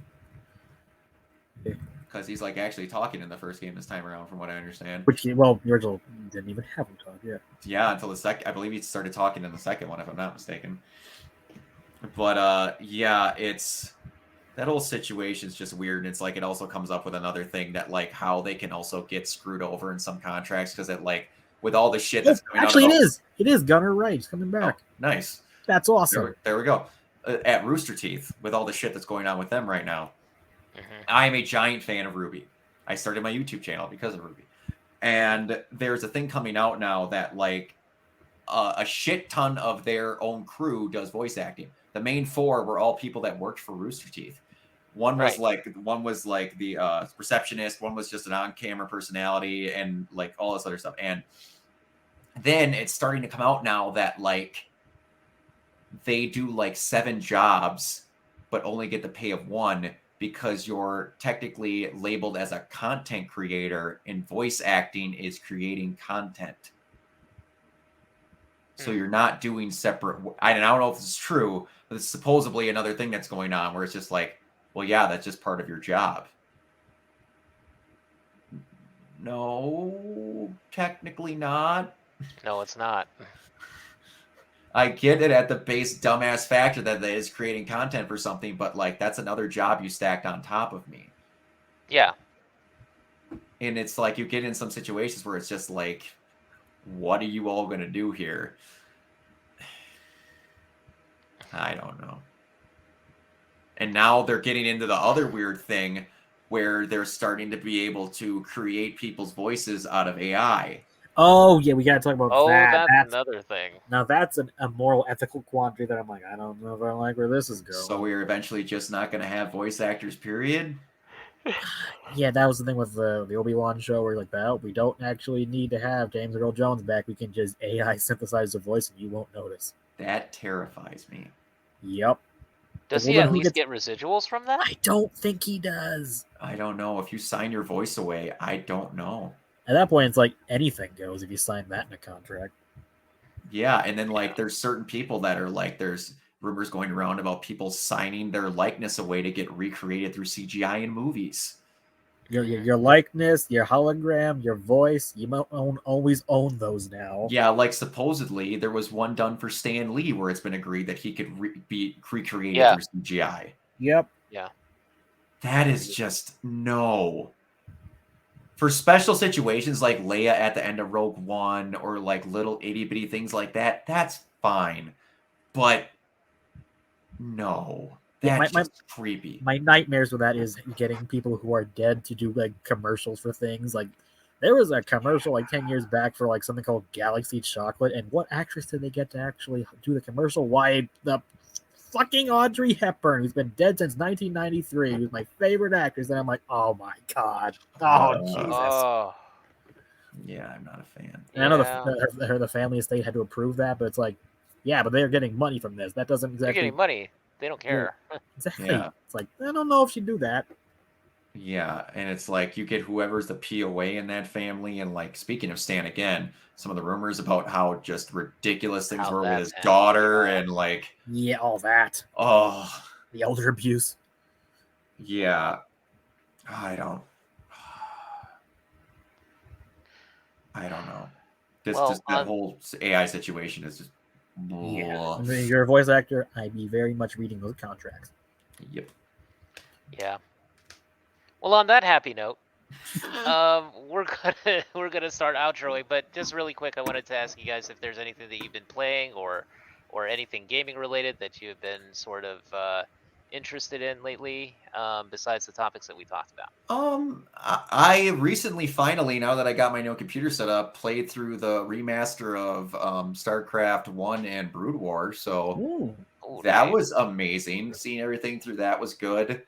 Because he's like actually talking in the first game this time around, from what I understand. the original didn't even have him talk. Yeah. Yeah, until the second. I believe he started talking in the second one, if I'm not mistaken. But yeah, it's that whole situation is just weird, and it's like it also comes up with another thing that like how they can also get screwed over in some contracts because it like with all the shit that's going actually on. It is Gunnar Wright. He's coming back. Oh, nice. That's awesome. There we go. At Rooster Teeth, with all the shit that's going on with them right now, I am a giant fan of Ruby. I started my YouTube channel because of Ruby. And there's a thing coming out now that like a shit ton of their own crew does voice acting. The main four were all people that worked for Rooster Teeth. One was like the receptionist. One was just an on-camera personality and like all this other stuff. And then it's starting to come out now that like they do like 7 jobs, but only get the pay of 1 because you're technically labeled as a content creator and voice acting is creating content. So you're not doing separate. I don't know if this is true, but it's supposedly another thing that's going on where it's just like, well, yeah, that's just part of your job. No, technically not. No, it's not. I get it at the base dumbass factor that it is creating content for something, but like that's another job you stacked on top of me. Yeah. And it's like you get in some situations where it's just like, what are you all going to do here? I don't know. And now they're getting into the other weird thing where they're starting to be able to create people's voices out of AI. Oh, yeah, we got to talk about that. That's another thing. Now, that's a moral, ethical quandary that I'm like, I don't know if I like where this is going. So we're eventually just not going to have voice actors, period? Yeah, that was the thing with the Obi-Wan show where like, well, we don't actually need to have James Earl Jones back. We can just AI synthesize the voice and you won't notice. That terrifies me. Yep. Does Well, he then at who least gets- get residuals from that? I don't think he does. I don't know. If you sign your voice away, I don't know. At that point, it's like anything goes if you sign that in a contract. Yeah, and then like there's certain people that are like there's rumors going around about people signing their likeness away to get recreated through CGI in movies. Your likeness, your hologram, your voice, you might always own those now. Yeah, like supposedly there was one done for Stan Lee where it's been agreed that he could be recreated Yeah. through CGI. Yep. Yeah. That is just no. For special situations like Leia at the end of Rogue One or like little itty bitty things like that, that's fine. But no, Yeah, that's just creepy. My nightmares with that is getting people who are dead to do like commercials for things. Like there was a commercial like 10 years back for like something called Galaxy Chocolate, and what actress did they get to actually do the commercial? Why, the fucking Audrey Hepburn, who's been dead since 1993, who's my favorite actress, and I'm like, oh my god, Jesus. Oh. Yeah, I'm not a fan. And I know Yeah. the family estate had to approve that, but it's like, yeah, but they're getting money from this. That doesn't They're exactly getting money. They don't care. exactly. Yeah. It's like I don't know if she'd do that. Yeah, and it's like you get whoever's the POA in that family, and like speaking of Stan again, some of the rumors about how just ridiculous things How were with that's his happening, daughter, yeah. and like, Yeah, all that. oh, The elder abuse. yeah, I don't know. This Well, just that whole AI situation is just. Yeah. Ugh. I mean, you're a voice actor. I'd be very much reading those contracts. Yep. Yeah. Well, on that happy note, we're gonna start outroing. But just really quick, I wanted to ask you guys if there's anything that you've been playing or anything gaming related that you have been sort of interested in lately, besides the topics that we talked about. I recently, finally, now that I got my new computer set up, played through the remaster of StarCraft 1 and Brood War, so Ooh. Ooh, that nice. was amazing. Seeing everything through that was good.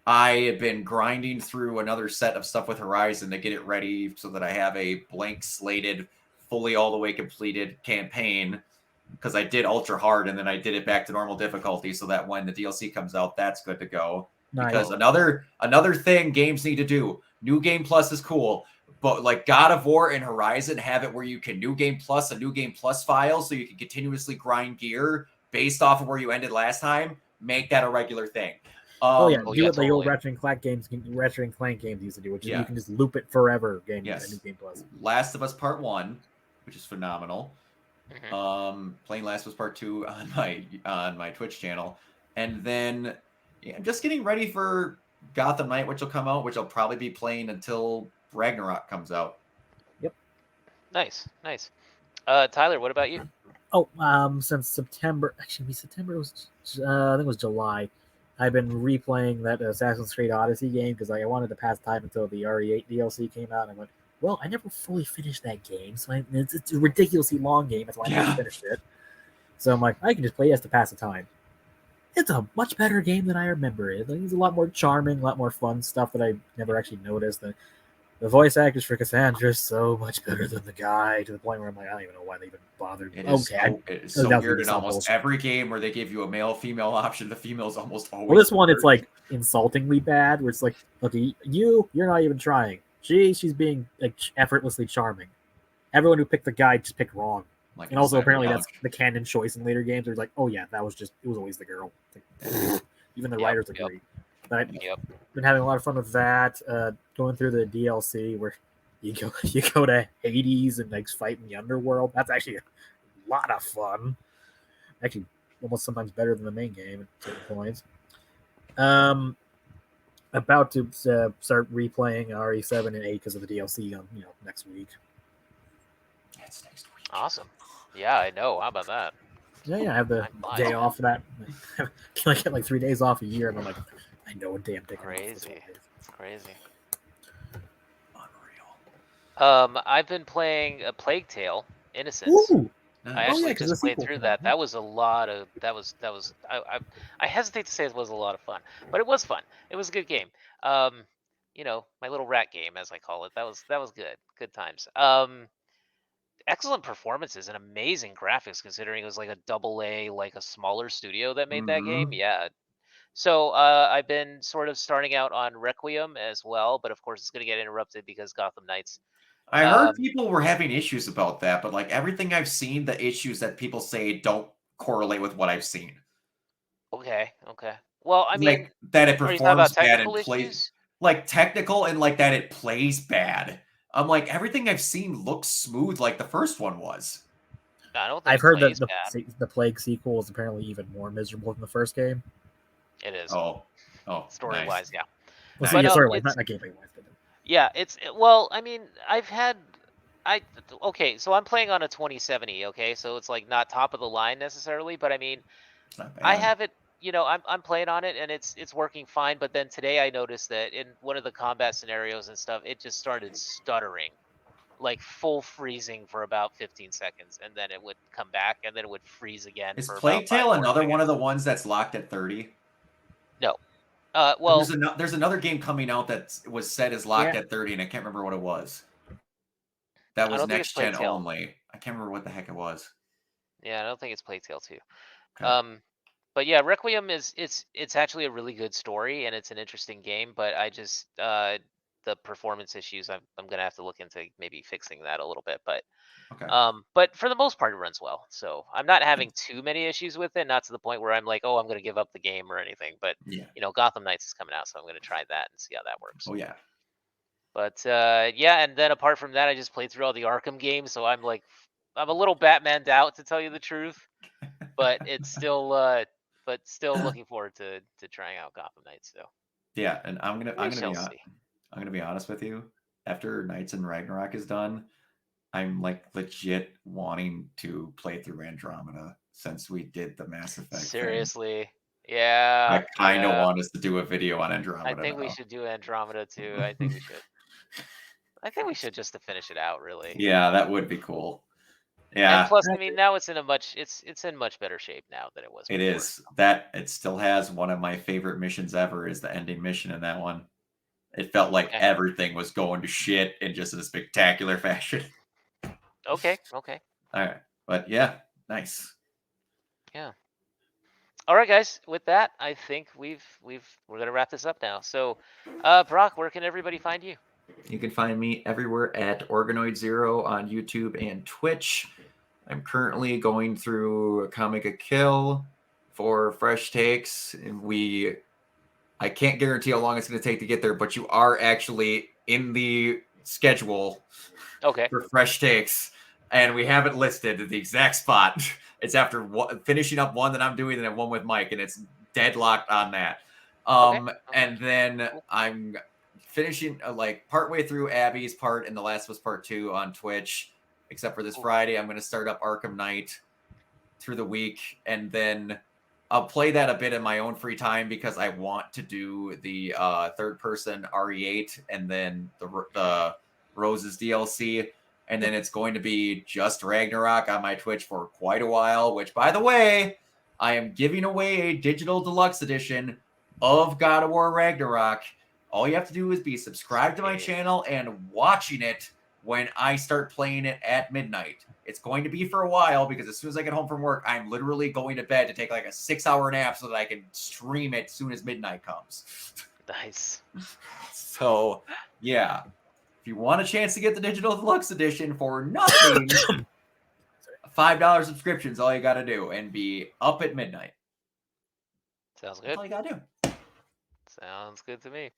I have been grinding through another set of stuff with Horizon to get it ready so that I have a blank slated, fully all the way completed campaign, because I did ultra hard and then I did it back to normal difficulty so that when the DLC comes out, that's good to go. Nice. Because another thing games need to do, New Game Plus is cool, but like God of War and Horizon have it where you can New Game Plus a New Game Plus file so you can continuously grind gear based off of where you ended last time. Make that a regular thing. Oh yeah, Oh, do yeah, what the old totally. Ratchet and Clank games used to do, which is Yeah. you can just loop it forever. Yes. New Game Plus. Last of Us Part 1, which is phenomenal. Mhm. Playing Last of Us Part 2 on my Twitch channel. And then I'm just getting ready for Gotham Knight, which will come out, which I'll probably be playing until Ragnarok comes out. Nice. Tyler, what about you? Oh, since September, actually, September was I think it was July. I've been replaying that Assassin's Creed Odyssey game because I wanted to pass time until the RE8 DLC came out. And I went, well, I never fully finished that game, so it's a ridiculously long game. That's why I never Yeah. finished it. So I'm like, I can just play this to pass the time. It's a much better game than I remember it. It's a lot more charming, a lot more fun stuff that I never actually noticed. The voice actors for Cassandra is so much better than the guy, to the point where I'm like, I don't even know why they even bothered. It is so that was weird in so almost bullshit. every game where they give you a male-female option, the female's almost always. Well, this one, it's better. like insultingly bad, where it's like, okay, you're not even trying. She's being like effortlessly charming. Everyone who picked the guy just picked wrong. Like And also, inside apparently, the that's couch. the canon choice in later games. They're like, oh yeah, it was always the girl. Like, even the Yep, writers yep. agree. But I've Yep. been having a lot of fun with that. Going through the DLC where you go to Hades and like fight in the underworld. That's actually a lot of fun. Actually, almost sometimes better than the main game at certain points. About to start replaying RE7 and 8 because of the DLC on next week. It's next week. Awesome. Yeah, I know. How about that? Yeah, I have the I'm fine. day off for that. I get like 3 days off a year, and I'm like, I know a damn thing. Crazy. It's crazy. Unreal. I've been playing a Plague Tale: Innocence. Ooh, Nice. I Oh, actually yeah, 'cause just the played sequel through came that. out, That was a lot of I hesitate to say it was a lot of fun, but it was fun. It was a good game. My little rat game, as I call it. That was good. Good times. Excellent performances and amazing graphics, considering it was like a double A, like a smaller studio that made that game. Mhm. Yeah. So I've been sort of starting out on Requiem as well, but of course it's going to get interrupted because Gotham Knights. I heard Um, people were having issues about that, but like everything I've seen, the issues that people say don't correlate with what I've seen. okay. Well, I mean, Like that it are you talking about performs bad and technical plays issues? like technical and like that it plays bad. I'm like everything I've seen looks smooth like the first one was. No, I don't think I've it heard that plays bad. the Plague sequel is apparently even more miserable than the first game. It is Oh, story nice. wise, yeah. Well, Nice. yeah, sorry, It's not gameplay wise, but yeah, well, I mean, I okay, so I'm playing on a 2070, okay, so it's like not top of the line necessarily, but I mean, It's not I bad. have it, I'm playing on it and it's working fine, but then today I noticed that in one of the combat scenarios and stuff, it just started stuttering, like full freezing for about 15 seconds, and then it would come back, and then it would freeze again Is for Plague about 5 Tale more another one of seconds. the ones that's locked at 30? No. There's, Well, there's another game coming out that was set as locked Yeah. at 30, and I can't remember what it was. That I was don't think it's next Plague gen Tale. only. I can't remember what the heck it was. Yeah, I don't think it's Plague Tale 2. Okay. But yeah, Requiem it's actually a really good story and it's an interesting game, but I just the performance issues I'm gonna have to look into maybe fixing that a little bit. Okay. But for the most part it runs well. So I'm not having too many issues with it, not to the point where I'm like, oh, I'm gonna give up the game or anything. But Yeah. Gotham Knights is coming out, so I'm gonna try that and see how that works. Oh yeah. But yeah, and then apart from that, I just played through all the Arkham games, so I'm a little Batmaned out to tell you the truth. But it's still still looking forward to trying out Gotham Knights. So Yeah, and I'm we shall gonna see. be honest with you. After Knights and Ragnarok is done, I'm like legit wanting to play through Andromeda since we did the Mass Effect thing. Seriously, yeah. I kind of yeah. want us to do a video on I Andromeda think we now. should do Andromeda too. I think we should. I think we should just to finish it out, really. Yeah, that would be cool. And Yeah, plus, I mean, now it's in much better shape now than it was. it before. is. That it still has one of my favorite missions ever is the ending mission in that one. It felt like Okay. everything was going to shit in just a spectacular fashion. Okay. All right, but yeah, nice. Yeah. All right, guys. With that, I think we're gonna wrap this up now. So, Brock, where can everybody find you? You can find me everywhere at Organoid Zero on YouTube and Twitch. I'm currently going through Comic a Kill for fresh takes, and I can't guarantee how long it's going to take to get there, but you are actually in the schedule Okay. for fresh takes, and we have it listed the exact spot. It's after finishing up one that I'm doing, and then one with Mike, and it's deadlocked on that. Okay. And then Cool. I'm finishing like partway through Abby's part and The Last of Us Part 2 on Twitch, except for this Cool. Friday. I'm going to start up Arkham Knight through the week, and then I'll play that a bit in my own free time because I want to do the third-person RE8 and then the Roses DLC, and then it's going to be just Ragnarok on my Twitch for quite a while, which, by the way, I am giving away a digital deluxe edition of God of War Ragnarok. All you have to do is be subscribed to my channel and watching it when I start playing it at midnight. It's going to be for a while because as soon as I get home from work, I'm literally going to bed to take like a 6-hour nap so that I can stream it as soon as midnight comes. Nice. So, yeah. If you want a chance to get the digital deluxe edition for nothing, $5 subscription's all you got to do and be up at midnight. Sounds That's good. all you got to do. Sounds good to me.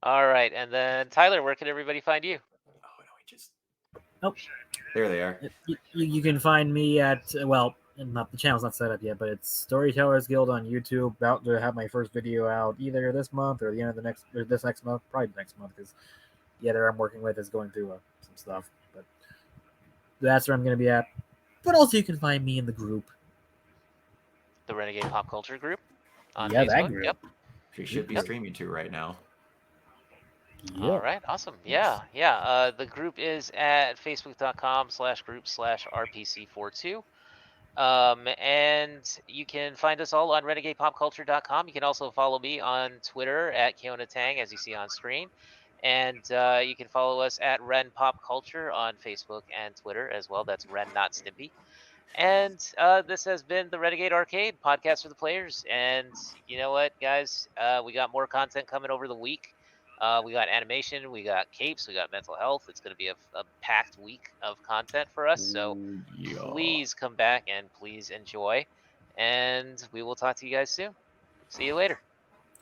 All right, and then Tyler, where can everybody find you? Oh, no, he just... Nope. There they are. You can find me at, well, not the channel's not set up yet, but it's Storytellers Guild on YouTube. About to have my first video out either this month or the end of this next month, probably next month, because the editor I'm working with is going through some stuff. But that's where I'm going to be at. But also, you can find me in the group. The Renegade Pop Culture Group on Yeah, Facebook. that group. Yep. She should be streaming to right now. All right, awesome. Yeah. The group is at facebook.com/group/RPC42. And you can find us all on renegadepopculture.com. You can also follow me on Twitter at KeonaTang, as you see on screen. And you can follow us at Ren Pop Culture on Facebook and Twitter as well. That's Ren, not Stimpy. And this has been the Renegade Arcade podcast for the players. And you know what, guys? We got more content coming over the week. We got animation, we got capes, we got mental health. It's going to be a packed week of content for us. So please come back and please enjoy. And we will talk to you guys soon. See you later.